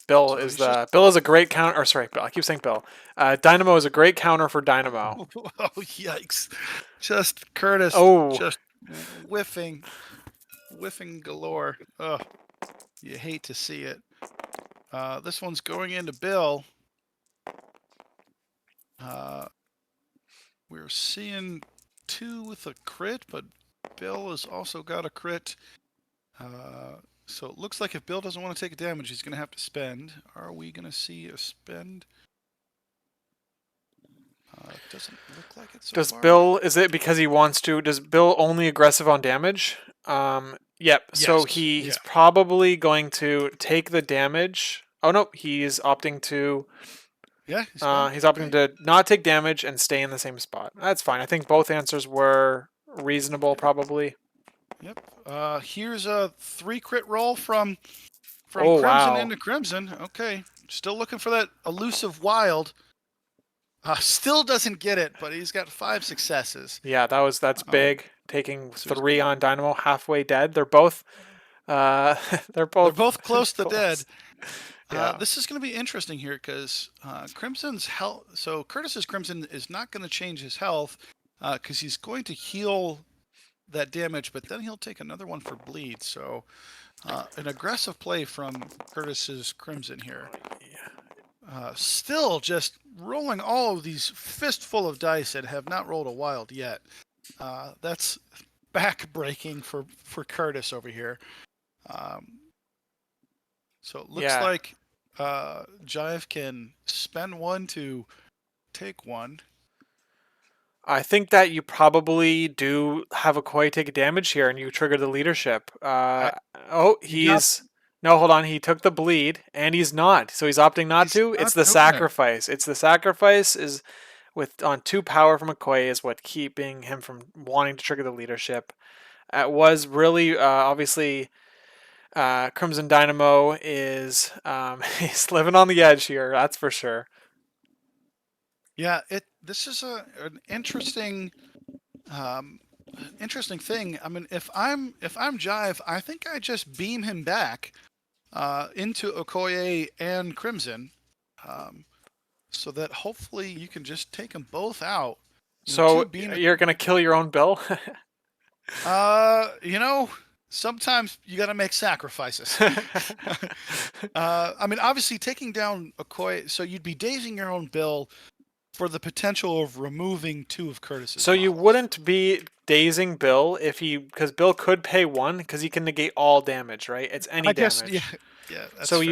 Speaker 2: So he's just
Speaker 1: Bill is a great counter. Or sorry, Bill. I keep saying Bill. Dynamo is a great counter for Dynamo.
Speaker 2: oh yikes! Just Kurtis,
Speaker 1: Oh,
Speaker 2: just whiffing galore. Ugh, you hate to see it. This one's going into Bill. We're seeing 2 with a crit, but Bill has also got a crit. So it looks like if Bill doesn't want to take damage, he's going to have to spend. Are we going to see a spend? Doesn't look like it so
Speaker 1: does
Speaker 2: far.
Speaker 1: Bill? Is it because he wants to? Does Bill only aggressive on damage? Yep. So
Speaker 2: Yes.
Speaker 1: he's probably going to take the damage. Oh no, he's opting to.
Speaker 2: Yeah. Well,
Speaker 1: He's opting
Speaker 2: okay.
Speaker 1: to not take damage and stay in the same spot. That's fine. I think both answers were reasonable, probably.
Speaker 2: Yep. Here's a 3 crit roll from
Speaker 1: Oh
Speaker 2: Crimson
Speaker 1: wow.
Speaker 2: into Crimson. Okay. Still looking for that elusive wild. Still doesn't get it, but he's got 5 successes.
Speaker 1: Yeah, that's
Speaker 2: Um,
Speaker 1: big. Taking
Speaker 2: so
Speaker 1: 3 on Dynamo, halfway dead. They're both uh they're
Speaker 2: they're
Speaker 1: both
Speaker 2: both close to dead.
Speaker 1: close. Yeah.
Speaker 2: This is going to be interesting here because Crimson's health. So Kurtis's Crimson is not going to change his health because he's going to heal that damage, but then he'll take another one for bleed. So an aggressive play from Kurtis's Crimson here. Still just rolling all of these fistful of dice that have not rolled a wild yet. That's back-breaking for Kurtis over here. So it looks
Speaker 1: Yeah.
Speaker 2: like Jive can spend 1 to take 1.
Speaker 1: I think that you probably do have a Koi take damage here and you trigger the leadership.
Speaker 2: I
Speaker 1: Oh,
Speaker 2: he got
Speaker 1: he's no, hold on. He took the bleed and he's not. So he's opting not
Speaker 2: he's
Speaker 1: to. It's
Speaker 2: not
Speaker 1: the
Speaker 2: doing it.
Speaker 1: sacrifice. It's the sacrifice is with on 2 power from McCoy is what keeping him from wanting to trigger the leadership. It was really obviously Crimson Dynamo is he's living on the edge here. That's for sure.
Speaker 2: Yeah, this is an um, interesting thing. I mean, if I'm Jive, I think I just beam him back into Okoye and Crimson, um, so that hopefully you can just take them both out.
Speaker 1: So
Speaker 2: 2 beam.
Speaker 1: you're gonna kill your own Bill.
Speaker 2: You know, sometimes you got to make sacrifices. I mean, obviously taking down Okoye, so you'd be dazing your own Bill for the potential of removing 2 of Kurtis's
Speaker 1: So you
Speaker 2: models.
Speaker 1: wouldn't be dazing Bill if he because Bill could pay 1 because he can negate all damage, right? It's any
Speaker 2: I guess, yeah,
Speaker 1: damage.
Speaker 2: yeah, that's
Speaker 1: So
Speaker 2: fair.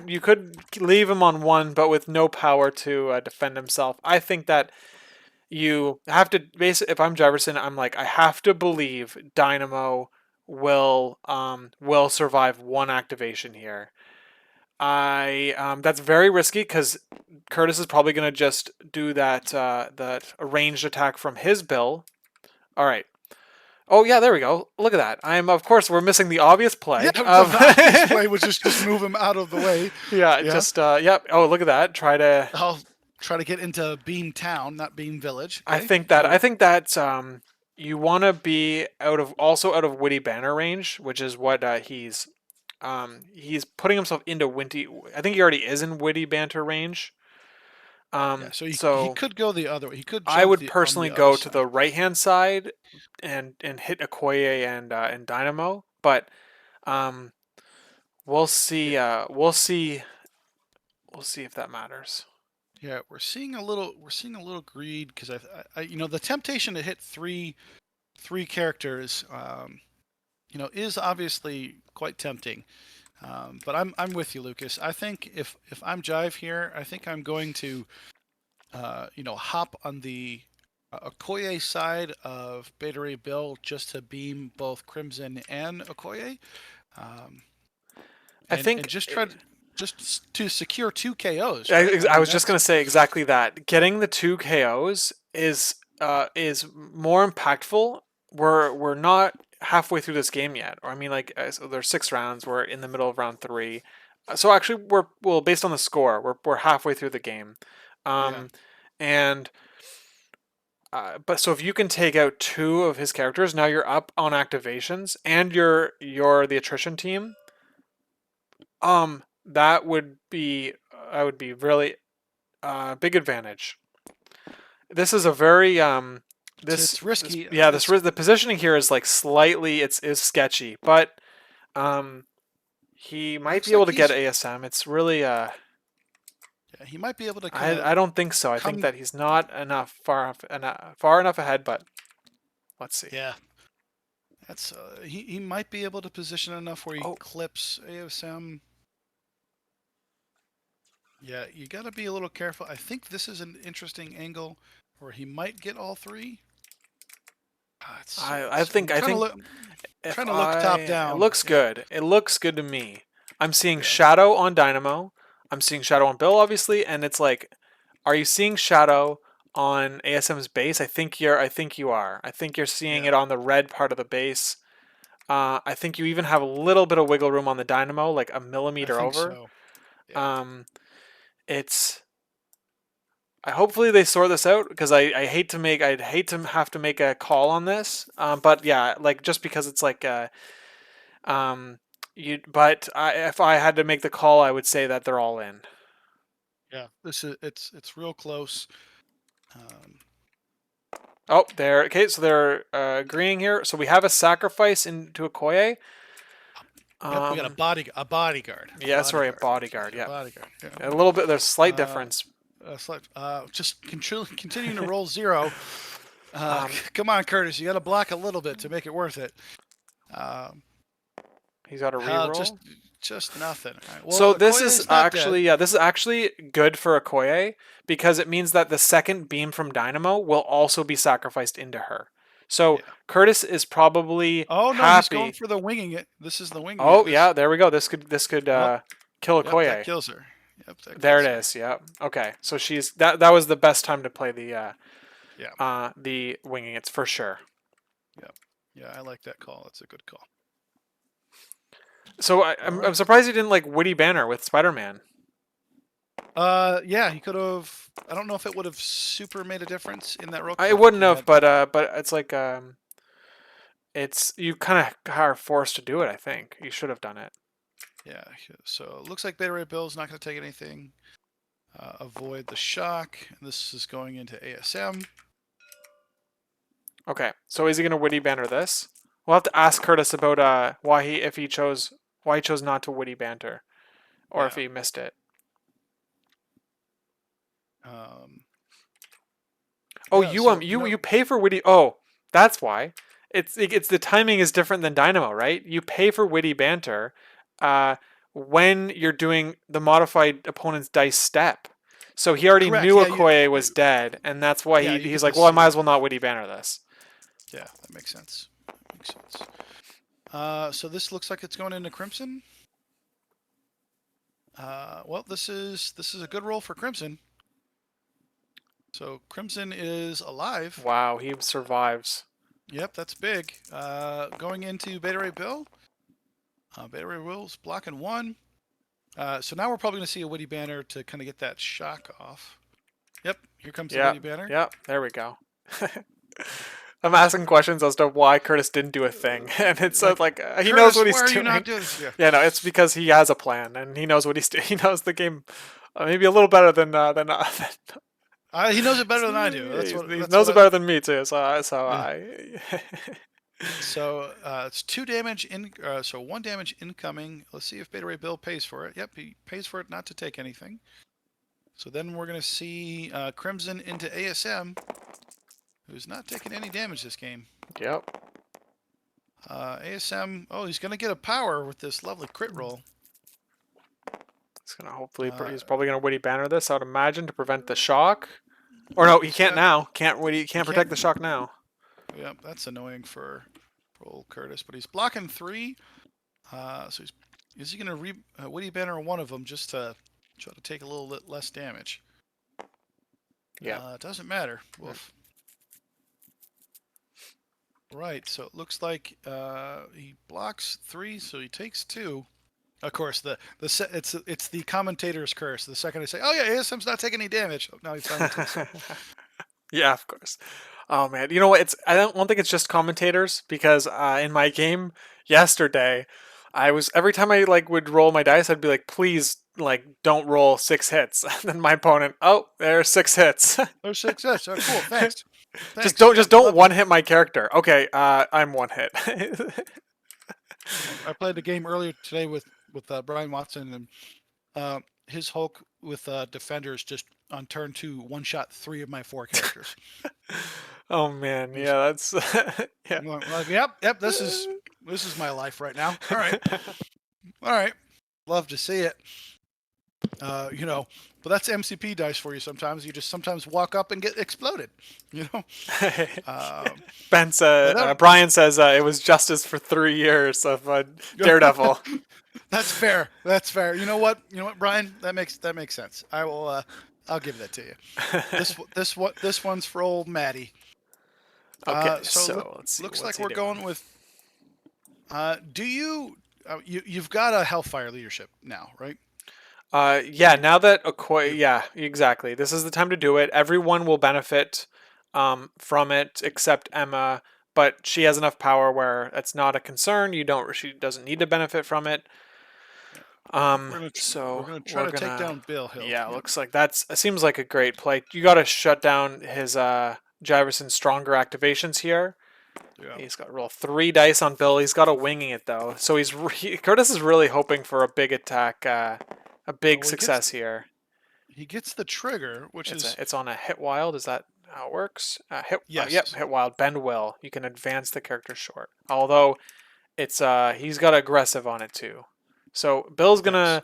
Speaker 1: you could leave him on 1, but with no power to defend himself. I think that you have to basically. If I'm Jiverson, I'm like I have to believe Dynamo will survive 1 activation here. I that's very risky because Kurtis is probably gonna just do that ranged attack from his Bill. All right. Oh yeah, there we go. Look at that. I'm of course we're missing the obvious
Speaker 2: Yeah,
Speaker 1: play
Speaker 2: the
Speaker 1: of
Speaker 2: obvious play was just move him out of the way.
Speaker 1: yeah,
Speaker 2: Yeah,
Speaker 1: just yep. Oh look at that. Try to.
Speaker 2: I'll try to get into Beam Town, not Beam Village. Okay,
Speaker 1: I
Speaker 2: so
Speaker 1: think that you want to be out of Witty Banner range, which is what he's putting himself into Witty. I think he already is in Witty Banter range.
Speaker 2: yeah, so he
Speaker 1: So
Speaker 2: could go the other way. He could
Speaker 1: I
Speaker 2: jump
Speaker 1: would
Speaker 2: the on
Speaker 1: personally
Speaker 2: the other
Speaker 1: go to
Speaker 2: side.
Speaker 1: the right hand side and hit Okoye and Dynamo, but um, we'll
Speaker 2: Yeah,
Speaker 1: see. We'll see if that matters.
Speaker 2: yeah, we're seeing a little greed because you know, the temptation to hit three characters, is obviously quite tempting. But I'm with you, Lucas. I think if I'm Jive here, I think I'm going to hop on the Okoye side of Beta Ray Bill just to beam both Crimson and Okoye, um,
Speaker 1: I
Speaker 2: and
Speaker 1: think
Speaker 2: just try to just to secure 2 KOs. Right? I
Speaker 1: I
Speaker 2: mean,
Speaker 1: was just
Speaker 2: that's
Speaker 1: gonna say exactly that. Getting the 2 KOs is more impactful. We're not halfway through this game yet, or I mean, like so there's 6 rounds. We're in the middle of round 3. So actually, we're well based on the score. We're halfway through the game,
Speaker 2: yeah.
Speaker 1: um, and but so if you can take out 2 of his characters, now you're up on activations, and you're the attrition team. that would be really big advantage. This is a very
Speaker 2: It's risky. It's
Speaker 1: the positioning here is like slightly it's is sketchy, but um he might be
Speaker 2: looks
Speaker 1: able
Speaker 2: like
Speaker 1: to get
Speaker 2: he's
Speaker 1: ASM. It's really
Speaker 2: yeah, he might be able to kind of
Speaker 1: I don't think so. I think
Speaker 2: come.
Speaker 1: that he's not far enough ahead, but let's see.
Speaker 2: Yeah, that's he might be able to position enough where he
Speaker 1: Oh,
Speaker 2: clips ASM. Yeah, you got to be a little careful. I think this is an interesting angle where he might get all three. I'm
Speaker 1: I
Speaker 2: trying to
Speaker 1: think
Speaker 2: look.
Speaker 1: if
Speaker 2: Trying to look top
Speaker 1: it
Speaker 2: down.
Speaker 1: looks
Speaker 2: Yeah,
Speaker 1: good. It looks good to me. I'm seeing
Speaker 2: yeah,
Speaker 1: Shadow on Dynamo. I'm seeing Shadow on Bill, obviously, and it's like, are you seeing Shadow on ASM's base? I think you are. I think you're seeing
Speaker 2: yeah.
Speaker 1: it on the red part of the base. I think you even have a little bit of wiggle room on the Dynamo, like a
Speaker 2: I
Speaker 1: millimeter
Speaker 2: think
Speaker 1: over.
Speaker 2: so. Yeah,
Speaker 1: Um, it's I hopefully they sort this out because I'd hate to have to make a call on this. But yeah, like just because it's like um if I had to make the call, I would say that they're all in.
Speaker 2: yeah. This is it's real close. Um,
Speaker 1: Oh, there. Okay, so they're agreeing here. So we have a sacrifice into Okoye.
Speaker 2: yep, we got
Speaker 1: Um,
Speaker 2: a bodyguard, a
Speaker 1: yeah, sorry, a
Speaker 2: bodyguard.
Speaker 1: bodyguard.
Speaker 2: A
Speaker 1: Yeah,
Speaker 2: bodyguard. Yeah.
Speaker 1: a little bit. There's slight
Speaker 2: Uh,
Speaker 1: difference.
Speaker 2: just continuing to roll zero.
Speaker 1: Um,
Speaker 2: Come on, Kurtis, you got to block a little bit to make it worth it. Um,
Speaker 1: he's got a
Speaker 2: hell,
Speaker 1: reroll.
Speaker 2: just nothing. All right.
Speaker 1: So
Speaker 2: Well,
Speaker 1: this
Speaker 2: Okoye
Speaker 1: is
Speaker 2: is not dead.
Speaker 1: actually this is actually good for Okoye because it means that the second beam from Dynamo will also be sacrificed into her. So
Speaker 2: Yeah.
Speaker 1: Curtis is probably
Speaker 2: Oh no, he's going
Speaker 1: happy.
Speaker 2: for the winging it. This is the winging it.
Speaker 1: Oh
Speaker 2: This.
Speaker 1: yeah, there we go. This could
Speaker 2: Oh,
Speaker 1: kill
Speaker 2: yep, that
Speaker 1: Okoye.
Speaker 2: kills her. Yep, that
Speaker 1: There it
Speaker 2: kills her.
Speaker 1: is. Yeah. Okay. So she's that was the best time to play
Speaker 2: Yeah,
Speaker 1: the winging it's for sure.
Speaker 2: yep, yeah. I like that call. That's a good call.
Speaker 1: So
Speaker 2: All
Speaker 1: I'm
Speaker 2: right.
Speaker 1: surprised you didn't like Witty Banner with Spider-Man.
Speaker 2: Yeah, he could have. I don't know if it would have super made a difference in that role because
Speaker 1: I
Speaker 2: I think
Speaker 1: wouldn't
Speaker 2: he
Speaker 1: have,
Speaker 2: had.
Speaker 1: but it's like it's you kind of are forced to do it. I think you should have done it.
Speaker 2: Yeah, so it looks like Beta Ray Bill's not going to take anything. Avoid the shock. This is going into ASM.
Speaker 1: Okay, so is he gonna Witty Banter this? We'll have to ask Curtis about why he chose not to Witty Banter, or if
Speaker 2: Yeah.
Speaker 1: he missed it.
Speaker 2: Um,
Speaker 1: Oh,
Speaker 2: yeah. So
Speaker 1: you pay for Witty. Oh, that's why. It's the timing is different than Dynamo, right? You pay for Witty Banter, uh, when you're doing the modified opponent's dice step. So he already
Speaker 2: correct.
Speaker 1: knew
Speaker 2: Yeah.
Speaker 1: Okoye was dead, and that's why
Speaker 2: Yeah. You
Speaker 1: he's
Speaker 2: just
Speaker 1: like, well, I might
Speaker 2: assume.
Speaker 1: as well not Witty Banter this.
Speaker 2: Yeah, that makes sense. That makes sense. So this looks like it's going into Crimson. Well, this is a good roll for Crimson. So Crimson is alive.
Speaker 1: Wow, he survives.
Speaker 2: Yep, that's big. Going into Beta Ray Bill. Beta Ray Bill's blocking one. So now we're probably going to see a Witty Banner to kind of get that shock off. Yep, here comes the
Speaker 1: Yeah,
Speaker 2: Witty Banner.
Speaker 1: yeah, there we go. I'm asking questions as to why Curtis didn't do a thing, and it's
Speaker 2: Like,
Speaker 1: like he knows
Speaker 2: Kurtis,
Speaker 1: what
Speaker 2: why
Speaker 1: he's
Speaker 2: are you not
Speaker 1: doing.
Speaker 2: doing this? Yeah.
Speaker 1: Yeah, no, it's because he has a plan and he knows what he's doing. He knows the game maybe a little better
Speaker 2: He knows it better than I do.
Speaker 1: he
Speaker 2: That's
Speaker 1: knows
Speaker 2: what
Speaker 1: it
Speaker 2: I.
Speaker 1: better than me too. So
Speaker 2: Yeah.
Speaker 1: I
Speaker 2: So it's 2 damage in. So 1 damage incoming. Let's see if Beta Ray Bill pays for it. Yep, he pays for it not to take anything. So then we're gonna see Crimson into ASM, who's not taking any damage this game.
Speaker 1: yep.
Speaker 2: ASM. Oh, he's gonna get a power with this lovely crit roll.
Speaker 1: He's gonna hopefully
Speaker 2: Uh,
Speaker 1: he's probably gonna witty banner this. I would imagine to prevent the shock. Or no, he
Speaker 2: he's
Speaker 1: can't
Speaker 2: got.
Speaker 1: now. Can't
Speaker 2: He
Speaker 1: can't
Speaker 2: can't.
Speaker 1: protect the shock now.
Speaker 2: Yep, that's annoying for old Kurtis, but he's blocking 3. So is he going to Witty Banner one of them just to try to take a little bit less damage?
Speaker 1: Yeah.
Speaker 2: It doesn't matter. Woof. Right, so it looks like he blocks 3, so he takes 2. Of course, it's the commentator's curse. The second I say, "Oh yeah, ASM's not taking any damage," oh, now he finally takes some.
Speaker 1: Yeah, of course. Oh man, you know what? It's I don't think it's just commentators because in my game yesterday, I was every time I like would roll my dice, I'd be like, please, like, don't roll 6 hits. And then my opponent, oh, there's 6 hits.
Speaker 2: Oh, success. Oh, cool. Thanks.
Speaker 1: just
Speaker 2: Thanks.
Speaker 1: don't
Speaker 2: Yep.
Speaker 1: just don't
Speaker 2: Love it.
Speaker 1: one hit my character. Okay, I'm one hit.
Speaker 2: I played a game earlier today with Brian Watson, and his Hulk with defenders just on turn 2 one shot 3 of my 4 characters.
Speaker 1: Oh man,
Speaker 2: It was,
Speaker 1: yeah, that's yeah.
Speaker 2: I'm like, yep. This is my life right now. All right. Love to see it. But that's MCP dice for you. Sometimes you just sometimes walk up and get exploded. You know. Um,
Speaker 1: Ben
Speaker 2: but that,
Speaker 1: Brian says it was justice for 3 years of Daredevil.
Speaker 2: that's fair. That's fair. You know what? Brian? That makes sense. I will. I'll give that to you. This one's for old Maddie.
Speaker 1: Okay,
Speaker 2: So
Speaker 1: so let's see
Speaker 2: looks
Speaker 1: what's
Speaker 2: like
Speaker 1: he
Speaker 2: we're
Speaker 1: doing.
Speaker 2: going with. Do you? You've got a Hellfire leadership now, right?
Speaker 1: Yeah,
Speaker 2: You,
Speaker 1: now that
Speaker 2: you
Speaker 1: yeah, exactly. This is the time to do it. Everyone will benefit from it except Emma, but she has enough power where it's not a concern. She doesn't need to benefit from it.
Speaker 2: yeah.
Speaker 1: Um,
Speaker 2: We're
Speaker 1: so
Speaker 2: gonna try
Speaker 1: we're
Speaker 2: to take
Speaker 1: gonna
Speaker 2: down Bill Hill.
Speaker 1: yeah,
Speaker 2: Yep.
Speaker 1: looks like it seems like a great play. You got to shut down his Jiverson's stronger activations here.
Speaker 2: Yeah.
Speaker 1: He's got to roll 3 dice on Bill. He's got a winging it though, so Curtis is really hoping for a big attack, a big
Speaker 2: Well,
Speaker 1: success here.
Speaker 2: he gets the trigger, which is
Speaker 1: It's on a hit wild. Is that how it works? Yep,
Speaker 2: yes,
Speaker 1: hit wild. Bend will. You can advance the character short. Although it's he's got aggressive on it too. So Bill's
Speaker 2: he does.
Speaker 1: gonna.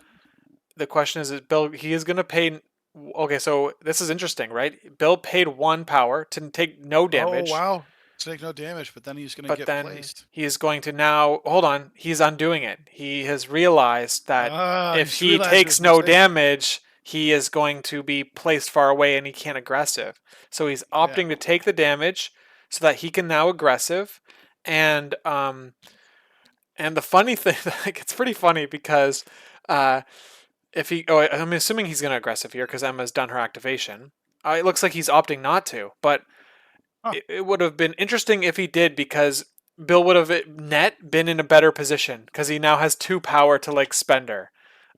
Speaker 1: The question is Bill? He is gonna pay. Okay, so this is interesting, right? Bill paid 1 power to take no
Speaker 2: Oh
Speaker 1: damage,
Speaker 2: wow, take no damage, but then he's gonna
Speaker 1: but
Speaker 2: get
Speaker 1: then
Speaker 2: placed.
Speaker 1: he is going to now hold on. He's undoing it. He has realized that if
Speaker 2: He's
Speaker 1: he
Speaker 2: realized
Speaker 1: takes
Speaker 2: his
Speaker 1: no
Speaker 2: mistake.
Speaker 1: damage, he is going to be placed far away and he can't aggressive. So he's
Speaker 2: Yeah.
Speaker 1: opting to take the damage so that he can now aggressive. And and the funny thing, like it's pretty funny because uh, if he, oh, I'm assuming he's going to aggressive here because Emma's done her activation. It looks like he's opting not to, but
Speaker 2: Huh.
Speaker 1: it would have been interesting if he did because Bill would have net been in a better position because he now has 2 power to like spender.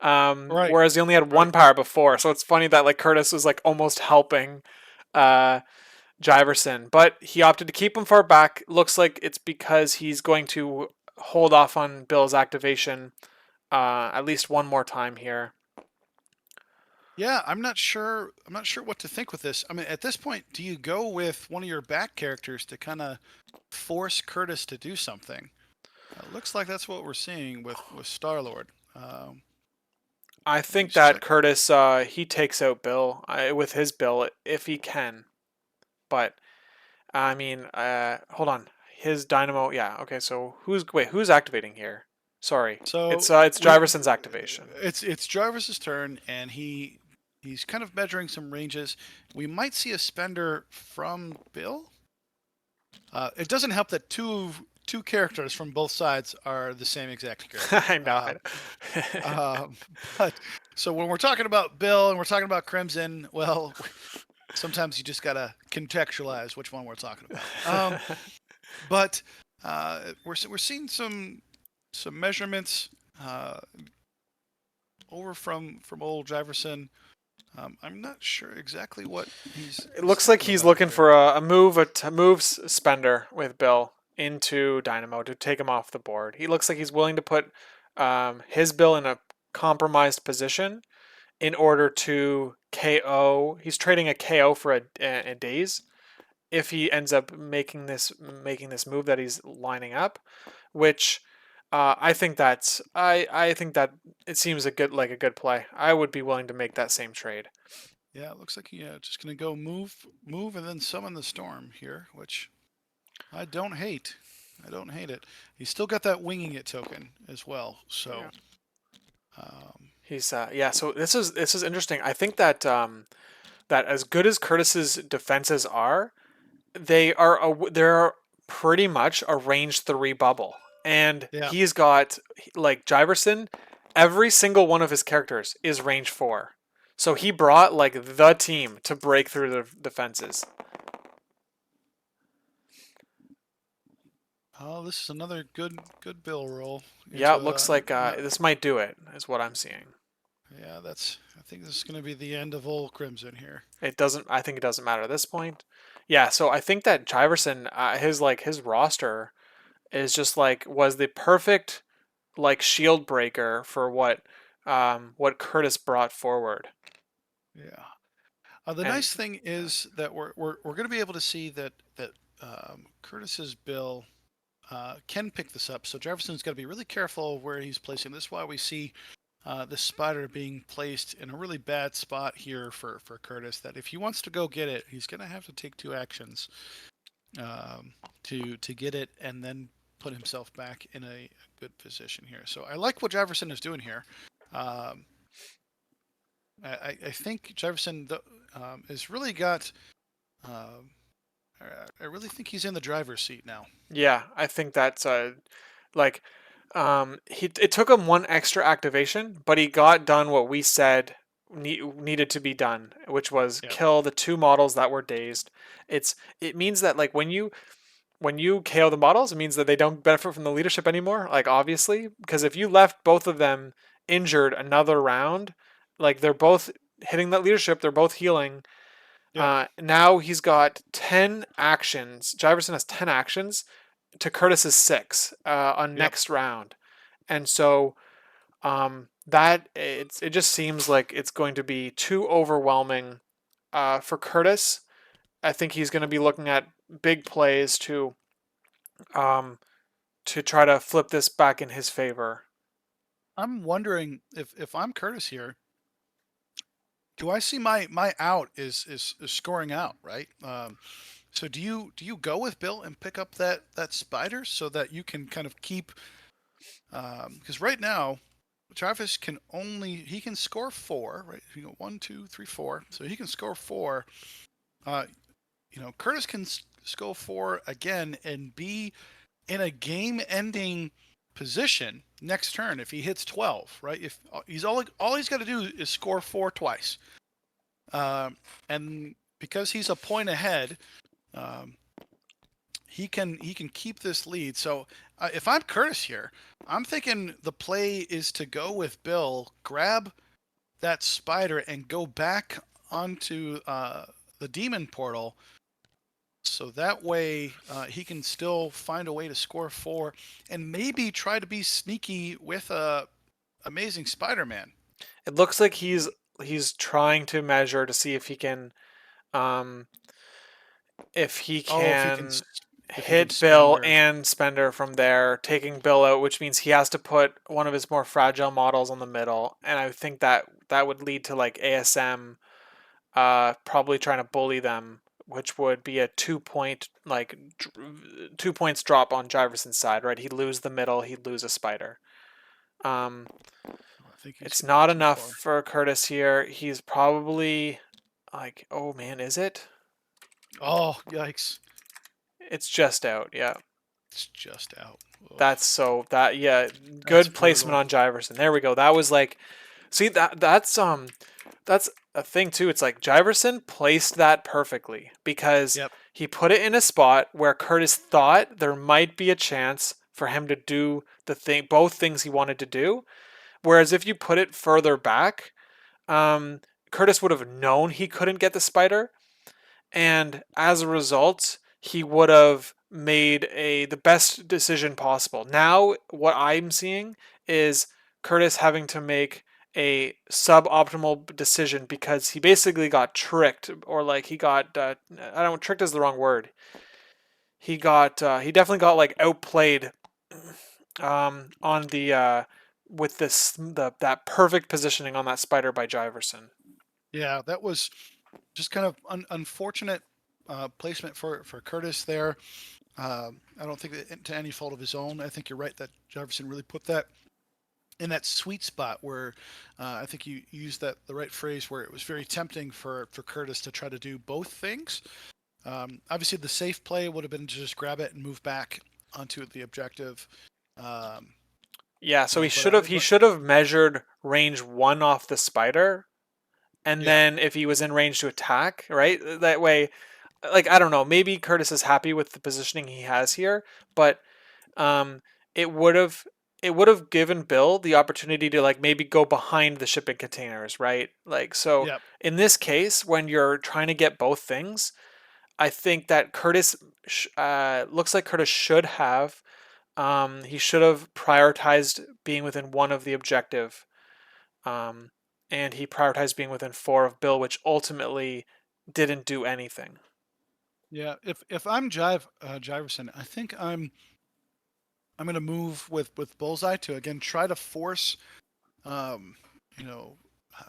Speaker 2: Right.
Speaker 1: Whereas he only had
Speaker 2: Right.
Speaker 1: 1 power before, so it's funny that like Curtis was like almost helping uh, Jiverson, but he opted to keep him far back. Looks like it's because he's going to hold off on Bill's activation at least one more time here.
Speaker 2: Yeah, I'm not sure. I'm not sure what to think with this. I mean, at this point, do you go with one of your back characters to kind of force Curtis to do something? Looks like that's what we're seeing with Star Lord.
Speaker 1: I
Speaker 2: Let me
Speaker 1: think
Speaker 2: just
Speaker 1: that
Speaker 2: check.
Speaker 1: Curtis he takes out Bill with his Bill if he can, but I mean, hold on. His dynamo, yeah. Okay, so who's activating here? Sorry,
Speaker 2: So
Speaker 1: it's
Speaker 2: we
Speaker 1: Jiverson's activation.
Speaker 2: it's Jarvis's turn, and he's kind of measuring some ranges. We might see a spender from Bill. It doesn't help that two characters from both sides are the same exact character.
Speaker 1: I know. I know.
Speaker 2: Um, but so when we're talking about Bill and we're talking about Crimson, well, sometimes you just gotta contextualize which one we're talking about. But we're seeing some measurements uh, over from old Jiverson. I'm not sure exactly what
Speaker 1: It
Speaker 2: he's
Speaker 1: looks like
Speaker 2: thinking
Speaker 1: he's
Speaker 2: about
Speaker 1: looking
Speaker 2: here.
Speaker 1: for a move spender with Bill into Dynamo to take him off the board. He looks like he's willing to put his Bill in a compromised position in order to KO. He's trading a KO for a daze if he ends up making this move that he's lining up, which I think that it seems a good play. I would be willing to make that same trade.
Speaker 2: Yeah, it looks like he just gonna go move, and then summon the storm here, which I don't hate. I don't hate it. He's still got that winging it token as well.
Speaker 1: Yeah.
Speaker 2: So
Speaker 1: He's yeah. So this is interesting. I think that that as good as Curtis's defenses are, they're pretty much a range 3 bubble, and
Speaker 2: yeah,
Speaker 1: he's got like Jiverson. Every single one of his characters is range 4, so he brought like the team to break through the defenses.
Speaker 2: Oh, this is another good bill roll
Speaker 1: Yeah,
Speaker 2: into
Speaker 1: it looks like
Speaker 2: not.
Speaker 1: this might do it, is what I'm seeing.
Speaker 2: Yeah, that's. I think this is going to be the end of old Crimson here.
Speaker 1: It doesn't. I think it doesn't matter at this point. Yeah, so I think that Jiverson, his roster is just like was the perfect like shield breaker for what Kurtis brought forward.
Speaker 2: Yeah. The
Speaker 1: And
Speaker 2: nice thing is that we're going to be able to see that Curtis's bill can pick this up. So Jefferson's got to be really careful where he's placing this. Is why we see this spider being placed in a really bad spot here for Kurtis. That if he wants to go get it, he's going to have to take two actions to get it, and then put himself back in a good position here. So I like what Jefferson is doing here. Um, I think Jefferson has really got. Um, I really think he's in the driver's seat now.
Speaker 1: yeah, I think that's like he it took him one extra activation, but he got done what we said needed to be done, which was
Speaker 2: Yep.
Speaker 1: kill the two models that were dazed. It means that like when you KO the models, it means that they don't benefit from the leadership anymore. Like obviously, because if you left both of them injured another round, like they're both hitting that leadership, they're both healing.
Speaker 2: Yep.
Speaker 1: Now he's got 10 actions. Jiverson has 10 actions to Kurtis's 6 on
Speaker 2: Yep.
Speaker 1: next round. And so that it just seems like it's going to be too overwhelming for Kurtis. I think he's going to be looking at big plays um, to try to flip this back in his favor.
Speaker 2: I'm wondering if I'm Curtis here, do I see my out is scoring out, right? So do you go with Bill and pick up that spider so that you can kind of keep because right now Travis can only he can score four, right? You know, one, two, three, four. So he can score four. Uh, Curtis can score four again and be in a game-ending position next turn if he hits 12, right? If he's all he's got to do is score four twice, and because he's a point ahead, um, he can keep this lead. So if I'm Curtis here, I'm thinking the play is to go with Bill, grab that spider, and go back onto the demon portal. So that way he can still find a way to score four, and maybe try to be sneaky with Amazing Spider-Man.
Speaker 1: It looks like he's trying to measure to see um, if he
Speaker 2: Oh,
Speaker 1: can
Speaker 2: if he can
Speaker 1: hit
Speaker 2: spend
Speaker 1: Bill
Speaker 2: or
Speaker 1: and Spender from there, taking Bill out, which means he has to put one of his more fragile models on the middle. And I think that that would lead to like ASM probably trying to bully them, which would be a 2 point 2 points drop on Jiverson's side, right? He'd lose the middle, he'd lose a spider. Um,
Speaker 2: I think he's
Speaker 1: it's
Speaker 2: going a bit
Speaker 1: not
Speaker 2: too
Speaker 1: enough
Speaker 2: far.
Speaker 1: for Kurtis here. He's probably like, oh man, is it?
Speaker 2: Oh, yikes!
Speaker 1: It's just out, yeah.
Speaker 2: It's just out. Ugh,
Speaker 1: That's so that yeah,
Speaker 2: that's
Speaker 1: good placement
Speaker 2: brutal.
Speaker 1: on Jiverson. There we go. That was like, see that's a thing too. It's like Jiverson placed that perfectly because
Speaker 2: Yep.
Speaker 1: he put it in a spot where Curtis thought there might be a chance for him to do both things he wanted to do. Whereas if you put it further back, um, Curtis would have known he couldn't get the spider, and as a result, he would have made the best decision possible. Now, what I'm seeing is Curtis having to make a suboptimal decision because he basically got tricked, or like he got I don't tricked is the wrong word. He definitely got like outplayed on the with that perfect positioning on that spider by Jiverson.
Speaker 2: Yeah, that was just kind of unfortunate placement for Curtis there. I don't think that to any fault of his own. I think you're right that Jefferson really put that in that sweet spot where I think you used the right phrase where it was very tempting for Curtis to try to do both things. Obviously, the safe play would have been to just grab it and move back onto the objective. Um,
Speaker 1: Yeah, so he
Speaker 2: but
Speaker 1: should have measured range 1 off the spider, and
Speaker 2: yeah,
Speaker 1: then if he was in range to attack, right? That way, like I don't know, maybe Curtis is happy with the positioning he has here, but um, it would have it would have given Bill the opportunity to like maybe go behind the shipping containers, right? Like so
Speaker 2: Yep.
Speaker 1: in this case, when you're trying to get both things, I think that Kurtis looks like Kurtis should have he should have prioritized being within one of the objective, um, and he prioritized being within four of Bill, which ultimately didn't do anything.
Speaker 2: Yeah. If I'm Jiverson, I think I'm going to move with Bullseye to again try to force um, you know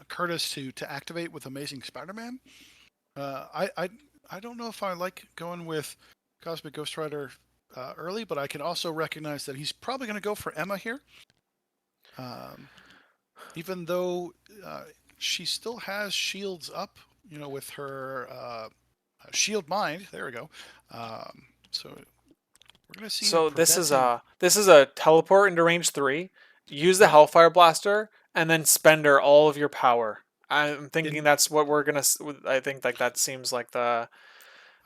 Speaker 2: Kurtis to activate with Amazing Spider-Man. Uh, I I I don't know if I like going with Cosmic Ghost Rider early, but I can also recognize that he's probably going to go for Emma here. Um, Even though she still has shields up, with her shield mind. There we go. So we're gonna see
Speaker 1: So
Speaker 2: preventing.
Speaker 1: this is a teleport into range 3. Use the
Speaker 2: Yep.
Speaker 1: Hellfire Blaster and then spender all of your power. I'm thinking
Speaker 2: In
Speaker 1: that's what we're gonna. I think like that seems like the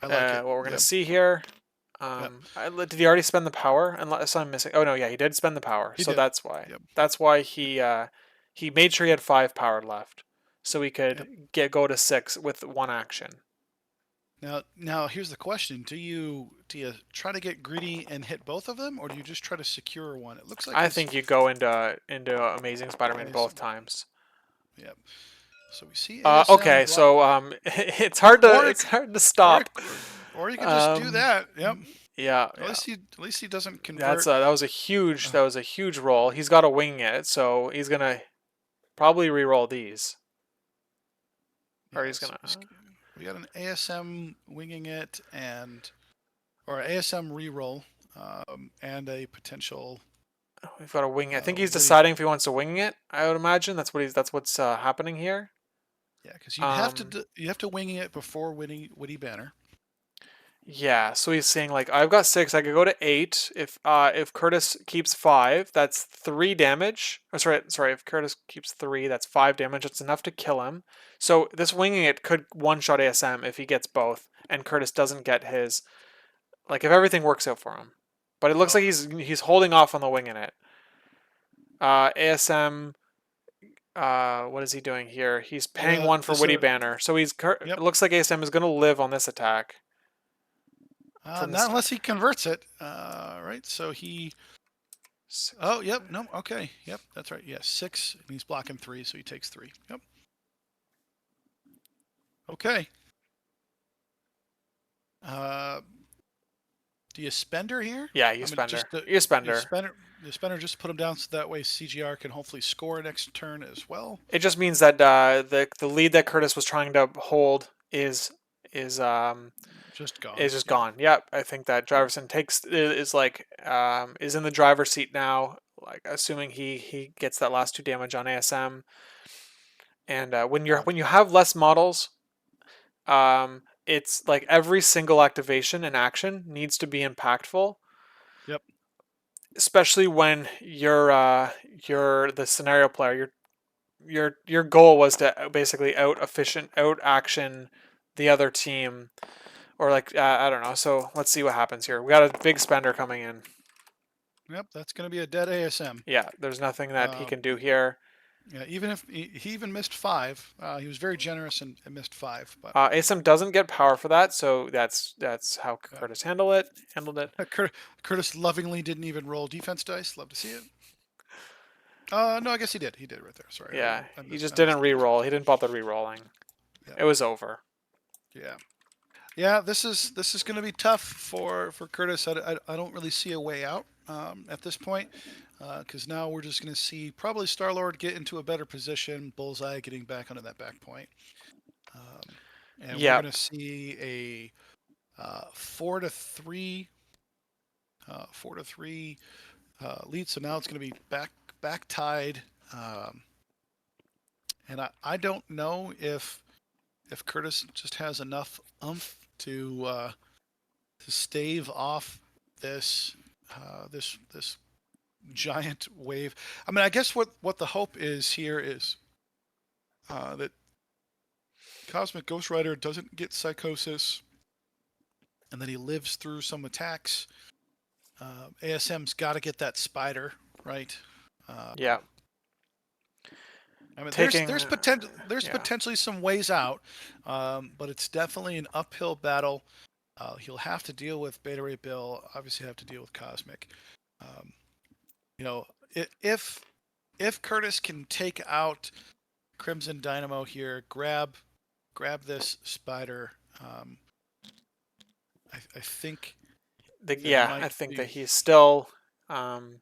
Speaker 2: I like it.
Speaker 1: what we're gonna
Speaker 2: Yep.
Speaker 1: see here.
Speaker 2: Yep.
Speaker 1: Did he already spend the power? Unless I'm missing. Oh no, yeah, he did spend the power.
Speaker 2: He
Speaker 1: So
Speaker 2: did.
Speaker 1: that's why.
Speaker 2: Yep.
Speaker 1: That's why he made sure he had 5 power left, so he
Speaker 2: Yep.
Speaker 1: could go to 6 with one action.
Speaker 2: Now here's the question: Do you try to get greedy and hit both of them, or do you just try to secure one? It looks like
Speaker 1: I
Speaker 2: his
Speaker 1: think you go into Amazing Spider-Man both
Speaker 2: ASM.
Speaker 1: times.
Speaker 2: Yep. So we see ASM
Speaker 1: Okay,
Speaker 2: block,
Speaker 1: so
Speaker 2: or
Speaker 1: it's hard to
Speaker 2: or
Speaker 1: stop.
Speaker 2: or you could just do
Speaker 1: Um,
Speaker 2: that. Yep.
Speaker 1: yeah,
Speaker 2: At
Speaker 1: yeah.
Speaker 2: least he doesn't convert.
Speaker 1: That was a huge roll. He's got to wing it, so he's gonna probably re-roll these, or he's
Speaker 2: Yes,
Speaker 1: gonna.
Speaker 2: we got an ASM winging it or ASM reroll, and a potential
Speaker 1: We've got to wing it. I think he's
Speaker 2: witty.
Speaker 1: deciding if he wants to wing it. I would imagine that's what's happening here.
Speaker 2: Yeah, because
Speaker 1: Um,
Speaker 2: you have to winging it before witty banner.
Speaker 1: yeah. So he's saying like I've got 6. I could go to 8 if Curtis keeps 5. That's 3 damage. Oh, sorry. If Curtis keeps 3, that's 5 damage. It's enough to kill him. So this winging it could one shot ASM if he gets both, and Curtis doesn't get his. Like if everything works out for him. But it looks
Speaker 2: Oh,
Speaker 1: like he's holding off on the winging it. ASM. What is he doing here? He's paying
Speaker 2: yeah.
Speaker 1: 1 for
Speaker 2: This
Speaker 1: Witty Banner. So it
Speaker 2: Yep.
Speaker 1: looks like ASM is going to live on this attack from the
Speaker 2: Not
Speaker 1: start.
Speaker 2: unless he converts it. Right. So he.
Speaker 1: 6.
Speaker 2: Oh, yep. No. Okay. Yep. That's right. Yes. 6. And he's blocking 3, so he takes 3. Yep. Okay. Uh, do you spender here?
Speaker 1: Yeah, you
Speaker 2: I mean,
Speaker 1: spender.
Speaker 2: just
Speaker 1: You
Speaker 2: you
Speaker 1: spender.
Speaker 2: spender. The spender just put him down so that way CGR can hopefully score next turn as well.
Speaker 1: It just means that the lead that Curtis was trying to hold is
Speaker 2: Just gone.
Speaker 1: is just
Speaker 2: Yep.
Speaker 1: gone. Yep, I think that Jiverson is like is in the driver's seat now. Like assuming he gets that last 2 damage on ASM, and when you have less models, it's like every single activation and action needs to be impactful,
Speaker 2: Yep.
Speaker 1: especially when you're the scenario player. Your goal was to basically out action the other team, or like I don't know. So let's see what happens here. We got a big spender coming in.
Speaker 2: Yep. That's going to be a dead ASM.
Speaker 1: Yeah, there's nothing that he
Speaker 2: Um,
Speaker 1: can do here.
Speaker 2: yeah. Even if he even missed 5, he was very generous and missed 5. But
Speaker 1: ASM doesn't get power for that, so that's how
Speaker 2: uh,
Speaker 1: Curtis handled it.
Speaker 2: Curtis lovingly didn't even roll defense dice. Love to see it. No, I guess he did. He did right there. Sorry,
Speaker 1: Yeah,
Speaker 2: I
Speaker 1: he
Speaker 2: missed.
Speaker 1: just
Speaker 2: I missed
Speaker 1: didn't
Speaker 2: the dice.
Speaker 1: re-roll. He didn't bother re-rolling.
Speaker 2: Yep.
Speaker 1: It was over.
Speaker 2: Yeah. Yeah. This is going to be tough for Curtis. I don't really see a way out at this point, because now we're just going to see probably Star Lord get into a better position. Bullseye getting back onto that back point, um, and we're
Speaker 1: Yep.
Speaker 2: going to see a 4-3, 4-3 lead. So now it's going to be back tied, and I don't know if Curtis just has enough oomph to stave off this this giant wave. I mean, I guess what the hope is here is that Cosmic Ghost Rider doesn't get psychosis, and that he lives through some attacks. ASM's got to get that spider right. Uh,
Speaker 1: Yeah.
Speaker 2: I mean,
Speaker 1: Taking,
Speaker 2: there's
Speaker 1: yeah.
Speaker 2: potentially some ways out, but it's definitely an uphill battle. He'll have to deal with Beta Ray Bill. Obviously, have to deal with Cosmic. Um, you know, if Kurtis can take out Crimson Dynamo here, grab this spider. I think there
Speaker 1: Yeah,
Speaker 2: might
Speaker 1: I think that
Speaker 2: be.
Speaker 1: um,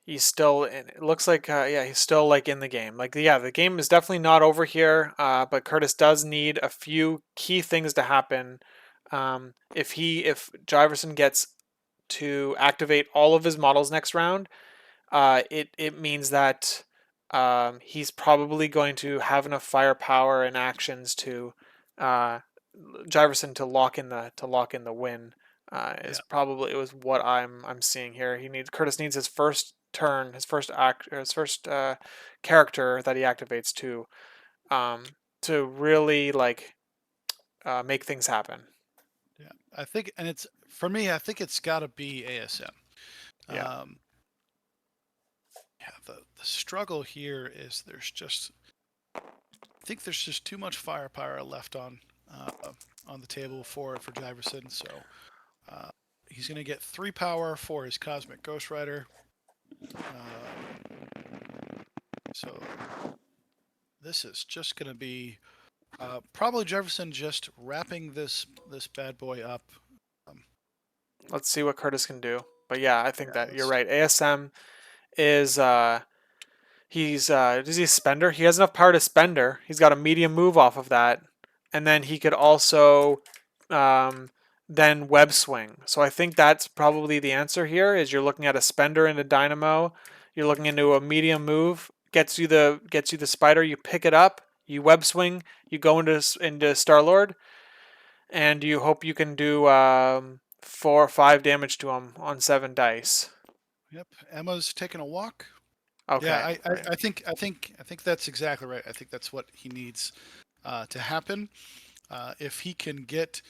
Speaker 1: he's still in, it looks like yeah, he's still like in the game. Like yeah, the game is definitely not over here, but Kurtis does need a few key things to happen. If Jiverson gets to activate all of his models next round, it means that he's probably going to have enough firepower and actions to uh, Jiverson to lock in the win. Is
Speaker 2: Yeah,
Speaker 1: probably it was what I'm seeing here. Curtis needs his first turn, his first character that he activates um, to really like make things happen.
Speaker 2: yeah. I think, and it's for me. I think it's got to be ASM.
Speaker 1: Yeah.
Speaker 2: Um, yeah, the struggle here is I think there's just too much firepower left on the table for Jiverson. So uh, he's going to get 3 power for his Cosmic Ghost Rider. So this is just going to be probably Jefferson just wrapping this bad boy up. Um,
Speaker 1: Let's see what Curtis can do. But yeah, I think
Speaker 2: yeah,
Speaker 1: that you're
Speaker 2: let's.
Speaker 1: right. ASM is he's is he a spender? He has enough power to spender. He's got a medium move off of that, and then he could also um, then web swing. So I think that's probably the answer here. Is you're looking at a spender and a dynamo. You're looking into a medium move. Gets you the spider. You pick it up. You web swing. You go into Star Lord, and you hope you can do 4 or 5 damage to him on 7 dice.
Speaker 2: Yep, Emma's taking a walk. Yeah,
Speaker 1: Okay, right.
Speaker 2: I think that's exactly right. I think that's what he needs to happen. If he can get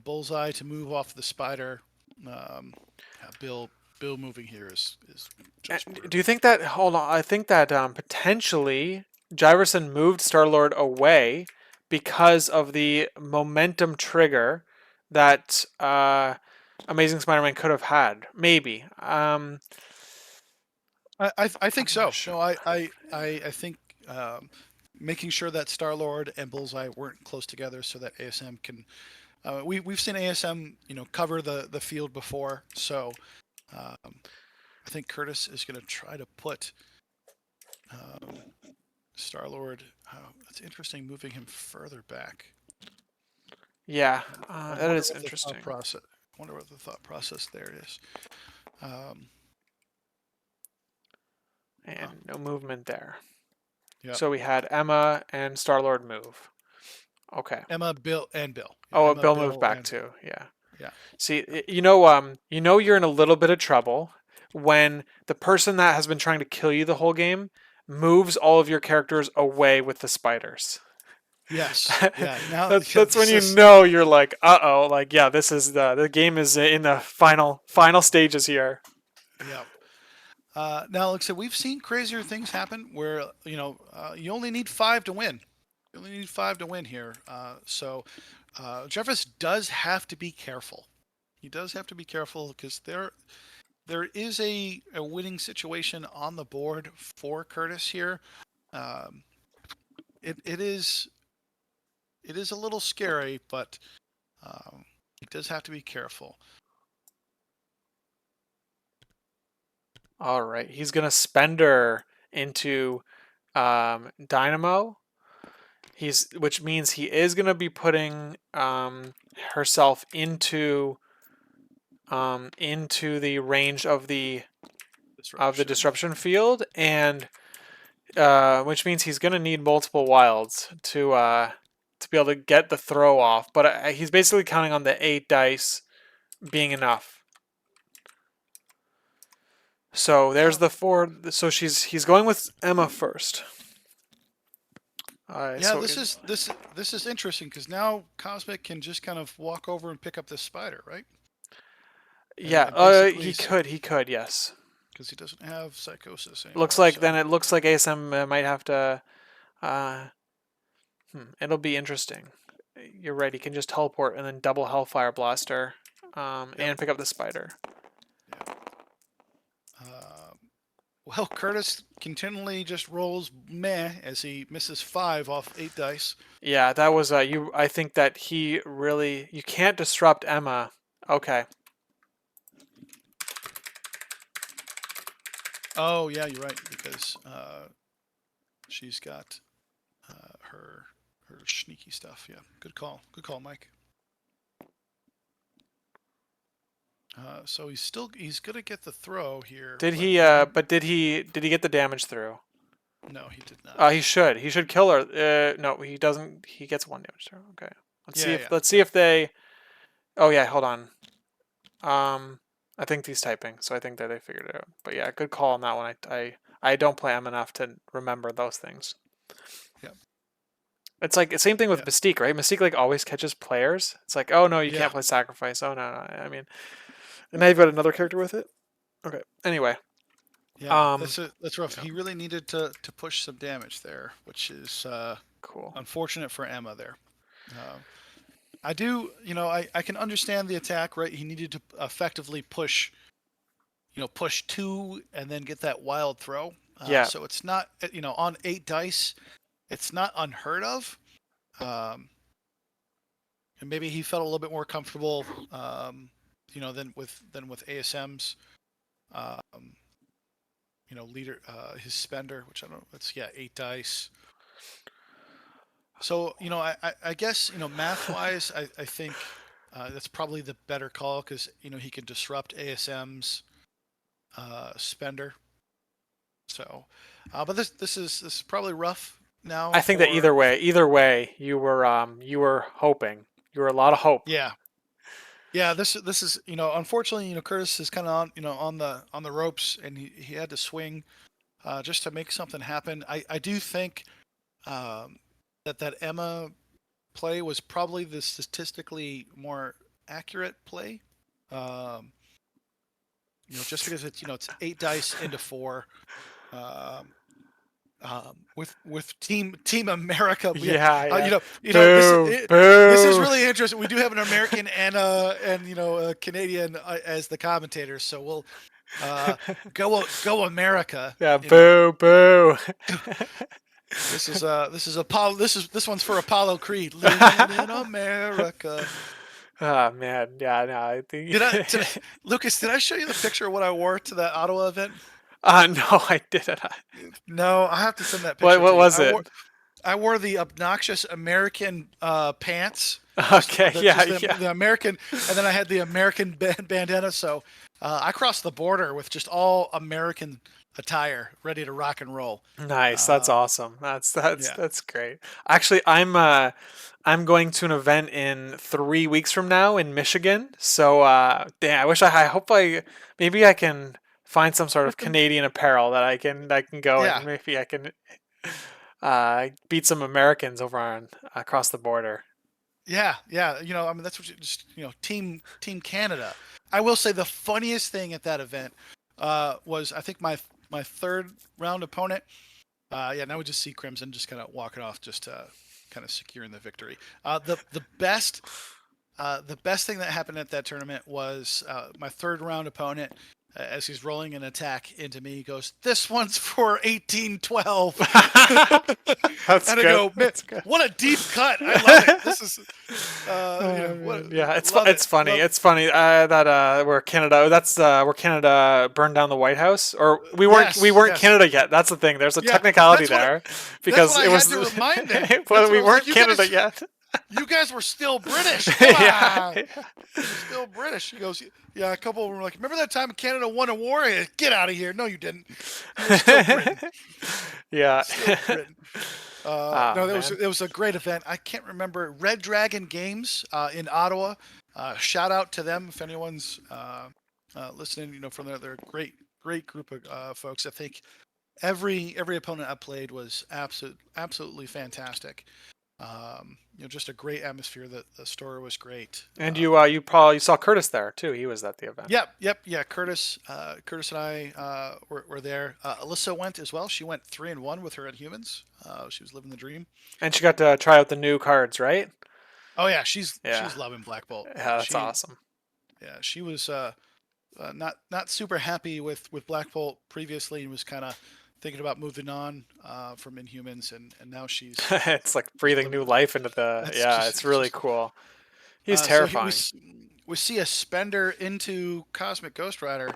Speaker 2: Bullseye to move off the spider, um, yeah, Bill moving here is just
Speaker 1: Do you
Speaker 2: brutal.
Speaker 1: think that? Hold on. I think that potentially Jiverson moved Star Lord away because of the momentum trigger that Amazing Spider-Man could have had. Maybe.
Speaker 2: I think
Speaker 1: I'm not
Speaker 2: so.
Speaker 1: sure.
Speaker 2: No, I think making sure that Star Lord and Bullseye weren't close together so that ASM can. We've seen ASM cover the field before, so um, I think Kurtis is going to try to put um, Star Lord. It's interesting moving him further back.
Speaker 1: Yeah,
Speaker 2: I
Speaker 1: that
Speaker 2: wonder
Speaker 1: is
Speaker 2: what the thought
Speaker 1: interesting.
Speaker 2: process. I wonder what the thought process there is. Um, huh,
Speaker 1: And no movement there.
Speaker 2: yep.
Speaker 1: So we had Emma and Star Lord move. Okay.
Speaker 2: Emma, Bill, and Bill. Yeah,
Speaker 1: Oh,
Speaker 2: Emma,
Speaker 1: Bill moved
Speaker 2: Bill,
Speaker 1: back
Speaker 2: and
Speaker 1: too. Yeah.
Speaker 2: yeah.
Speaker 1: See, you're in a little bit of trouble when the person that has been trying to kill you the whole game moves all of your characters away with the spiders.
Speaker 2: Yes. Yeah. Now, yeah,
Speaker 1: That's when
Speaker 2: this
Speaker 1: you
Speaker 2: is.
Speaker 1: know you're like, uh-oh, like yeah, this is the game is in the final stages here.
Speaker 2: Yeah. Now, like I said, we've seen crazier things happen where you only need 5 to win. You only need 5 to win here. So Jeffers does have to be careful. He does have to be careful because there is a winning situation on the board for Kurtis here. Um, it is a little scary, but he does have to be careful.
Speaker 1: All right, he's gonna spender into Dynamo. Which means he is gonna be putting herself into the range of the
Speaker 2: Disruption.
Speaker 1: disruption field, and which means he's gonna need multiple wilds to be able to get the throw off. But he's basically counting on the 8 dice being enough. So there's
Speaker 2: Now,
Speaker 1: the 4. So he's going with Emma first.
Speaker 2: yeah,
Speaker 1: So
Speaker 2: this is interesting because now Cosmic can just kind of walk over and pick up this spider, right?
Speaker 1: Yeah,
Speaker 2: and basically
Speaker 1: he could, yes.
Speaker 2: because he doesn't have psychosis
Speaker 1: Looks
Speaker 2: anymore.
Speaker 1: like then
Speaker 2: So
Speaker 1: it looks like ASM might have to. Uh, it'll be interesting. You're right. He can just teleport and then double Hellfire Blaster,
Speaker 2: yep,
Speaker 1: and pick up the spider.
Speaker 2: yep. Um, well, Kurtis continually just rolls meh as he misses 5 off 8 dice.
Speaker 1: Yeah, that was you. I think that he really. You can't disrupt Emma. Okay.
Speaker 2: Oh yeah, you're right because she's got her sneaky stuff. Yeah, good call, Mike. So he's gonna get the throw here,
Speaker 1: Did
Speaker 2: but
Speaker 1: he?
Speaker 2: you know
Speaker 1: But did he get the damage through?
Speaker 2: no, he did not.
Speaker 1: He should. He should kill her. No, he doesn't. He gets one damage through. Okay. Let's see
Speaker 2: Yeah,
Speaker 1: if.
Speaker 2: yeah,
Speaker 1: Let's see
Speaker 2: yeah,
Speaker 1: if they. Oh yeah. Hold on. I think he's typing, so I think that they figured it out. But yeah, good call on that one. I don't play M enough to remember those things.
Speaker 2: yeah,
Speaker 1: It's like the same thing with
Speaker 2: yeah,
Speaker 1: Mystique, right? Mystique like always catches players. It's like, oh no, you
Speaker 2: yeah,
Speaker 1: can't play Sacrifice. Oh no, no. I mean, and now you've got another character with it. Okay. Anyway,
Speaker 2: yeah.
Speaker 1: um,
Speaker 2: That's rough.
Speaker 1: yeah,
Speaker 2: He really needed to push some damage there, which is
Speaker 1: cool.
Speaker 2: unfortunate for Emma there. Uh, I do, I can understand the attack, right? He needed to effectively push, push 2 and then get that wild throw.
Speaker 1: Yeah,
Speaker 2: So it's not, on 8 dice, it's not unheard of. Um, and maybe he felt a little bit more comfortable, than with ASM's, um, leader, his spender, which I don't know. It's 8 dice. So I guess math wise, I think that's probably the better call because he can disrupt ASM's spender. So, but this is probably rough now
Speaker 1: I think that
Speaker 2: for
Speaker 1: either way, you were hoping. You were a lot of hope.
Speaker 2: yeah. Yeah, this is unfortunately Kurtis is kind of on the ropes and he had to swing just to make something happen. I do think um, that Emma play was probably the statistically more accurate play. Um, just because it's 8 dice into 4. Um, with Team America, yeah,
Speaker 1: Yeah, yeah.
Speaker 2: this is
Speaker 1: Boo,
Speaker 2: this is
Speaker 1: boo.
Speaker 2: really interesting. We do have an American and a Canadian as the commentators, so we'll go America.
Speaker 1: Yeah, boo, boo.
Speaker 2: This is Apollo. This one's for Apollo Creed. Living in America.
Speaker 1: Oh man, yeah, no, I think.
Speaker 2: Did I, Lucas? Did I show you the picture of what I wore to that Ottawa event?
Speaker 1: No, I didn't.
Speaker 2: No, I have to send that
Speaker 1: What
Speaker 2: picture to you.
Speaker 1: was it?
Speaker 2: I wore the obnoxious American pants,
Speaker 1: Okay, yeah,
Speaker 2: just
Speaker 1: yeah.
Speaker 2: the American, and then I had the American bandana. So I crossed the border with just all American attire, ready to rock and roll.
Speaker 1: Nice. That's
Speaker 2: Um,
Speaker 1: awesome. That's
Speaker 2: yeah.
Speaker 1: that's great. Actually, I'm going to an event in 3 weeks from now in Michigan. So damn, I hope maybe I can find some sort of
Speaker 2: With the
Speaker 1: Canadian apparel that I can go
Speaker 2: yeah,
Speaker 1: and maybe I can beat some Americans over on across the border.
Speaker 2: yeah. I mean, that's what just Team Canada. I will say the funniest thing at that event was I think my third round opponent. Yeah, now we just see Crimson just kind of walking off, just kind of securing the victory. The best thing that happened at that tournament was my third round opponent, as he's rolling an attack into me, he goes, "This one's for 1812,"
Speaker 1: That's
Speaker 2: and I
Speaker 1: good.
Speaker 2: go, "Man,
Speaker 1: That's good.
Speaker 2: what a deep cut! I love it. This is,
Speaker 1: Oh,
Speaker 2: what,
Speaker 1: man. Yeah,
Speaker 2: love it,
Speaker 1: it's funny.
Speaker 2: love."
Speaker 1: It's funny that where Canada that's where Canada burned down the White House, or we
Speaker 2: Yes,
Speaker 1: weren't
Speaker 2: yes,
Speaker 1: Canada yet. That's the thing. There's a
Speaker 2: yeah.
Speaker 1: technicality
Speaker 2: That's what
Speaker 1: there
Speaker 2: that's what
Speaker 1: because
Speaker 2: I
Speaker 1: it
Speaker 2: had
Speaker 1: was
Speaker 2: to remind him.
Speaker 1: well,
Speaker 2: That's what
Speaker 1: we
Speaker 2: I was like.
Speaker 1: weren't Canada yet.
Speaker 2: You guys were still British. Come
Speaker 1: Yeah,
Speaker 2: on. You're still British. He goes, yeah, a couple of them were like, remember that time Canada won a war? Get out of here. No, you didn't. You were still Britain.
Speaker 1: yeah.
Speaker 2: Still Britain.
Speaker 1: Ah
Speaker 2: No,
Speaker 1: man.
Speaker 2: it was a great event. I can't remember Red Dragon Games in Ottawa. Shout out to them if anyone's listening. From their great group of folks. I think every opponent I played was absolutely fantastic. Just a great atmosphere. The story was great.
Speaker 1: And you saw Kurtis there too. He was at the event.
Speaker 2: Yep, yeah. Curtis and I were there. Alyssa went as well. She went 3-1 with her Inhumans. She was living the dream.
Speaker 1: And she got to try out the new cards, right?
Speaker 2: Oh yeah,
Speaker 1: Yeah.
Speaker 2: she's loving Black Bolt.
Speaker 1: Yeah, that's awesome.
Speaker 2: Yeah, she was not super happy with Black Bolt previously, and was kind of thinking about moving on from Inhumans, and now
Speaker 1: It's like
Speaker 2: she's
Speaker 1: breathing
Speaker 2: living
Speaker 1: new
Speaker 2: the.
Speaker 1: life into
Speaker 2: That's
Speaker 1: yeah,
Speaker 2: just
Speaker 1: it's
Speaker 2: it's
Speaker 1: really
Speaker 2: just.
Speaker 1: cool. He's
Speaker 2: So
Speaker 1: terrifying.
Speaker 2: we see a spender into Cosmic Ghost Rider.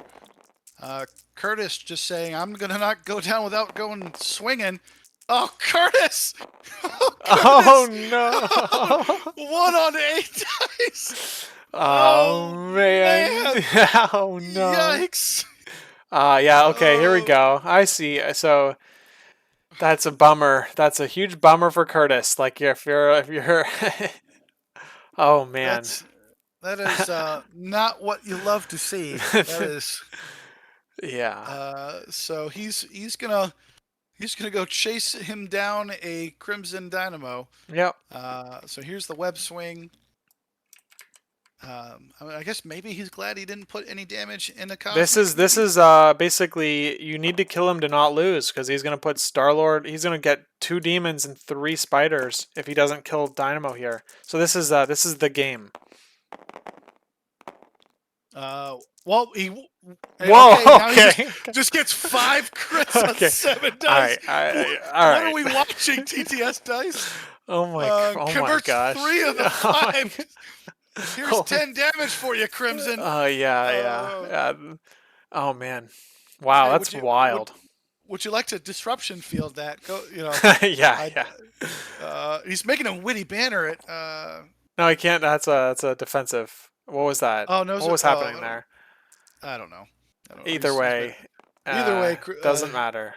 Speaker 2: Curtis just saying, "I'm gonna not go down without going swinging." Oh, Curtis! Oh,
Speaker 1: Oh
Speaker 2: Curtis!
Speaker 1: no.
Speaker 2: 1 on 8 dice.
Speaker 1: Oh
Speaker 2: Oh
Speaker 1: man.
Speaker 2: man!
Speaker 1: Oh no.
Speaker 2: Yikes!
Speaker 1: Yeah, okay, here we
Speaker 2: Oh,
Speaker 1: go. I see. So that's a bummer. That's a huge bummer for Curtis. Like if you're oh man.
Speaker 2: that is not what you love to see. That is
Speaker 1: Yeah.
Speaker 2: so he's gonna go chase him down a Crimson Dynamo.
Speaker 1: Yep.
Speaker 2: So here's the web swing. I guess maybe he's glad he didn't put any damage in the
Speaker 1: This
Speaker 2: Cosmic.
Speaker 1: is this is basically you need to kill him to not lose because he's gonna put Star-Lord. He's gonna get 2 demons and 3 spiders if he doesn't kill Dynamo here. So this is the game.
Speaker 2: Well, he
Speaker 1: Whoa.
Speaker 2: okay. Now he
Speaker 1: Okay.
Speaker 2: just gets 5 crits on
Speaker 1: Okay.
Speaker 2: 7
Speaker 1: All
Speaker 2: dice.
Speaker 1: right. All
Speaker 2: What are
Speaker 1: right.
Speaker 2: we watching? TTS dice
Speaker 1: Oh my
Speaker 2: converts
Speaker 1: gosh.
Speaker 2: 3 of the
Speaker 1: Oh my
Speaker 2: 5. Here's
Speaker 1: oh
Speaker 2: 10 damage for you, Crimson.
Speaker 1: yeah.
Speaker 2: Uh,
Speaker 1: Oh man. Wow,
Speaker 2: hey,
Speaker 1: that's wild.
Speaker 2: would you like to disruption field that? Go,
Speaker 1: Yeah,
Speaker 2: I
Speaker 1: yeah.
Speaker 2: he's making a witty banner at
Speaker 1: No, he can't. That's a defensive. What was that?
Speaker 2: oh no,
Speaker 1: What was happening there?
Speaker 2: I don't know. I don't know.
Speaker 1: Either way,
Speaker 2: Either way,
Speaker 1: doesn't matter.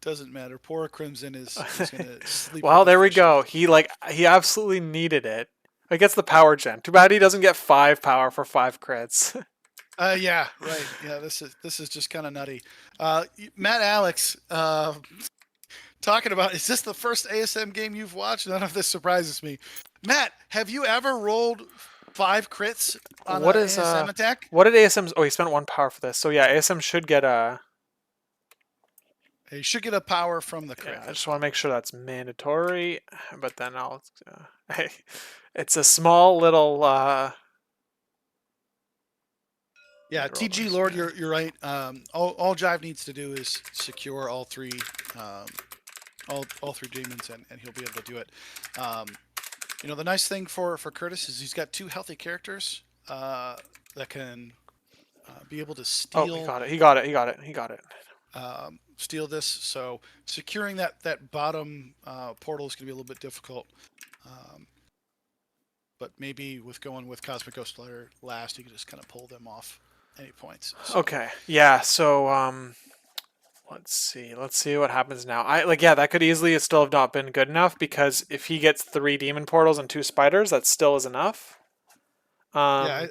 Speaker 2: doesn't matter. Poor Crimson is gonna sleep with
Speaker 1: Well,
Speaker 2: the
Speaker 1: there we
Speaker 2: fishes.
Speaker 1: go. He absolutely needed it. He gets the power gen. Too bad he doesn't get 5 power for 5 crits.
Speaker 2: Yeah, right. Yeah, this is just kind of nutty. Matt Alex, talking about, is this the first ASM game you've watched? None of this surprises me. Matt, have you ever rolled 5 crits on
Speaker 1: What
Speaker 2: an
Speaker 1: is
Speaker 2: ASM attack?
Speaker 1: what did ASM's? Oh, he spent 1 power for this. So yeah, ASM should get a.
Speaker 2: You should get a power from the crit.
Speaker 1: Yeah, I just want to make sure that's mandatory. But then I'll. Hey, it's a small little.
Speaker 2: Yeah, TG Lord, you're right. All Jive needs to do is secure all 3, all 3 demons, and he'll be able to do it. The nice thing for Curtis is he's got 2 healthy characters that can be able to steal.
Speaker 1: Oh, he got it. He got it. He got it. He got it.
Speaker 2: Steal this. So securing that bottom portal is going to be a little bit difficult. But maybe with going with Cosmic Ghost Rider last, you can just kind of pull them off any points. So.
Speaker 1: Okay. Yeah. So let's see what happens now. That could easily still have not been good enough because if he gets 3 demon portals and 2 spiders, that still is enough.
Speaker 2: Yeah,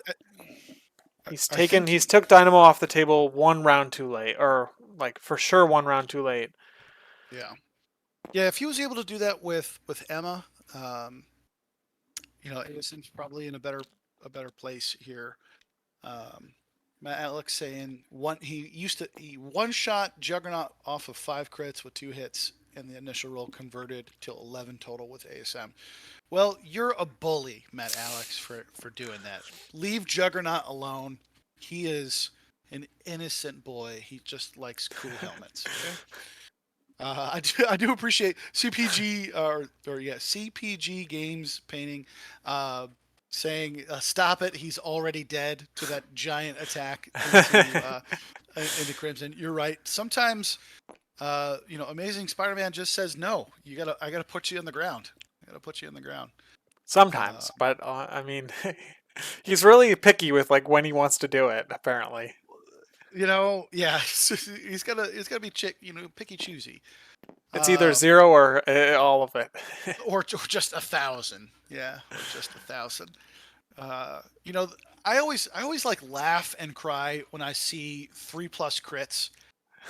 Speaker 1: he's took Dynamo off the table 1 round too late, or like for sure 1 round too late.
Speaker 2: Yeah. If he was able to do that with Emma, ASM's probably in a better place here. Matt Alex saying he one-shot Juggernaut off of 5 crits with 2 hits, and the initial roll converted to 11 total with ASM. Well, you're a bully, Matt Alex, for doing that. Leave Juggernaut alone. He is an innocent boy. He just likes cool helmets. Okay? I do appreciate CPG CPG Games Painting saying stop it. He's already dead to that giant attack into Crimson. You're right. Sometimes Amazing Spider-Man just says no. I gotta put you in the ground.
Speaker 1: Sometimes, but I mean, he's really picky with like when he wants to do it. Apparently,
Speaker 2: yeah, he's gotta be picky choosy.
Speaker 1: It's either 0 or all of it,
Speaker 2: or just 1,000. Yeah, or just 1,000. I always like laugh and cry when I see 3+ crits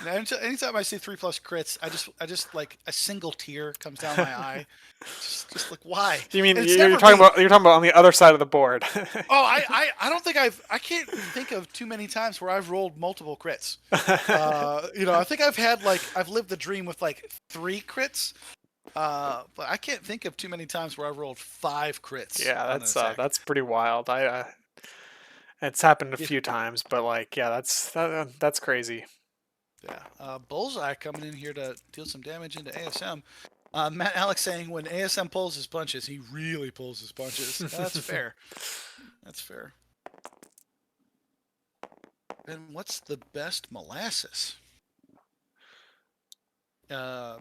Speaker 2: Anytime I see 3+ crits, I just like a single tear comes down my eye. Just like why?
Speaker 1: You mean
Speaker 2: And it's
Speaker 1: you're
Speaker 2: never
Speaker 1: talking
Speaker 2: me.
Speaker 1: about on the other side of the board?
Speaker 2: Oh, I don't think I can't think of too many times where I've rolled multiple crits. I think I've lived the dream with like 3 crits. But I can't think of too many times where I've rolled 5 crits
Speaker 1: Yeah,
Speaker 2: on an attack.
Speaker 1: that's pretty wild. It's happened a
Speaker 2: Yeah,
Speaker 1: few times, but like, yeah, that's crazy.
Speaker 2: yeah. Bullseye coming in here to deal some damage into ASM. Matt Alex saying when ASM pulls his punches, he really pulls his punches. That's fair. That's fair. And what's the best molasses? Uh,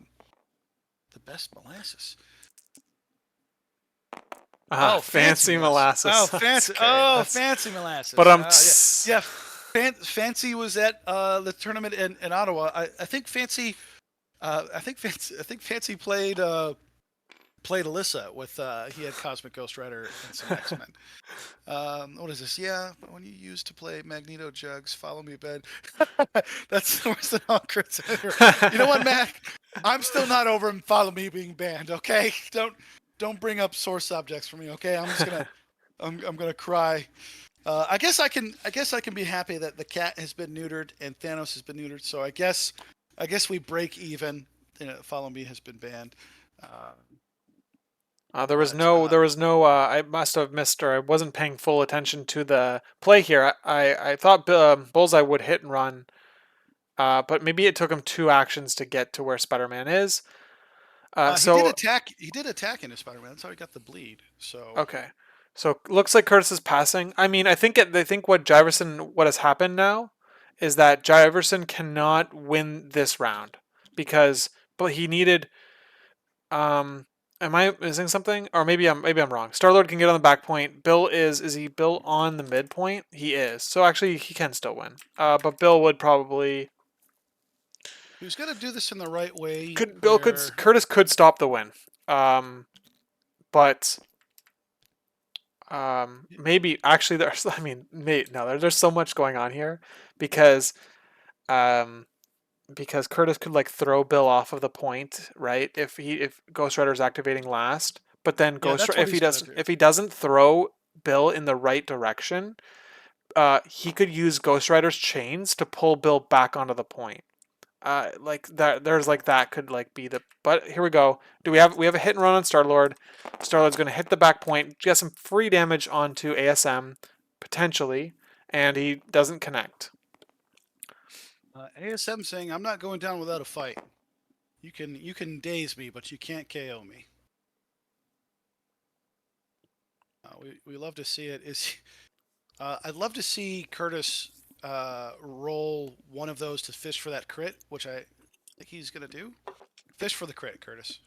Speaker 2: the best molasses.
Speaker 1: Ah,
Speaker 2: Oh, fancy
Speaker 1: fancy
Speaker 2: molasses. Oh,
Speaker 1: molasses. That's
Speaker 2: fancy.
Speaker 1: great.
Speaker 2: Oh,
Speaker 1: That's
Speaker 2: fancy
Speaker 1: but
Speaker 2: molasses. Yeah, yeah. Fancy was at the tournament in Ottawa. I think Fancy. I think Fancy played Alyssa with. He had Cosmic Ghost Rider and some X Men. What is this? Yeah, but when you used to play Magneto Jugs, follow me, Ben. That's worse than all crits. You know what, Mac? I'm still not over him. Follow me being banned. Okay, don't bring up sore subjects for me. Okay, I'm gonna cry. I guess I can be happy that the cat has been neutered and Thanos has been neutered. So I guess we break even. Follow me has been banned. Uh, but
Speaker 1: there was no. I must have missed, or I wasn't paying full attention to the play here. I thought Bullseye would hit and run, but maybe it took him 2 actions to get to where Spider-Man is.
Speaker 2: he did
Speaker 1: So
Speaker 2: attack. He did attack into Spider-Man. That's how he got the bleed. So
Speaker 1: okay, so looks like Curtis is passing. I mean, I think what has happened now is that Jiverson cannot win this round because, but he needed. Am I missing something? Or maybe I'm wrong. Star Lord can get on the back point. Bill is he Bill on the midpoint? He is. So actually he can still win. But Bill would probably
Speaker 2: he was gonna do this in the right way,
Speaker 1: could Bill could
Speaker 2: where
Speaker 1: Curtis could stop the win. But maybe actually there's I mean no there's so much going on here because um Curtis could like throw Bill off of the point, right? If Ghost Rider's activating last, but then
Speaker 2: yeah, that's what he's gonna do.
Speaker 1: If he doesn't throw Bill in the right direction, he could use Ghost Rider's chains to pull Bill back onto the point. Like that, there's like that could like be the. But here we go. We have a hit and run on Star Lord. Star Lord's going to hit the back point, get some free damage onto ASM potentially, and he doesn't connect.
Speaker 2: ASM saying I'm not going down without a fight. You can daze me, but you can't KO me. We love to see it. I'd love to see Curtis roll one of those to fish for that crit, which I think he's gonna do. Fish for the crit, Curtis.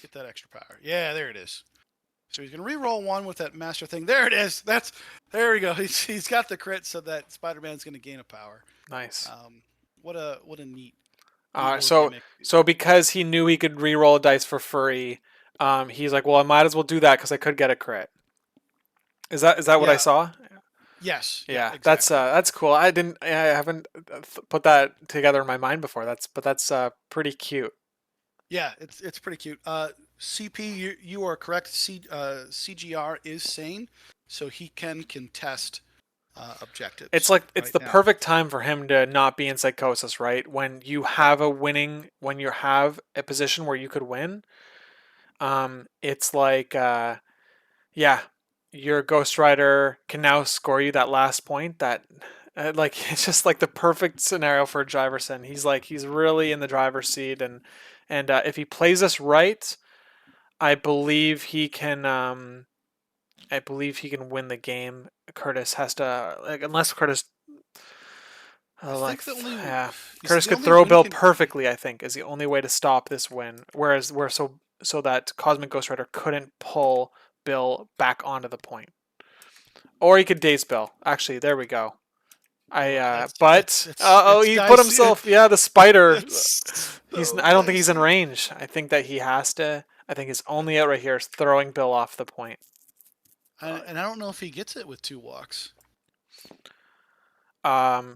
Speaker 2: Get that extra power. Yeah, there it is. So he's gonna re-roll one with that master thing. There it is. There we go. He's got the crit, so that Spider-Man's gonna gain a power.
Speaker 1: Nice.
Speaker 2: What a neat little
Speaker 1: So
Speaker 2: gimmick.
Speaker 1: because he knew he could re-roll a dice for free, he's like, well, I might as well do that because I could get a crit. Is that what I
Speaker 2: Yeah.
Speaker 1: saw?
Speaker 2: Yes. Yeah.
Speaker 1: Yeah,
Speaker 2: Exactly.
Speaker 1: that's cool. I haven't put that together in my mind before. That's pretty cute.
Speaker 2: Yeah. It's pretty cute. CP, you are correct. CGR is sane, so he can contest
Speaker 1: It's
Speaker 2: objectives
Speaker 1: like it's
Speaker 2: right
Speaker 1: the
Speaker 2: now.
Speaker 1: perfect time for him to not be in psychosis, right?
Speaker 2: Yep.
Speaker 1: When you have a position where you could win, it's like yeah, your Ghost Rider can now score you that last point. That like it's just like the perfect scenario for Jiverson. He's really in the driver's seat, and if he plays this right, I believe he can. I believe he can win the game. Curtis has to like unless Curtis
Speaker 2: I think the only
Speaker 1: yeah,
Speaker 2: you see
Speaker 1: Curtis
Speaker 2: the
Speaker 1: could
Speaker 2: only
Speaker 1: throw
Speaker 2: win
Speaker 1: Bill
Speaker 2: can
Speaker 1: perfectly. I think is the only way to stop this win. Whereas where so that Cosmic Ghost Rider couldn't pull Bill back onto the point, or he could daze Bill. Actually, there we go. I but he put
Speaker 2: dicey.
Speaker 1: himself. Yeah, the spider.
Speaker 2: It's
Speaker 1: He's.
Speaker 2: so
Speaker 1: I don't think he's in
Speaker 2: dicey.
Speaker 1: range. I think that he has to. I think his only out right here is throwing Bill off the point.
Speaker 2: And I don't know if he gets it with 2 walks.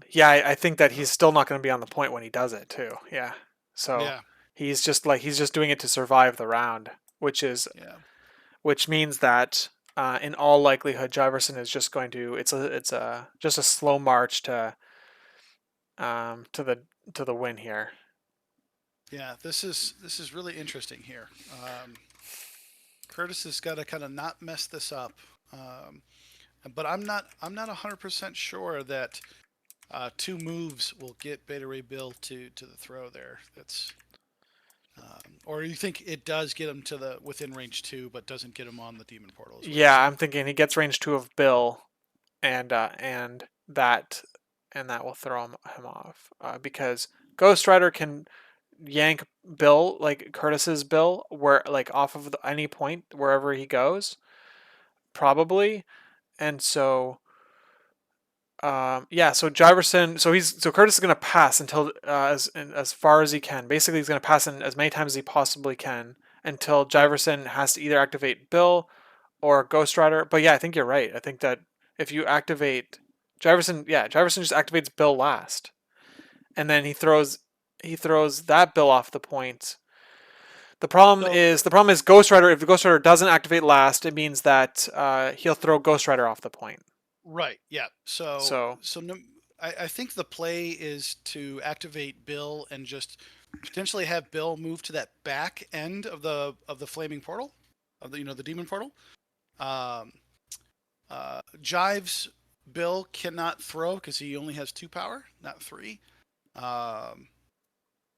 Speaker 1: Yeah, I think that he's still not going to be on the point when he does it too. Yeah. So
Speaker 2: Yeah,
Speaker 1: he's just doing it to survive the round,
Speaker 2: yeah.
Speaker 1: which means that in all likelihood Jiverson is just going to it's a just a slow march to the win here.
Speaker 2: Yeah, this is really interesting here. Kurtis has got to kind of not mess this up, um, but I'm not 100% sure that two moves will get Beta Ray Bill to the throw there. That's or you think it does get him to the within range two, but doesn't get him on the demon portal, is what you're
Speaker 1: Yeah, I'm
Speaker 2: saying.
Speaker 1: thinking he gets range 2 of Bill and that will throw him off because Ghost Rider can yank Bill like Curtis's Bill where like off of any point wherever he goes probably, and so yeah, so Jiverson, so Curtis is gonna pass until as far as he can. Basically, he's gonna pass in as many times as he possibly can until
Speaker 2: Yep.
Speaker 1: Jiverson has to either activate Bill or Ghost Rider. But yeah, I think you're right. I think that if you activate Jiverson, yeah, Jiverson just activates Bill last, and then he throws that Bill off the point.
Speaker 2: So
Speaker 1: The problem is Ghost Rider. If the Ghost Rider doesn't activate last, it means that he'll throw Ghost Rider off the point.
Speaker 2: right, yeah. So
Speaker 1: So
Speaker 2: so no, I think the play is to activate Bill and just potentially have Bill move to that back end of the flaming portal, of the the demon portal. Um, Jive's Bill cannot throw because he only has two power, not three. Um,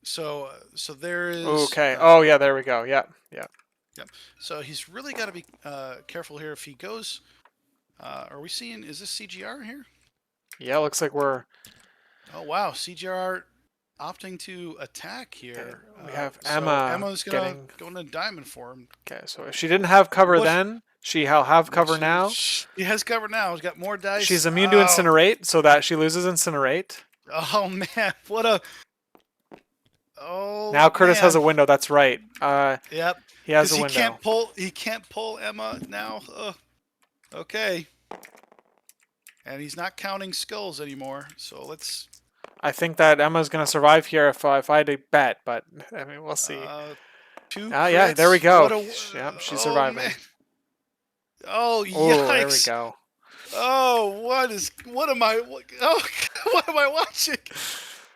Speaker 2: so there is
Speaker 1: okay. Oh yeah, there we go. Yeah, yeah,
Speaker 2: yeah. So he's really got to be careful here. If he goes, are we seeing? Is this CGR here?
Speaker 1: yeah. Looks like we're
Speaker 2: Oh wow, CGR opting to attack
Speaker 1: okay.
Speaker 2: here.
Speaker 1: We have
Speaker 2: So
Speaker 1: Emma
Speaker 2: Emma's gonna
Speaker 1: getting
Speaker 2: go into diamond form.
Speaker 1: okay. So if she didn't have cover
Speaker 2: What?
Speaker 1: then, she'll have
Speaker 2: Well,
Speaker 1: cover now.
Speaker 2: he has cover now. He's got more
Speaker 1: She's
Speaker 2: dice.
Speaker 1: immune to
Speaker 2: Oh,
Speaker 1: incinerate, so that she loses incinerate.
Speaker 2: oh man, what a. Oh
Speaker 1: Now Curtis has
Speaker 2: man.
Speaker 1: a window. That's right.
Speaker 2: Yep.
Speaker 1: He has
Speaker 2: Because
Speaker 1: a
Speaker 2: he
Speaker 1: window.
Speaker 2: can't pull. He can't pull Emma now. Okay. And he's not counting skulls anymore. So let's.
Speaker 1: I think that Emma's gonna survive here if I had to bet, but I mean we'll see.
Speaker 2: Uh, two
Speaker 1: Ah, yeah, there we
Speaker 2: crits.
Speaker 1: go.
Speaker 2: What a.
Speaker 1: Yep, she's
Speaker 2: Oh man.
Speaker 1: surviving.
Speaker 2: Oh
Speaker 1: Oh, there we
Speaker 2: yikes.
Speaker 1: go.
Speaker 2: Oh, what am I oh what am I watching?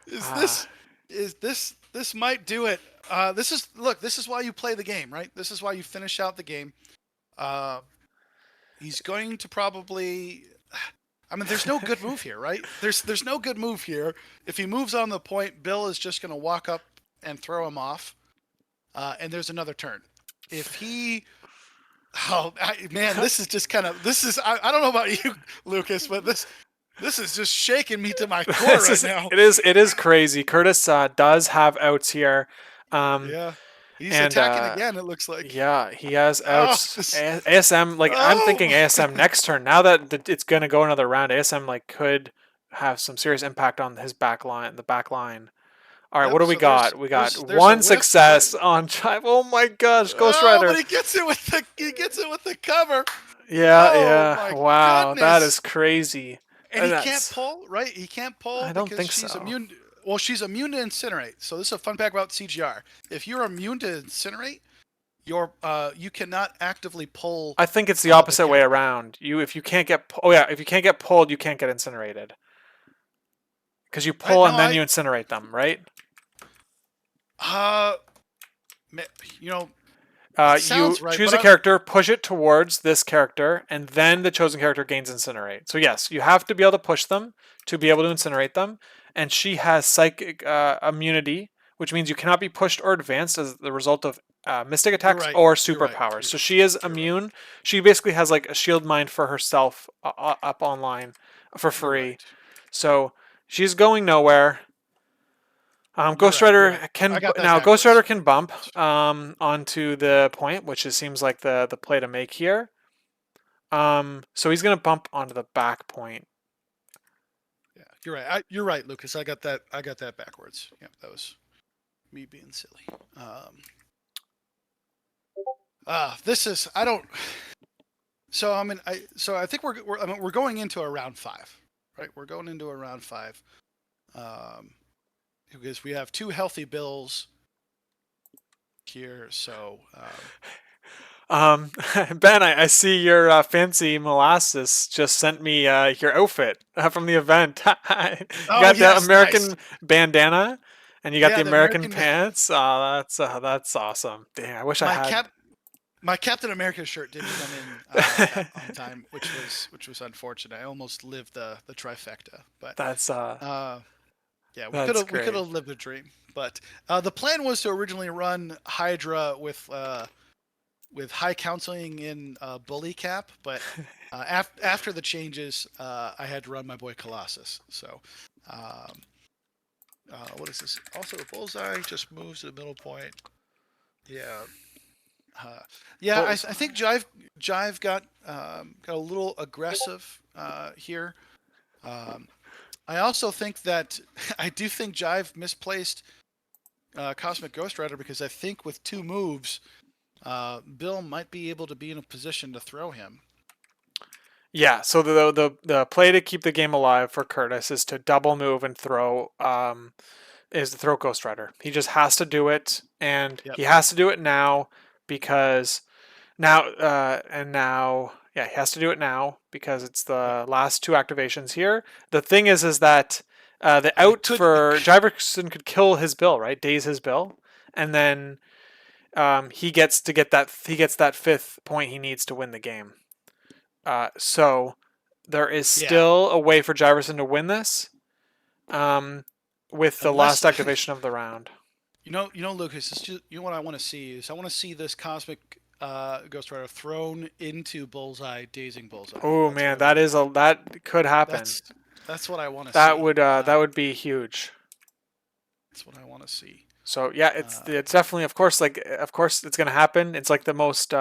Speaker 2: Is
Speaker 1: Ah,
Speaker 2: this might do it. This is look, this is why you play the game, right? This is why you finish out the game. Uh, he's going to probably I mean there's no good move here, right? There's no good move here. If he moves on the point, Bill is just going to walk up and throw him off. And there's another turn. If he man, this is just kind of this is I don't know about you, Lucas, but this is just shaking me to my core
Speaker 1: this
Speaker 2: right
Speaker 1: is
Speaker 2: now.
Speaker 1: it is crazy. Curtis does have outs here, um,
Speaker 2: Yeah, he's
Speaker 1: and
Speaker 2: attacking again. It looks like.
Speaker 1: yeah, he has
Speaker 2: Oh,
Speaker 1: outs.
Speaker 2: this.
Speaker 1: ASM like I'm thinking
Speaker 2: Oh,
Speaker 1: ASM next turn. Now that it's gonna go another round, ASM like could have some serious impact on his back line, the back line. All right, what
Speaker 2: yep.
Speaker 1: do we
Speaker 2: So
Speaker 1: got? We got
Speaker 2: there's a
Speaker 1: one
Speaker 2: whiff, right?
Speaker 1: success on Chive. Oh my gosh, Ghost
Speaker 2: Oh, but
Speaker 1: Rider.
Speaker 2: he gets it with the cover.
Speaker 1: Yeah,
Speaker 2: Oh
Speaker 1: yeah.
Speaker 2: my
Speaker 1: Wow, that is
Speaker 2: goodness!
Speaker 1: crazy.
Speaker 2: And
Speaker 1: And
Speaker 2: he can't
Speaker 1: that's
Speaker 2: pull, right? He can't pull
Speaker 1: I don't
Speaker 2: because
Speaker 1: think
Speaker 2: she's
Speaker 1: so.
Speaker 2: immune. Well, she's immune to incinerate. So this is a fun fact about CGR. If you're immune to incinerate, you cannot actively pull
Speaker 1: I think it's the
Speaker 2: the
Speaker 1: opposite way
Speaker 2: character.
Speaker 1: around. You if you can't get oh yeah, if you can't get pulled, you can't get incinerated because you
Speaker 2: I
Speaker 1: pull
Speaker 2: no,
Speaker 1: and then you incinerate them, right?
Speaker 2: uh, ma- you know,
Speaker 1: You
Speaker 2: sounds right,
Speaker 1: choose
Speaker 2: but
Speaker 1: a
Speaker 2: I'm
Speaker 1: character, push it towards this character, and then the chosen character gains incinerate. So yes, you have to be able to push them to be able to incinerate them. And she has psychic immunity, which means you cannot be pushed or advanced as the result of mystic
Speaker 2: you're
Speaker 1: attacks
Speaker 2: right.
Speaker 1: or
Speaker 2: You're right.
Speaker 1: superpowers.
Speaker 2: You're
Speaker 1: So she is
Speaker 2: you're right.
Speaker 1: immune. She basically has like a shield mine for herself up online for
Speaker 2: You're
Speaker 1: free.
Speaker 2: right.
Speaker 1: So she's going nowhere.
Speaker 2: You're
Speaker 1: Ghost
Speaker 2: right. You're
Speaker 1: Rider
Speaker 2: right. I
Speaker 1: can
Speaker 2: got that
Speaker 1: now. Ghost
Speaker 2: backwards.
Speaker 1: Rider can bump onto the point, which seems like the play to make here. So he's gonna bump onto the back point.
Speaker 2: Yeah, you're right. You're right, Lucas. I got that. I got that backwards. Yeah, that was me being silly. Um, this is I don't. So I mean, I think I mean, we're going into a round five, right? We're going into a round 5. Um, because we have 2 healthy bills here. So
Speaker 1: Um, Ben, I see your fancy molasses just sent me your outfit from the event. You
Speaker 2: oh
Speaker 1: got the
Speaker 2: yes, nice.
Speaker 1: American bandana, and you got the
Speaker 2: Yeah, the
Speaker 1: American
Speaker 2: American
Speaker 1: pants. Oh, that's awesome. Damn, I wish I
Speaker 2: my
Speaker 1: had.
Speaker 2: cap my Captain America shirt didn't come in on time, which was unfortunate. I almost lived the trifecta, but
Speaker 1: That's
Speaker 2: uh, yeah,
Speaker 1: that's
Speaker 2: we could
Speaker 1: great.
Speaker 2: have lived a dream. But the plan was to originally run Hydra with high counseling in bully cap, but after the changes, I had to run my boy Colossus. So, um, what is this? Also, bullseye just moves to the middle point. Yeah, uh, yeah. I
Speaker 1: Bulls.
Speaker 2: think Jive got a little aggressive here. Um, I also think that I do think Jive misplaced Cosmic Ghost Rider because I think with 2 moves, Bill might be able to be in a position to throw him.
Speaker 1: Yeah, so the play to keep the game alive for Kurtis is to double move and throw is to throw Ghost Rider. He just has to do it, and
Speaker 2: Yep.
Speaker 1: he has to do it now because now yeah, he has to do it now because it's
Speaker 2: Yep.
Speaker 1: the last 2 activations here. The thing is that the
Speaker 2: They
Speaker 1: out
Speaker 2: could.
Speaker 1: for Jiverson could kill his bill, right? Daze his bill, and then he gets that 5th point he needs to win the game. So there is
Speaker 2: Yeah.
Speaker 1: still a way for Jiverson to win this um, with the
Speaker 2: Unless
Speaker 1: last activation of the round.
Speaker 2: Lucas. It's just, what I want to see is I want to see this Cosmic Ghost Rider thrown into Bullseye, dazing Bullseye.
Speaker 1: Oh
Speaker 2: That's what
Speaker 1: man,
Speaker 2: I want.
Speaker 1: that could happen.
Speaker 2: That's that's what I want to see.
Speaker 1: That would be huge.
Speaker 2: That's what I want to see.
Speaker 1: So yeah,
Speaker 2: Uh,
Speaker 1: it's definitely of course it's gonna happen. It's like the most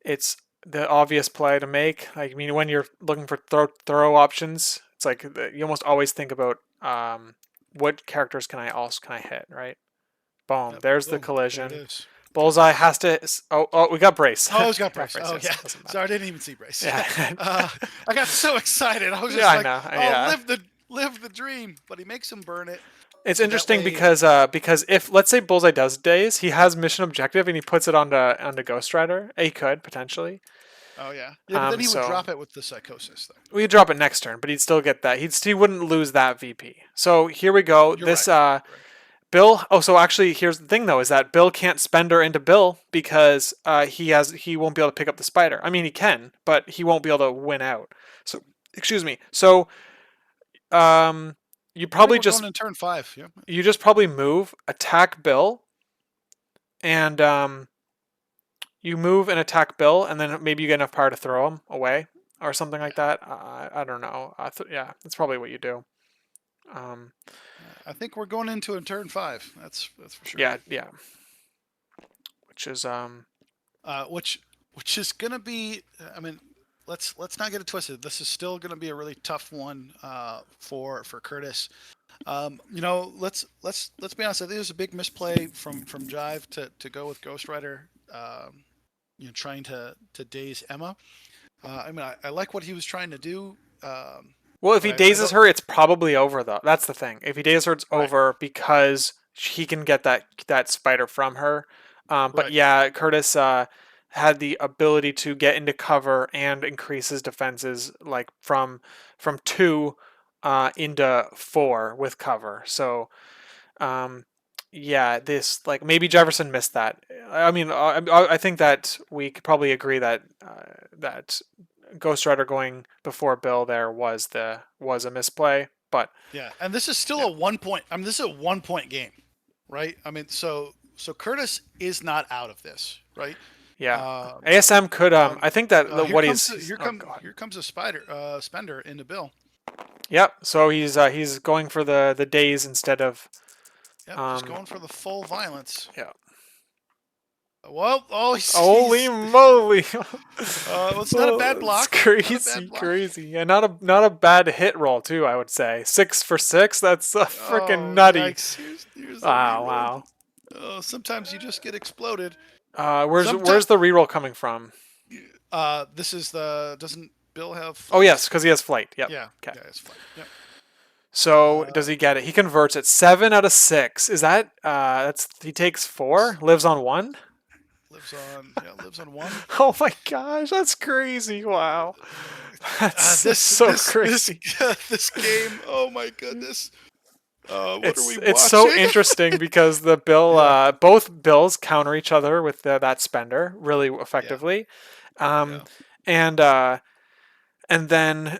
Speaker 1: it's the obvious play to make. Like I mean, when you're looking for throw options, it's like you almost always think about what characters can I hit, right? Boom,
Speaker 2: yep.
Speaker 1: there's the
Speaker 2: Boom. There it
Speaker 1: collision.
Speaker 2: is.
Speaker 1: Bullseye has to. Oh, we got brace.
Speaker 2: Oh, it's got
Speaker 1: Got
Speaker 2: Brace.
Speaker 1: brace.
Speaker 2: Oh,
Speaker 1: Yes,
Speaker 2: yeah.
Speaker 1: it doesn't matter.
Speaker 2: Sorry, I didn't even see Brace.
Speaker 1: Yeah,
Speaker 2: I got so excited. I was
Speaker 1: yeah,
Speaker 2: just
Speaker 1: I
Speaker 2: like,
Speaker 1: know.
Speaker 2: "Oh,
Speaker 1: Yeah,
Speaker 2: live the dream." But he makes him burn it,
Speaker 1: it's
Speaker 2: so that
Speaker 1: interesting
Speaker 2: way.
Speaker 1: because if let's say Bullseye does daze, he has mission objective and he puts it onto Ghost Rider. He could potentially.
Speaker 2: Oh yeah, yeah. But then he would
Speaker 1: So
Speaker 2: drop it with the Psychosis, though.
Speaker 1: we could drop it next turn, but he'd still get that. He wouldn't lose that VP. So here we go.
Speaker 2: You're right.
Speaker 1: This
Speaker 2: You're right.
Speaker 1: Bill. Oh, so actually, here's the thing though: is that Bill can't spend her into Bill because he won't be able to pick up the spider. I mean, he can, but he won't be able to win out. So excuse me. So um, you
Speaker 2: I think
Speaker 1: probably
Speaker 2: we're going in turn 5. Yeah.
Speaker 1: just probably move, attack Bill, and you move and attack Bill, and then maybe you get enough power to throw him away or something like
Speaker 2: Yeah.
Speaker 1: that. I don't know. Yeah, that's probably what you do. Um,
Speaker 2: I think we're going into a turn 5. That's for sure.
Speaker 1: yeah, yeah. Which is
Speaker 2: Which is gonna be. I mean, let's not get it twisted. This is still gonna be a really tough one for Kurtis. Let's be honest. I think it was a big misplay from Jive to go with Ghost Rider. Trying to daze Emma. I mean, I like what he was trying to do.
Speaker 1: well, if
Speaker 2: But
Speaker 1: he
Speaker 2: I
Speaker 1: dazes
Speaker 2: don't.
Speaker 1: her, it's probably over though. That's the thing. If he dazes her, it's
Speaker 2: Right.
Speaker 1: over because he can get that spider from her. But
Speaker 2: Right.
Speaker 1: yeah, Curtis had the ability to get into cover and increase his defenses like from 2 into 4 with cover. So um, yeah, this like maybe Jefferson missed that. I mean, I think that we could probably agree that that Ghost Rider going before Bill there was a misplay, but
Speaker 2: Yeah. And this is still
Speaker 1: yeah,
Speaker 2: a 1 point. I mean, this is a 1 point game, right? I mean, so Curtis is not out of this, right?
Speaker 1: yeah.
Speaker 2: Um,
Speaker 1: ASM could
Speaker 2: um,
Speaker 1: I think that
Speaker 2: here
Speaker 1: what
Speaker 2: comes
Speaker 1: he's oh go ahead.
Speaker 2: here comes a spender into Bill.
Speaker 1: Yep. So he's going for the days instead of
Speaker 2: Yep, just
Speaker 1: um
Speaker 2: going for the full violence.
Speaker 1: yeah.
Speaker 2: Well, oh,
Speaker 1: Holy moly!
Speaker 2: it's not a bad
Speaker 1: Oh, it's
Speaker 2: block. Not a bad
Speaker 1: crazy,
Speaker 2: block.
Speaker 1: crazy, and not a bad hit roll too. I would say 6 for 6. That's freaking
Speaker 2: Oh,
Speaker 1: nutty.
Speaker 2: yikes! Here's the
Speaker 1: Wow,
Speaker 2: reroll.
Speaker 1: wow.
Speaker 2: Sometimes you just get exploded.
Speaker 1: Where's
Speaker 2: Sometimes
Speaker 1: the reroll coming from?
Speaker 2: this is the doesn't Bill have
Speaker 1: Oh
Speaker 2: flight?
Speaker 1: yes, because he has flight. Yep.
Speaker 2: Yeah,
Speaker 1: Okay.
Speaker 2: yeah, it's flight. Yep.
Speaker 1: So
Speaker 2: Uh,
Speaker 1: does he get it? He converts it. 7 out of 6. Is that that's he takes 4, lives on 1?
Speaker 2: lives on one.
Speaker 1: Oh my gosh, that's crazy. Wow. That's
Speaker 2: This
Speaker 1: so
Speaker 2: this this
Speaker 1: crazy.
Speaker 2: this game. Oh my goodness. What are we
Speaker 1: It's so
Speaker 2: watching?
Speaker 1: interesting because the bill
Speaker 2: Yeah,
Speaker 1: both bills counter each other with that spender really
Speaker 2: yeah,
Speaker 1: effectively. Um
Speaker 2: yeah,
Speaker 1: and then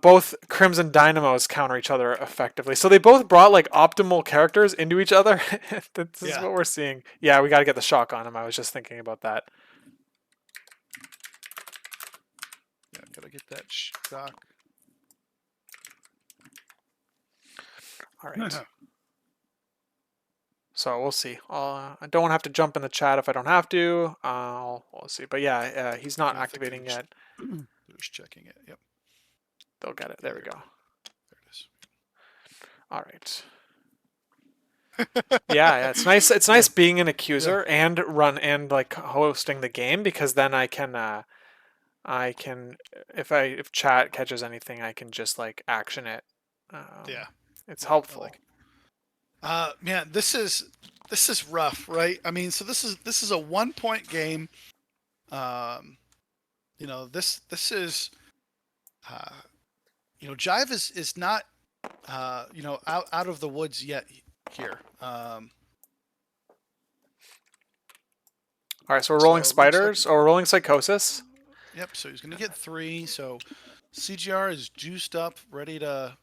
Speaker 1: both Crimson Dynamos counter each other effectively. So they both brought like optimal characters into each other. This is
Speaker 2: yeah.
Speaker 1: what we're seeing. Yeah, we got to get the shock on him. I was just thinking about that.
Speaker 2: Yeah, gotta get that shock.
Speaker 1: All right. So we'll see. I don't have to jump in the chat if I don't have to. We'll see. But yeah, he's not
Speaker 2: Yeah, I think
Speaker 1: activating yet.
Speaker 2: they're just checking it. Yep.
Speaker 1: They'll get it.
Speaker 2: Yeah,
Speaker 1: There we go.
Speaker 2: there it is.
Speaker 1: All right. Yeah, it's nice. It's
Speaker 2: Yeah,
Speaker 1: nice being an
Speaker 2: yeah,
Speaker 1: accuser and and like hosting the game because then I can if chat catches anything, I can just like action it.
Speaker 2: yeah,
Speaker 1: It's
Speaker 2: yeah. I
Speaker 1: helpful.
Speaker 2: like it. Man, this is rough, right? I mean, so this is a 1 point game. Um, this is uh, Jive is not out of the woods yet here.
Speaker 1: All right, so we're rolling
Speaker 2: So it looks like
Speaker 1: spiders or we're rolling psychosis.
Speaker 2: yep. So he's gonna get 3. So CGR is juiced up, ready to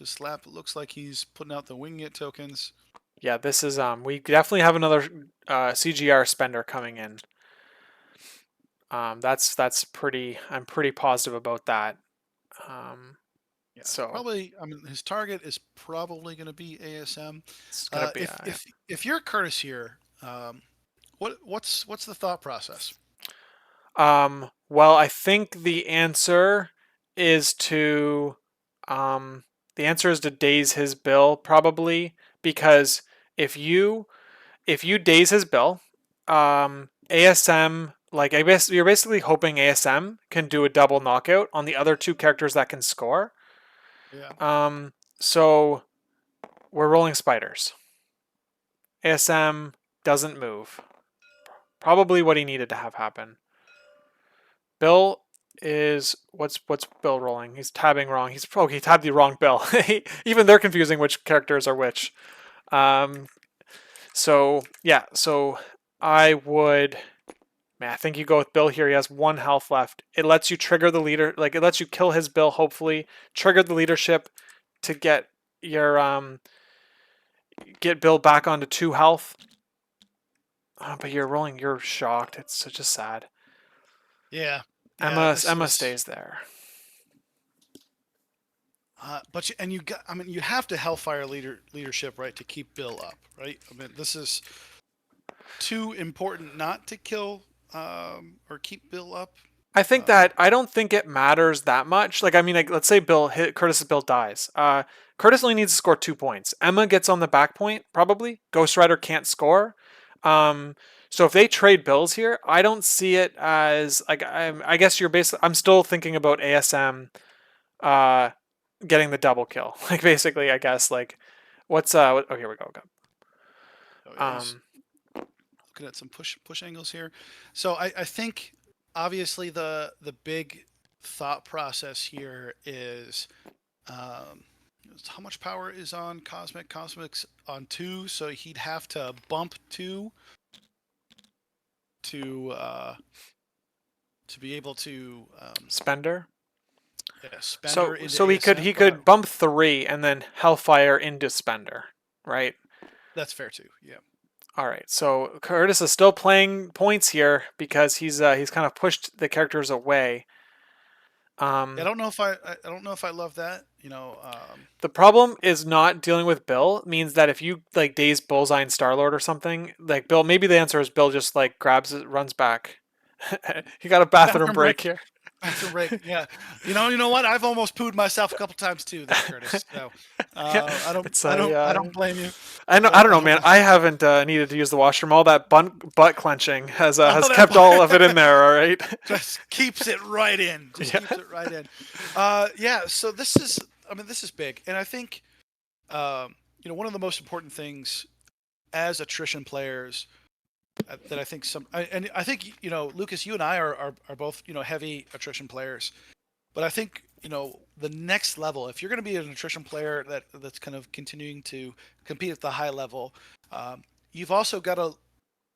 Speaker 2: slap. It looks like he's putting out the wing it tokens.
Speaker 1: Yeah, this is we definitely have another CGR spender coming in. That's pretty. I'm pretty positive about that. Um,
Speaker 2: Yeah,
Speaker 1: so
Speaker 2: probably. I mean, his target is probably going to be ASM.
Speaker 1: it's gonna be.
Speaker 2: If you're Kurtis here, what's the thought process?
Speaker 1: Well, I think is to um, the answer is to daze his bill probably because if you if you daze his bill, ASM like I guess you're basically hoping ASM can do a double knockout on the other two characters that can score.
Speaker 2: Yeah,
Speaker 1: So we're rolling spiders. ASM doesn't move. Probably what he needed to have happen. Bill is what's Bill rolling? He's tabbing wrong. He tabbed the wrong Bill. Even they're confusing which characters are which. Um, so yeah, so I would. Man, I think you go with Bill here. He has 1 health left. It lets you trigger the leader, like it lets you kill his Bill. Hopefully, trigger the leadership to your get Bill back onto 2 health. But you're rolling. You're shocked. It's such a sad.
Speaker 2: yeah, yeah.
Speaker 1: Emma stays there.
Speaker 2: And you got. I mean, you have to Hellfire leadership, right, to keep Bill up, right? I mean, this is too important not to kill or keep Bill up.
Speaker 1: I don't think it matters that much. Like I mean, like let's say Curtis's Bill dies. Curtis only needs to score 2 points. Emma gets on the back point probably. Ghost Rider can't score. So if they trade bills here, I don't see it as like I guess you're basically. I'm still thinking about ASM uh, getting the double kill. Like basically, I guess like what's oh here we go.
Speaker 2: So he's
Speaker 1: Um,
Speaker 2: looking at some push angles here. So I think obviously the big thought process here is how much power is on Cosmic? Cosmic's on 2, so he'd have to bump 2 to be able to
Speaker 1: Spender.
Speaker 2: yeah, Spender into
Speaker 1: So
Speaker 2: ASM.
Speaker 1: he could bump 3 and then Hellfire into Spender, right?
Speaker 2: That's fair too. Yeah.
Speaker 1: All right. So Curtis is still playing points here because he's kind of pushed the characters away.
Speaker 2: I don't know if I don't know if I love that.
Speaker 1: The problem is not dealing with Bill. It means that if you like daze Bullseye and Starlord or something, like Bill, maybe the answer is Bill just like grabs it, runs back. He got a bathroom break here.
Speaker 2: Bathroom break. Yeah. You know what? I've almost pooed myself a couple times too, there, Curtis. So,
Speaker 1: Yeah,
Speaker 2: I don't,
Speaker 1: it's
Speaker 2: I don't, I
Speaker 1: a
Speaker 2: don't blame you.
Speaker 1: I know.
Speaker 2: I
Speaker 1: I
Speaker 2: don't,
Speaker 1: don't
Speaker 2: I
Speaker 1: know,
Speaker 2: don't
Speaker 1: man.
Speaker 2: blame.
Speaker 1: I haven't needed to use the washroom. All that butt clenching has
Speaker 2: Oh,
Speaker 1: kept all of it in there. All right.
Speaker 2: just keeps it right in. Just
Speaker 1: Yeah.
Speaker 2: keeps it right in. Yeah. So this is, I mean, this is big, and I think, one of the most important things as attrition players that I think and I think Lucas, you and I are both heavy attrition players, but I think the next level, if you're going to be an attrition player that's kind of continuing to compete at the high level, you've also got to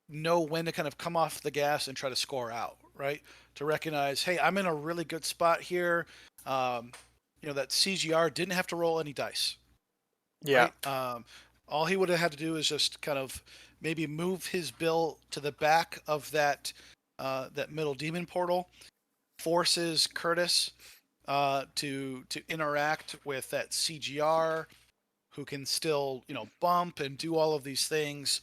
Speaker 2: know when to kind of come off the gas and try to score out, right? To recognize, hey, I'm in a really good spot here. Um, that CGR didn't have to roll any dice,
Speaker 1: Yeah.
Speaker 2: right? All he would have had to do is just kind of maybe move his bill to the back of that middle demon portal, forces Kurtis to interact with that CGR, who can still bump and do all of these things.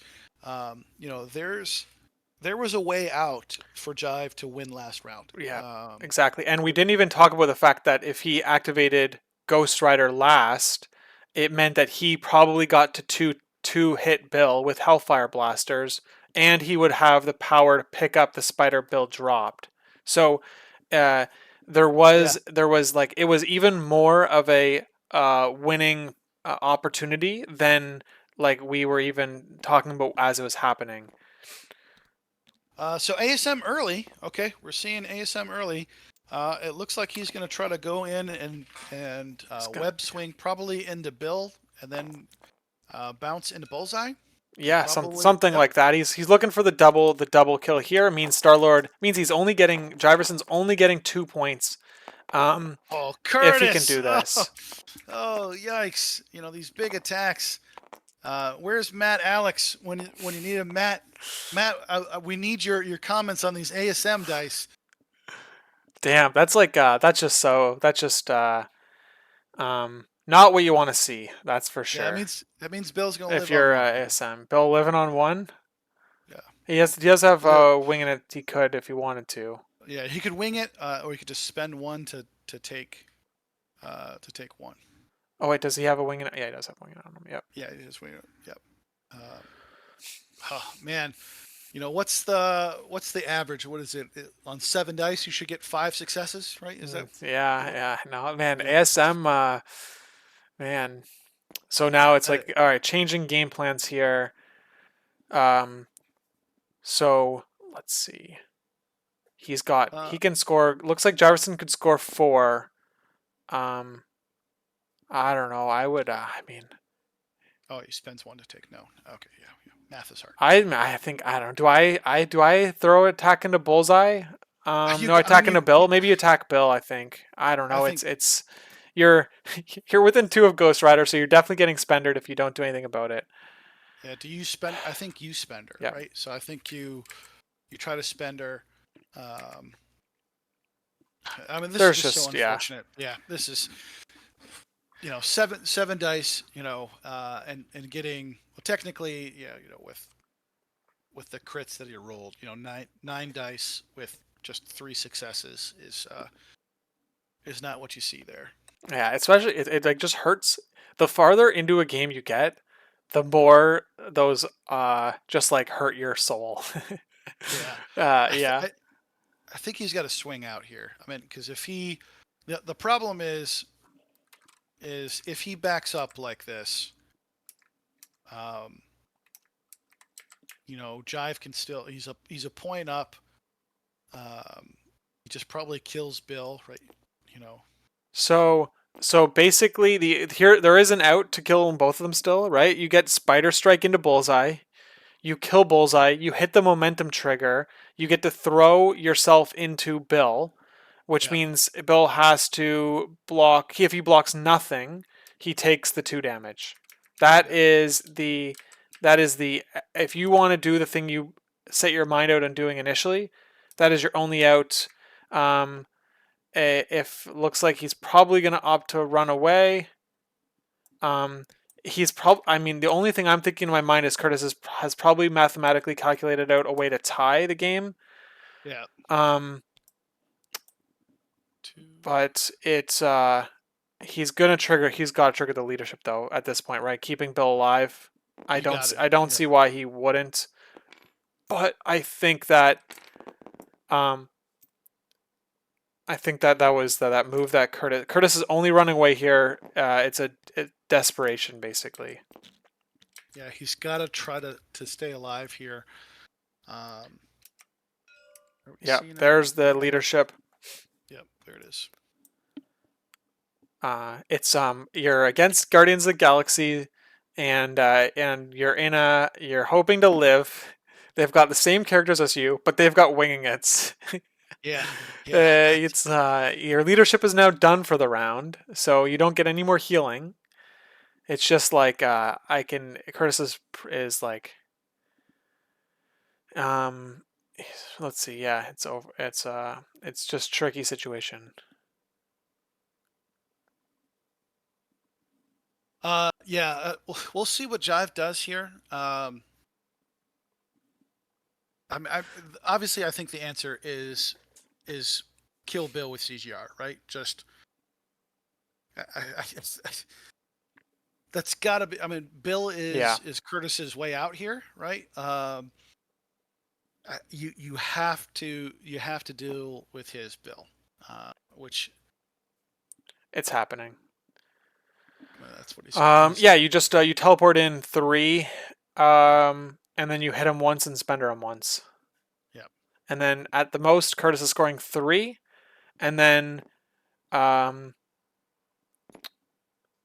Speaker 2: There was a way out for Jive to win last round.
Speaker 1: Yeah. Exactly. And we didn't even talk about the fact that if he activated Ghost Rider last, it meant that he probably got to two hit Bill with Hellfire blasters, and he would have the power to pick up the Spider Bill dropped. So, uh,
Speaker 2: Yeah.
Speaker 1: there was like it was even more of a winning opportunity than like we were even talking about as it was happening.
Speaker 2: So ASM early. Okay, we're seeing ASM early. It looks like he's going to try to go in and
Speaker 1: It's gonna,
Speaker 2: web swing probably into Bill and then bounce into Bullseye.
Speaker 1: yeah,
Speaker 2: Probably.
Speaker 1: something
Speaker 2: Yep.
Speaker 1: like that. He's looking for the double kill here. It means Star Lord means he's only getting Jiverson's only getting 2 points.
Speaker 2: Oh,
Speaker 1: If he can
Speaker 2: Curtis!
Speaker 1: do this.
Speaker 2: Oh, yikes! These big attacks. Where's Matt Alex when you need him? Matt, we need your comments on these ASM dice.
Speaker 1: Damn, that's like that's just not what you want to see. That's for
Speaker 2: Yeah,
Speaker 1: sure.
Speaker 2: that means Bill's gonna
Speaker 1: If
Speaker 2: live on
Speaker 1: you're
Speaker 2: one.
Speaker 1: ASM, Bill living on one,
Speaker 2: Yeah,
Speaker 1: he does have
Speaker 2: either
Speaker 1: wing in it. He could if he wanted to.
Speaker 2: yeah he could wing it, or he could just spend one to take one.
Speaker 1: Oh wait, does he have a wing in it? Yeah, he does have a wing in it on him. Yep.
Speaker 2: Yeah, he just wing it. Yep. Oh man, what's the average? What is it on 7 dice? You should get 5 successes, right? Is that
Speaker 1: Yeah,
Speaker 2: yeah
Speaker 1: yeah. No, man,
Speaker 2: yeah?
Speaker 1: ASM. Man. So now it's
Speaker 2: That
Speaker 1: like, all right, changing game plans here. Um, so let's see.
Speaker 2: uh,
Speaker 1: He can score. Looks like Jiverson could score 4. Um, I don't know. I would. I mean,
Speaker 2: oh, he spends one to take. No, okay, yeah, yeah. Math is hard.
Speaker 1: I think I don't. Do I throw attack into Bullseye?
Speaker 2: You,
Speaker 1: No,
Speaker 2: I mean,
Speaker 1: attack into Bill. Maybe you attack Bill. I think. I don't
Speaker 2: I
Speaker 1: know.
Speaker 2: think
Speaker 1: It's you're you're within 2 of Ghost Rider, so you're definitely getting spendered if you don't do anything about it.
Speaker 2: yeah. Do you spend? I think you spend her,
Speaker 1: Yeah.
Speaker 2: right? So I think you try to spend her. Um, I mean, this is
Speaker 1: There's
Speaker 2: just so
Speaker 1: just yeah.
Speaker 2: unfortunate. Yeah, this is seven dice. And getting well, technically, yeah, with the crits that he rolled, nine dice with just 3 successes is not what you see there.
Speaker 1: Yeah, especially it like just hurts. The farther into a game you get, the more those just like hurt your soul.
Speaker 2: Yeah, I th-
Speaker 1: Yeah.
Speaker 2: I, I think he's got to swing out here. I mean, because if the problem is if he backs up like this, um, Jive can still he's a point up. Um, he just probably kills Bill, right? You know,
Speaker 1: So basically there is an out to kill both of them still, right? You get Spider Strike into Bullseye. You kill Bullseye, you hit the momentum trigger, you get to throw yourself into Bill, which
Speaker 2: yeah,
Speaker 1: means Bill has to block. If he blocks nothing, he takes the 2 damage. That
Speaker 2: yeah,
Speaker 1: is the if you want to do the thing you set your mind out on doing initially, that is your only out. Um, if looks like he's probably going to opt to run away. Um, I mean, the only thing I'm thinking in my mind is Kurtis has probably mathematically calculated out a way to tie the game.
Speaker 2: yeah.
Speaker 1: Um, but it's he's got to trigger the leadership though at this point, right? Keeping Bill alive.
Speaker 2: You got it.
Speaker 1: I don't
Speaker 2: Yeah.
Speaker 1: see why he wouldn't. But um I think that was that move that Kurtis is only running away here. It's a desperation basically.
Speaker 2: Yeah, he's got to try to stay alive here. Um, are we
Speaker 1: Yeah,
Speaker 2: seeing
Speaker 1: there's
Speaker 2: anything
Speaker 1: the
Speaker 2: here?
Speaker 1: leadership.
Speaker 2: Yep, there it is.
Speaker 1: It's you're against Guardians of the Galaxy, and you're hoping to live. They've got the same characters as you, but they've got winging it.
Speaker 2: Yeah, yeah.
Speaker 1: It's your leadership is now done for the round, so you don't get any more healing. It's just like I can Curtis is like um let's see, yeah, it's over. It's just tricky situation.
Speaker 2: Yeah. We'll see what Jive does here. I mean, obviously, I think the answer is kill Bill with CGR, right? Just I, that's got to be. I mean, Bill
Speaker 1: Yeah,
Speaker 2: is Curtis's way out here, right? You have to deal with his Bill, which
Speaker 1: it's happening.
Speaker 2: that's what he's saying. He's
Speaker 1: Yeah, you just you teleport in 3, and then you hit him once and spender him once,
Speaker 2: yeah.
Speaker 1: and then at the most Curtis is scoring 3, and then um,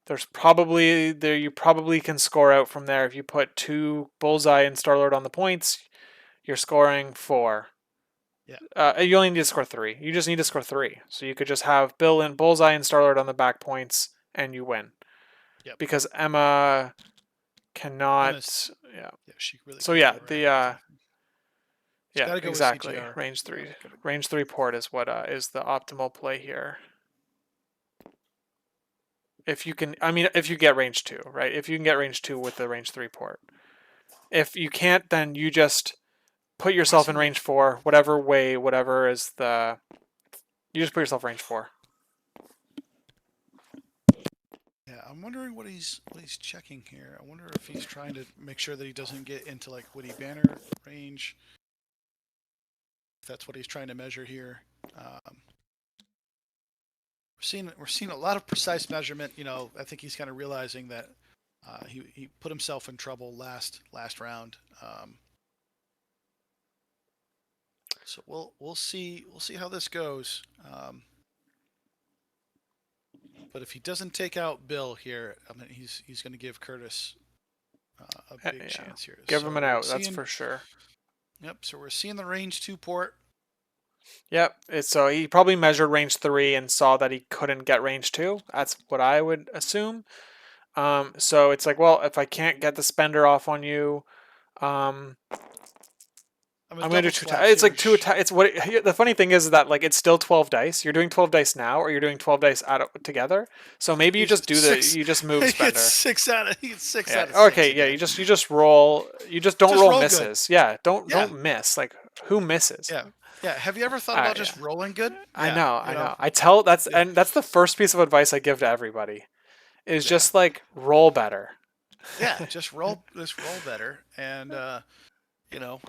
Speaker 1: you probably can score out from there if you put 2 Bullseye and Starlord on the points. You're scoring 4.
Speaker 2: Yeah.
Speaker 1: You only need to score 3. You just need to score 3, so you could just have Bill and Bullseye and Starlord on the back points, and you win.
Speaker 2: Yep.
Speaker 1: Because Emma
Speaker 2: Emma's,
Speaker 1: cannot. Yeah.
Speaker 2: yeah, she really
Speaker 1: So
Speaker 2: can't
Speaker 1: yeah,
Speaker 2: interact
Speaker 1: the
Speaker 2: with anything. She's
Speaker 1: yeah,
Speaker 2: got to go with
Speaker 1: exactly.
Speaker 2: CGR.
Speaker 1: Range
Speaker 2: Yeah,
Speaker 1: 3,
Speaker 2: gotta,
Speaker 1: range 3 port is what is the optimal play here. If you can, I mean, if you get range 2, right? If you can get range 2 with the range 3 port. If you can't, then you just put
Speaker 2: am I
Speaker 1: yourself in
Speaker 2: seeing?
Speaker 1: range 4, whatever way, whatever is the. You just put yourself range 4.
Speaker 2: Yeah, I'm wondering what he's checking here. I wonder if he's trying to make sure that he doesn't get into like Witty Banner range. If that's what he's trying to measure here. We're seeing a lot of precise measurement. You know, I think he's kind of realizing that he put himself in trouble last round. So we'll see how this goes. But if he doesn't take out Bill here, I mean he's going to give Kurtis a big
Speaker 1: Yeah.
Speaker 2: chance here.
Speaker 1: Give him
Speaker 2: So
Speaker 1: an
Speaker 2: we're
Speaker 1: out, that's
Speaker 2: seeing
Speaker 1: for sure.
Speaker 2: Yep. So we're seeing the range 2 port.
Speaker 1: Yep. So he probably measured range 3 and saw that he couldn't get range 2. That's what I would assume. So it's like, well, if I can't get the spender off on you, um,
Speaker 2: I'm gonna
Speaker 1: I'm gonna do
Speaker 2: double
Speaker 1: 2
Speaker 2: collapse
Speaker 1: It's
Speaker 2: here.
Speaker 1: like 2 attack. It's what the funny thing is that like it's still 12 dice. You're doing 12 dice now, or you're doing 12 dice together. So maybe you
Speaker 2: He's
Speaker 1: just
Speaker 2: six.
Speaker 1: you just move
Speaker 2: He gets
Speaker 1: spender.
Speaker 2: 6 out of. He gets six
Speaker 1: Yeah.
Speaker 2: out of six
Speaker 1: Okay. Yeah.
Speaker 2: again.
Speaker 1: You just roll. You just don't
Speaker 2: Just
Speaker 1: roll
Speaker 2: roll good.
Speaker 1: misses. Yeah.
Speaker 2: Yeah.
Speaker 1: Don't miss. Like who misses?
Speaker 2: Yeah. Yeah. Have you ever thought about
Speaker 1: Yeah.
Speaker 2: just rolling good?
Speaker 1: I
Speaker 2: Yeah.
Speaker 1: know.
Speaker 2: You
Speaker 1: I
Speaker 2: know.
Speaker 1: know. I tell
Speaker 2: Yeah.
Speaker 1: that's the first piece of advice I give to everybody is
Speaker 2: Yeah.
Speaker 1: just like roll better.
Speaker 2: Yeah. Just roll better, and you know,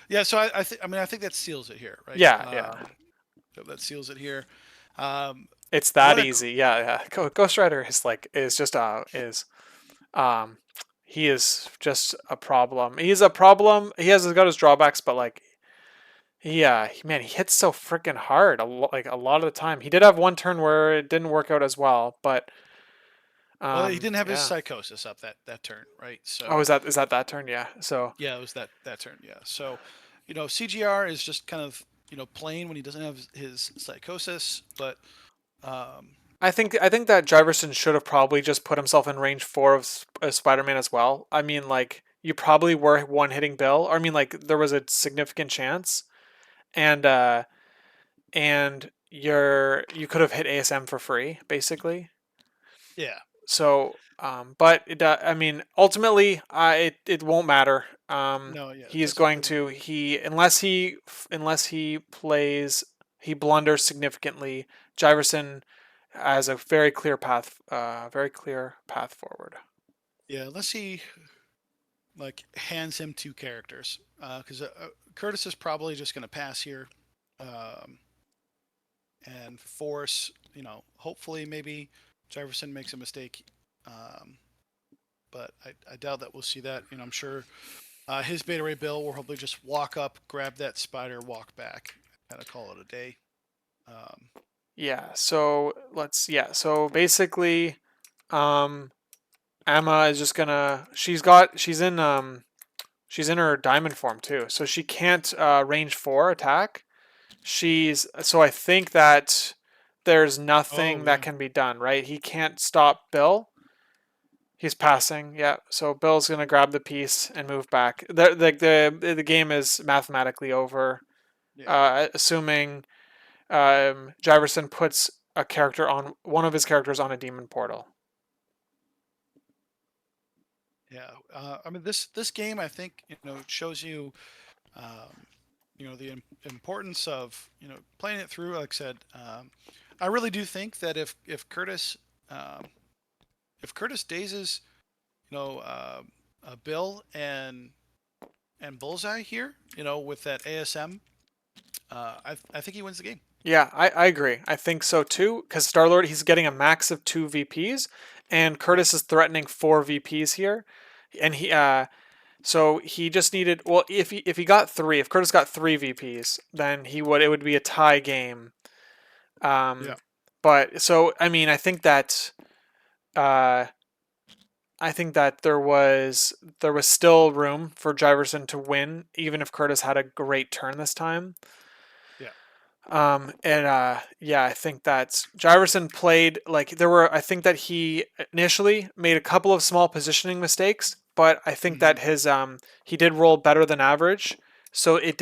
Speaker 2: yeah. So I think that seals it here, right?
Speaker 1: Yeah. Yeah.
Speaker 2: That seals it here. Um,
Speaker 1: It's
Speaker 2: what
Speaker 1: that
Speaker 2: a
Speaker 1: easy. Yeah. Yeah. Ghost Rider is just um he is just a problem. He's a problem. He has got his drawbacks, but like man, he hits so freaking hard. Like a lot of the time, he did have one turn where it didn't work out as well, but
Speaker 2: Well, he didn't have his
Speaker 1: yeah.
Speaker 2: psychosis up that turn, right?
Speaker 1: Oh,
Speaker 2: So
Speaker 1: is that turn? Yeah. So
Speaker 2: yeah, it was that turn. Yeah. So, CGR is just kind of plain when he doesn't have his psychosis, but um,
Speaker 1: I think that Jiverson should have probably just put himself in range 4 of Spider-Man as well. I mean, like you probably were one hitting Bill. Or, I mean, like there was a significant chance, and you could have hit ASM for free, basically.
Speaker 2: yeah,
Speaker 1: So, but I mean, ultimately, it won't matter.
Speaker 2: no, yeah,
Speaker 1: He's going to unless he blunders significantly. Jiverson has a very clear path forward.
Speaker 2: Yeah, let's see. Like hands him two characters because Kurtis is probably just going to pass here, um, and force. Hopefully maybe Jiverson makes a mistake, um, but I doubt that we'll see that. I'm sure his Beta Ray Bill will probably just walk up, grab that spider, walk back, kind of call it a day. Um,
Speaker 1: Yeah. So So basically, um, Emma is just gonna. She's in her diamond form too, so she can't range 4 attack. So I think that there's
Speaker 2: oh
Speaker 1: nothing that
Speaker 2: yeah,
Speaker 1: can be done, right? He can't stop Bill. He's passing, yeah. So Bill's gonna grab the piece and move back. The game is mathematically over,
Speaker 2: yeah,
Speaker 1: assuming Jiverson puts a character on one of his characters on a demon portal.
Speaker 2: yeah. I mean, this game I think shows you um, the importance of playing it through. Like I said, I really do think that um, if Curtis dazes you know Bill and Bullseye here, with that ASM, I think he wins the game.
Speaker 1: Yeah, I agree. I think so too, because Starlord, he's getting a max of 2 VPs, and
Speaker 2: Yep.
Speaker 1: Kurtis is threatening 4 VPs here, and so he just needed. Well, if he got 3, if Kurtis got 3 VPs, then it would be a tie game.
Speaker 2: Yeah.
Speaker 1: Um, but so I mean, uh, I think that there was still room for Jiverson to win, even if Kurtis had a great turn this time.
Speaker 2: Yeah.
Speaker 1: And yeah, I think that Jiverson played like there were. I think that he initially made a couple of small positioning mistakes, but I think
Speaker 2: Hmm.
Speaker 1: that he did roll better than average. So it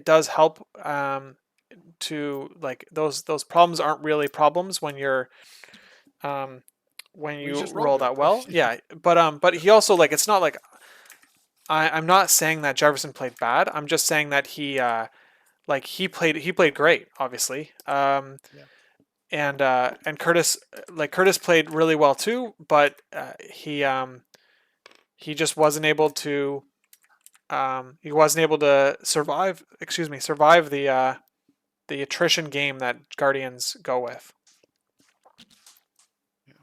Speaker 1: does help to like those problems aren't really problems um when
Speaker 2: Well, you
Speaker 1: you
Speaker 2: just roll
Speaker 1: roll
Speaker 2: good.
Speaker 1: that well.
Speaker 2: Yeah.
Speaker 1: Yeah, but he also like it's not like I'm not saying that Jefferson played bad. I'm just saying that he played great, obviously.
Speaker 2: Yeah.
Speaker 1: And Kurtis played really well too, but he just wasn't able to survive. Excuse me, survive the attrition game that Guardians go with.
Speaker 2: Yeah.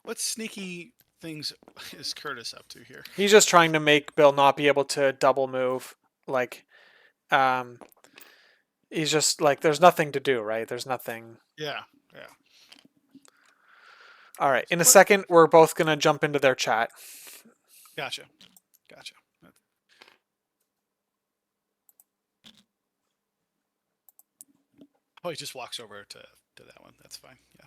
Speaker 2: What sneaky things is Curtis up to here?
Speaker 1: He's just trying to make Bill not be able to double move. Like, um, he's just like, there's nothing to do, right? There's nothing.
Speaker 2: Yeah. Yeah.
Speaker 1: All right. In a
Speaker 2: What?
Speaker 1: second, we're both gonna jump into their chat.
Speaker 2: Gotcha. Gotcha. Oh, he just walks over to that one. That's fine. Yeah.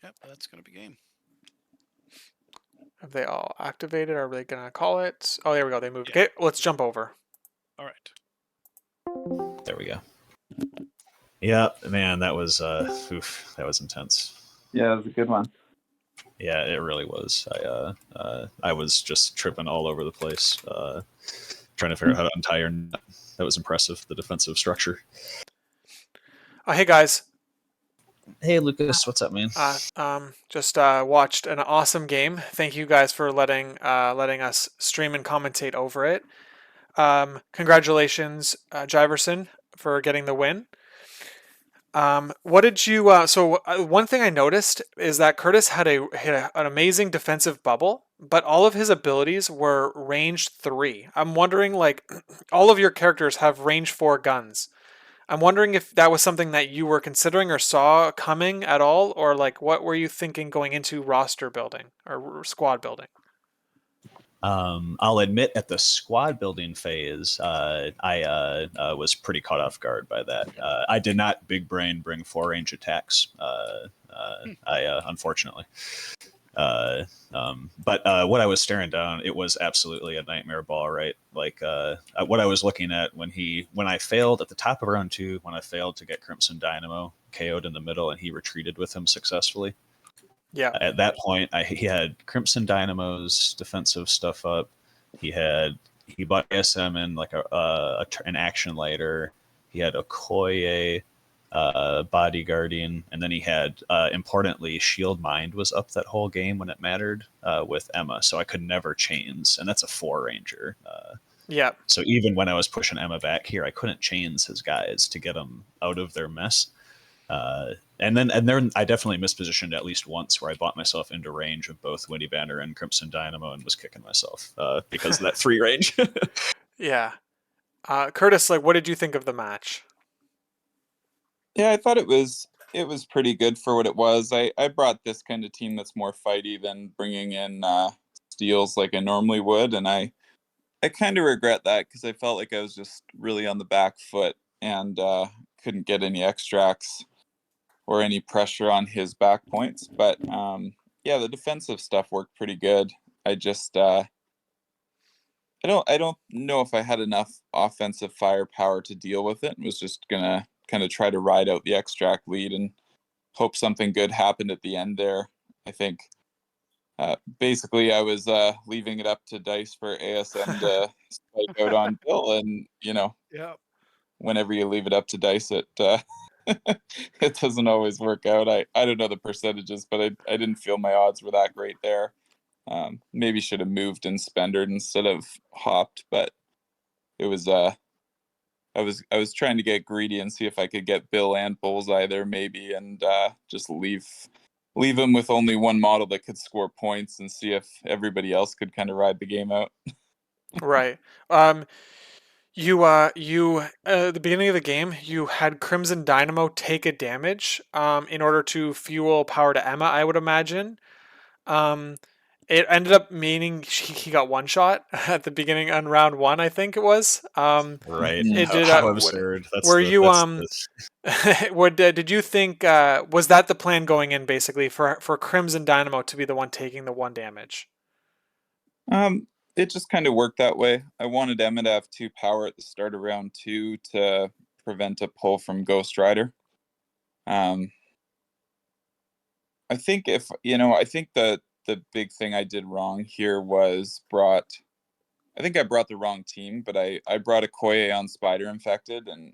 Speaker 2: Yep. That's gonna be game.
Speaker 1: Have they all activated? Are they gonna call it? Oh, there we go. They moved.
Speaker 2: Yeah.
Speaker 1: Okay, let's jump over.
Speaker 2: All right.
Speaker 3: There we go. Yeah, man, that was that was intense.
Speaker 4: Yeah, it was a good one.
Speaker 3: Yeah, it really was. I was just tripping all over the place, trying to figure out how to untie her. That was impressive. The defensive structure.
Speaker 1: Oh, hey guys.
Speaker 3: Hey, Lucas, what's up, man?
Speaker 1: Just watched an awesome game. Thank you guys for letting us stream and commentate over it. Congratulations, Jiverson, for getting the win. What did you? One thing I noticed is that Kurtis had an amazing defensive bubble, but all of his abilities were range 3. I'm wondering, like, all of your characters have range 4 guns. I'm wondering if that was something that you were considering or saw coming at all, or like, what were you thinking going into roster building or squad building?
Speaker 3: I'll admit, at the squad building phase, I was pretty caught off guard by that. I did not big brain bring 4 range attacks. Unfortunately. But what I was staring down, it was absolutely a nightmare ball, right? Like what I was looking at when I failed at the top of round 2, when I failed to get Crimson Dynamo KO'd in the middle, and he retreated with him successfully.
Speaker 1: Yeah.
Speaker 3: At that point, he had Crimson Dynamo's defensive stuff up. He bought SM in like an action lighter. He had Okoye bodyguarding, and then he had, importantly, Shield Mind was up that whole game when it mattered with Emma, so I could never chains, and that's a 4 ranger.
Speaker 1: Yeah.
Speaker 3: So even when I was pushing Emma back here, I couldn't chains his guys to get them out of their mess. And then I definitely mispositioned at least once where I bought myself into range of both Windy Banner and Crimson Dynamo and was kicking myself because of that 3 range.
Speaker 1: Yeah. Kurtis, like, what did you think of the match?
Speaker 4: Yeah, I thought it was pretty good for what it was. I brought this kind of team that's more fighty than bringing in steals like I normally would, and I kind of regret that because I felt like I was just really on the back foot and couldn't get any extracts or any pressure on his back points. But yeah, the defensive stuff worked pretty good. I just I don't know if I had enough offensive firepower to deal with it, and was just gonna kind of try to ride out the extract lead and hope something good happened at the end there. I think basically I was leaving it up to dice for ASM to spike out on Bill, and
Speaker 2: Yeah.
Speaker 4: whenever you leave it up to dice, it it doesn't always work out. I don't know the percentages, but I didn't feel my odds were that great there. Maybe should have moved and spendered instead of hopped, but it was I was trying to get greedy and see if I could get Bill and Bullseye there maybe, and just leave him with only one model that could score points and see if everybody else could kind of ride the game out.
Speaker 1: Right. You at the beginning of the game, you had Crimson Dynamo take a damage in order to fuel power to Emma, I would imagine. Um, it ended up meaning he got one shot at the beginning on round one, I think it was.
Speaker 3: Right?
Speaker 4: Mhm.
Speaker 1: It did.
Speaker 3: How absurd!
Speaker 1: Were you what did you think? Was that the plan going in basically for Crimson Dynamo to be the one taking the one damage?
Speaker 4: Um, it just kind of worked that way. I wanted Emma to have 2 power at the start of round 2 to prevent a pull from Ghost Rider. Um, I think I think the big thing I did wrong here was I think I brought the wrong team, but I brought a Koye on Spider Infected, and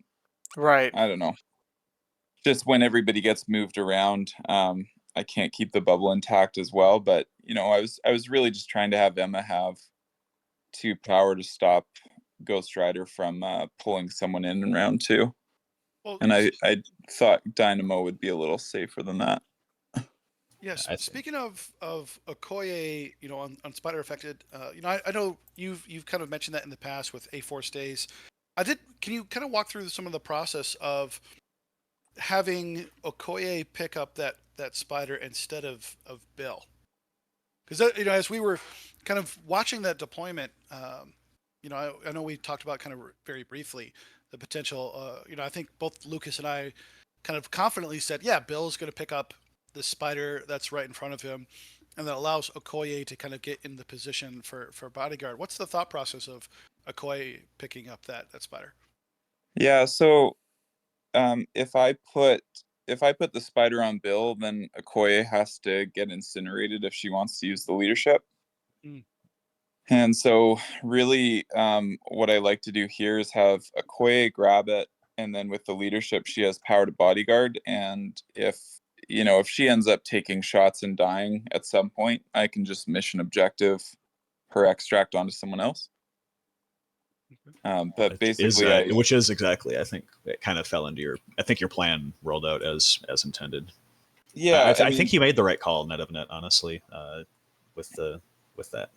Speaker 1: Right.
Speaker 4: I don't know. Just when everybody gets moved around, I can't keep the bubble intact as well. But I was really just trying to have Emma have 2 power to stop Ghost Rider from pulling someone in round 2,
Speaker 2: Well,
Speaker 4: and I thought Dynamo would be a little safer than that.
Speaker 2: yes.
Speaker 3: I think
Speaker 2: Speaking of Okoye, on Spider Affected, I know you've kind of mentioned that in the past with A4 stays. Can you kind of walk through some of the process of having Okoye pick up that spider instead of Bill? Because as we were kind of watching that deployment, I know we talked about kind of very briefly the potential. I think both Lucas and I kind of confidently said, yeah, Bill's going to pick up the spider that's right in front of him, and that allows Okoye to kind of get in the position for bodyguard. What's the thought process of Okoye picking up that spider?
Speaker 4: Yeah, so if I put the spider on Bill, then Okoye has to get incinerated if she wants to use the leadership.
Speaker 2: Mm.
Speaker 4: And so, really, what I like to do here is have Okoye grab it, and then with the leadership, she has power to bodyguard. And if she ends up taking shots and dying at some point, I can just mission objective her extract onto someone else. But basically,
Speaker 3: which is exactly, I think it kind of fell into I think your plan rolled out as intended.
Speaker 4: yeah, I
Speaker 3: I think
Speaker 4: mean,
Speaker 3: you made the right call, net of net, honestly, with that.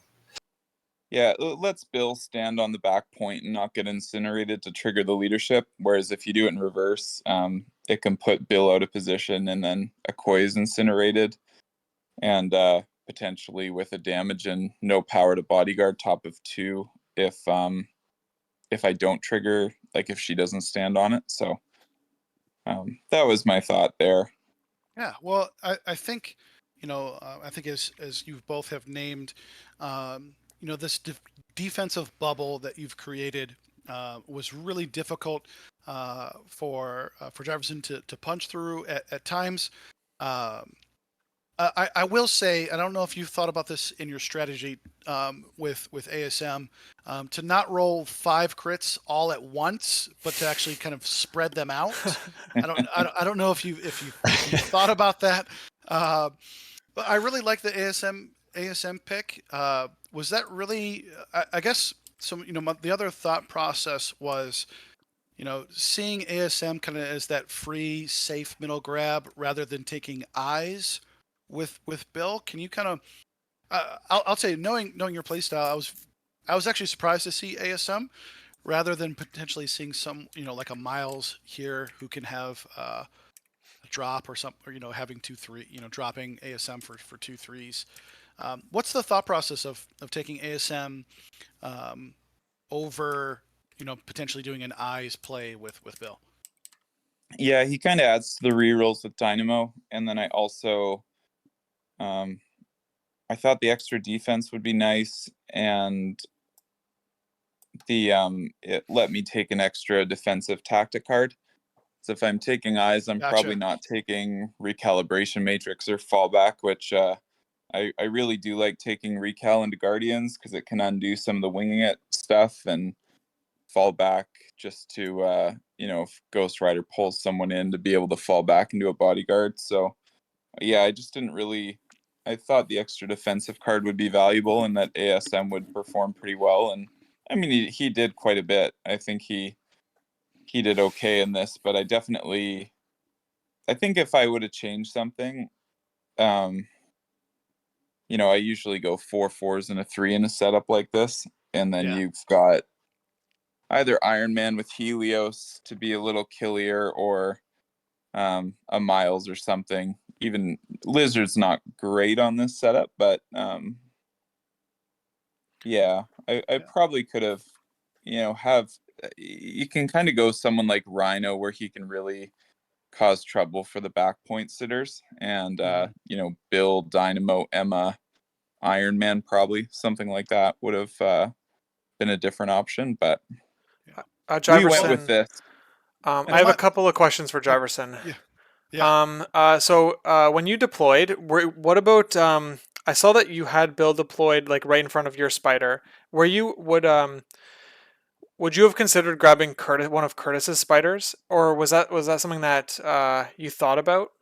Speaker 4: yeah, let's Bill stand on the back point and not get incinerated to trigger the leadership. Whereas if you do it in reverse, it can put Bill out of position, and then Okoye is incinerated, and potentially with a damage and no power to bodyguard top of 2 if I don't trigger, like if she doesn't stand on it. So that was my thought there.
Speaker 2: Yeah, well, I think, I think as you both have named, this defensive bubble that you've created was really difficult for Jiverson to punch through at times. Um, I will say, I don't know if you've thought about this in your strategy with ASM, to not roll 5 crits all at once, but to actually kind of spread them out. I don't know if you thought about that, but I really like the ASM pick. Was that really? I guess some. The other thought process was, seeing ASM kind of as that free, safe middle grab rather than taking eyes with Bill. Can you kind of? I'll say, knowing your playstyle, I was actually surprised to see ASM rather than potentially seeing some, like a Miles here who can have a drop or something, or having 2-3, dropping ASM for 2-3s. What's the thought process of taking ASM over, potentially doing an eyes play with Bill?
Speaker 4: Yeah, he kind of adds to the rerolls with Dynamo, and then I also, I thought the extra defense would be nice, and it let me take an extra defensive tactic card. So if I'm taking eyes, I'm probably
Speaker 2: Gotcha.
Speaker 4: not taking recalibration matrix or fallback, which I really do like taking recal into Guardians because it can undo some of the winging it stuff and fall back just to if Ghost Rider pulls someone in to be able to fall back into a bodyguard. So yeah, I just didn't really. I thought the extra defensive card would be valuable and that ASM would perform pretty well. And I mean, he did quite a bit. I think he did okay in this, but I think if I would have changed something, I usually go 4 4s and a 3 in a setup like this, and then
Speaker 2: Yeah.
Speaker 4: you've got either Iron Man with Helios to be a little killier, or a Miles or something. Even Lizard's not great on this setup, but yeah, I probably could have, you can kind of go someone like Rhino where he can really cause trouble for the back point sitters, and Bill, Dynamo, Emma, Iron Man, probably something like that would have been a different option, but we went with
Speaker 1: Jiverson,
Speaker 4: this.
Speaker 1: I have a couple of questions for Jiverson.
Speaker 2: Yeah. Yeah.
Speaker 1: So when you deployed, what about? I saw that you had Bill deployed like right in front of your spider. Where you would you have considered grabbing one of Kurtis's spiders, or was that something that you thought about?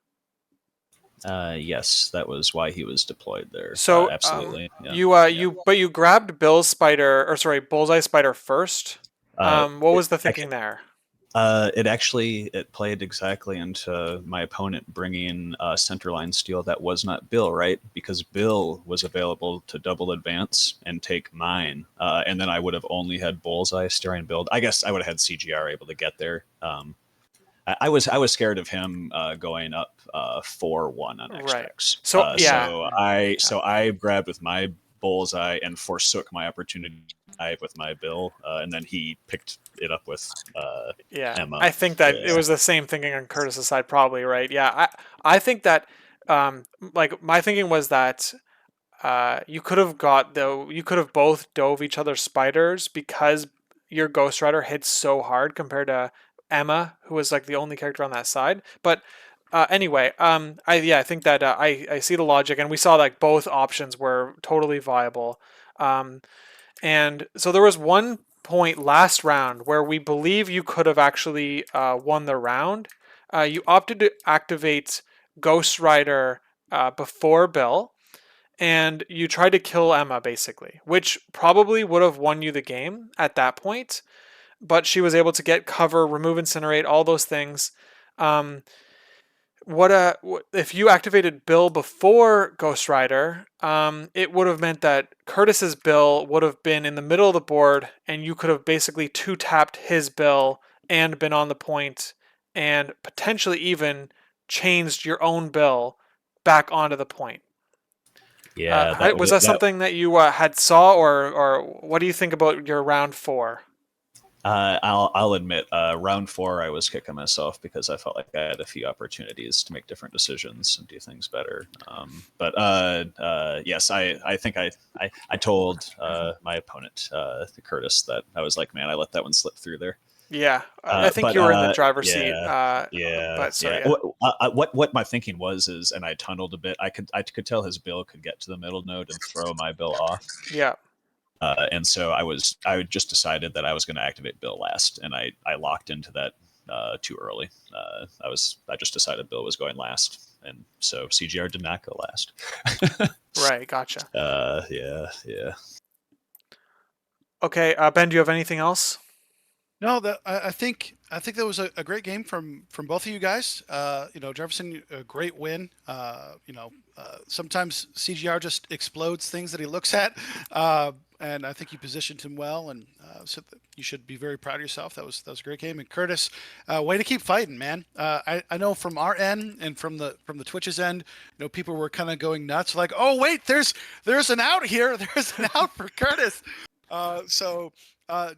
Speaker 3: Yes, that was why he was deployed there.
Speaker 1: So
Speaker 3: Absolutely. Yeah.
Speaker 1: you grabbed Bill's spider, or sorry, Bullseye spider first.
Speaker 3: Uh,
Speaker 1: What was the
Speaker 3: it,
Speaker 1: thinking there?
Speaker 3: it played exactly into my opponent bringing centerline steel that was not Bill, right? Because Bill was available to double advance and take mine, and then I would have only had Bullseye staring build. I guess I would have had CGR able to get there. I was scared of him going up 4-1 on
Speaker 1: Right.
Speaker 3: extracts.
Speaker 1: So yeah.
Speaker 3: So I grabbed with my Bullseye and forsook my opportunity with my Bill, and then he picked it up with
Speaker 1: Yeah,
Speaker 3: Emma.
Speaker 1: I think that
Speaker 3: Yeah.
Speaker 1: it was the same thinking on Curtis's side, probably, right? Yeah, I think that, like my thinking was that you could have both dove each other's spiders because your Ghost Rider hits so hard compared to Emma, who was like the only character on that side. But anyway, I think that I see the logic, and we saw like both options were totally viable. And so there was one point last round where we believe you could have actually won the round. You opted to activate Ghost Rider before Bill, and you tried to kill Emma basically, which probably would have won you the game at that point. But she was able to get cover, remove incinerate, all those things. If you activated Bill before Ghost Rider, it would have meant that Kurtis's Bill would have been in the middle of the board, and you could have basically two tapped his Bill and been on the point, and potentially even changed your own Bill back onto the point.
Speaker 3: Yeah,
Speaker 1: Was that something that you had saw, or what do you think about your round 4?
Speaker 3: I'll admit, round 4 I was kicking myself because I felt like I had a few opportunities to make different decisions and do things better. But yes, I think I told my opponent, Kurtis, that I was like, man, I let that one slip through there.
Speaker 1: Yeah, I think
Speaker 3: But
Speaker 1: you were in the driver's seat.
Speaker 3: yeah,
Speaker 1: But sorry,
Speaker 3: yeah.
Speaker 1: yeah.
Speaker 3: What my thinking was is, and I tunneled a bit. I could tell his bill could get to the middle node and throw my bill off.
Speaker 1: Yeah.
Speaker 3: And so I just decided that I was going to activate bill last, and I locked into that too early. I just decided bill was going last, and so CGR did not go last.
Speaker 1: Right, gotcha.
Speaker 3: Yeah.
Speaker 1: Okay, Ben, do you have anything else?
Speaker 2: No, I think that was a great game from both of you guys. Jiverson, a great win. Sometimes CGR just explodes things that he looks at, and I think you positioned him well, and so you should be very proud of yourself. That was a great game. And Kurtis, way to keep fighting, man. I know from our end and from the Twitch's end, people were kind of going nuts, like, oh wait, there's an out here. There's an out for Kurtis.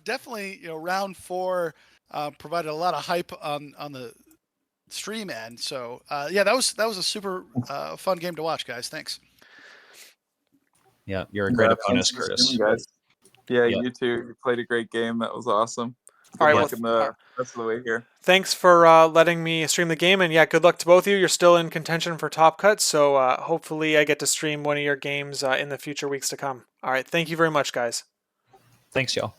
Speaker 2: Definitely, round 4 provided a lot of hype on the stream end. So that was a super fun game to watch, guys. Thanks.
Speaker 3: Yeah, you're a great opponent,
Speaker 4: thanks for
Speaker 3: Kurtis.
Speaker 4: streaming, guys. Yeah,
Speaker 3: Yeah.
Speaker 4: you too. You played a great game. That was awesome. Good
Speaker 1: All right,
Speaker 4: luck
Speaker 1: well,
Speaker 4: in the rest of the way here.
Speaker 1: Thanks for letting me stream the game, and yeah, good luck to both of you. You're still in contention for top cuts, so hopefully I get to stream one of your games in the future weeks to come. All right, thank you very much, guys.
Speaker 3: Thanks, y'all.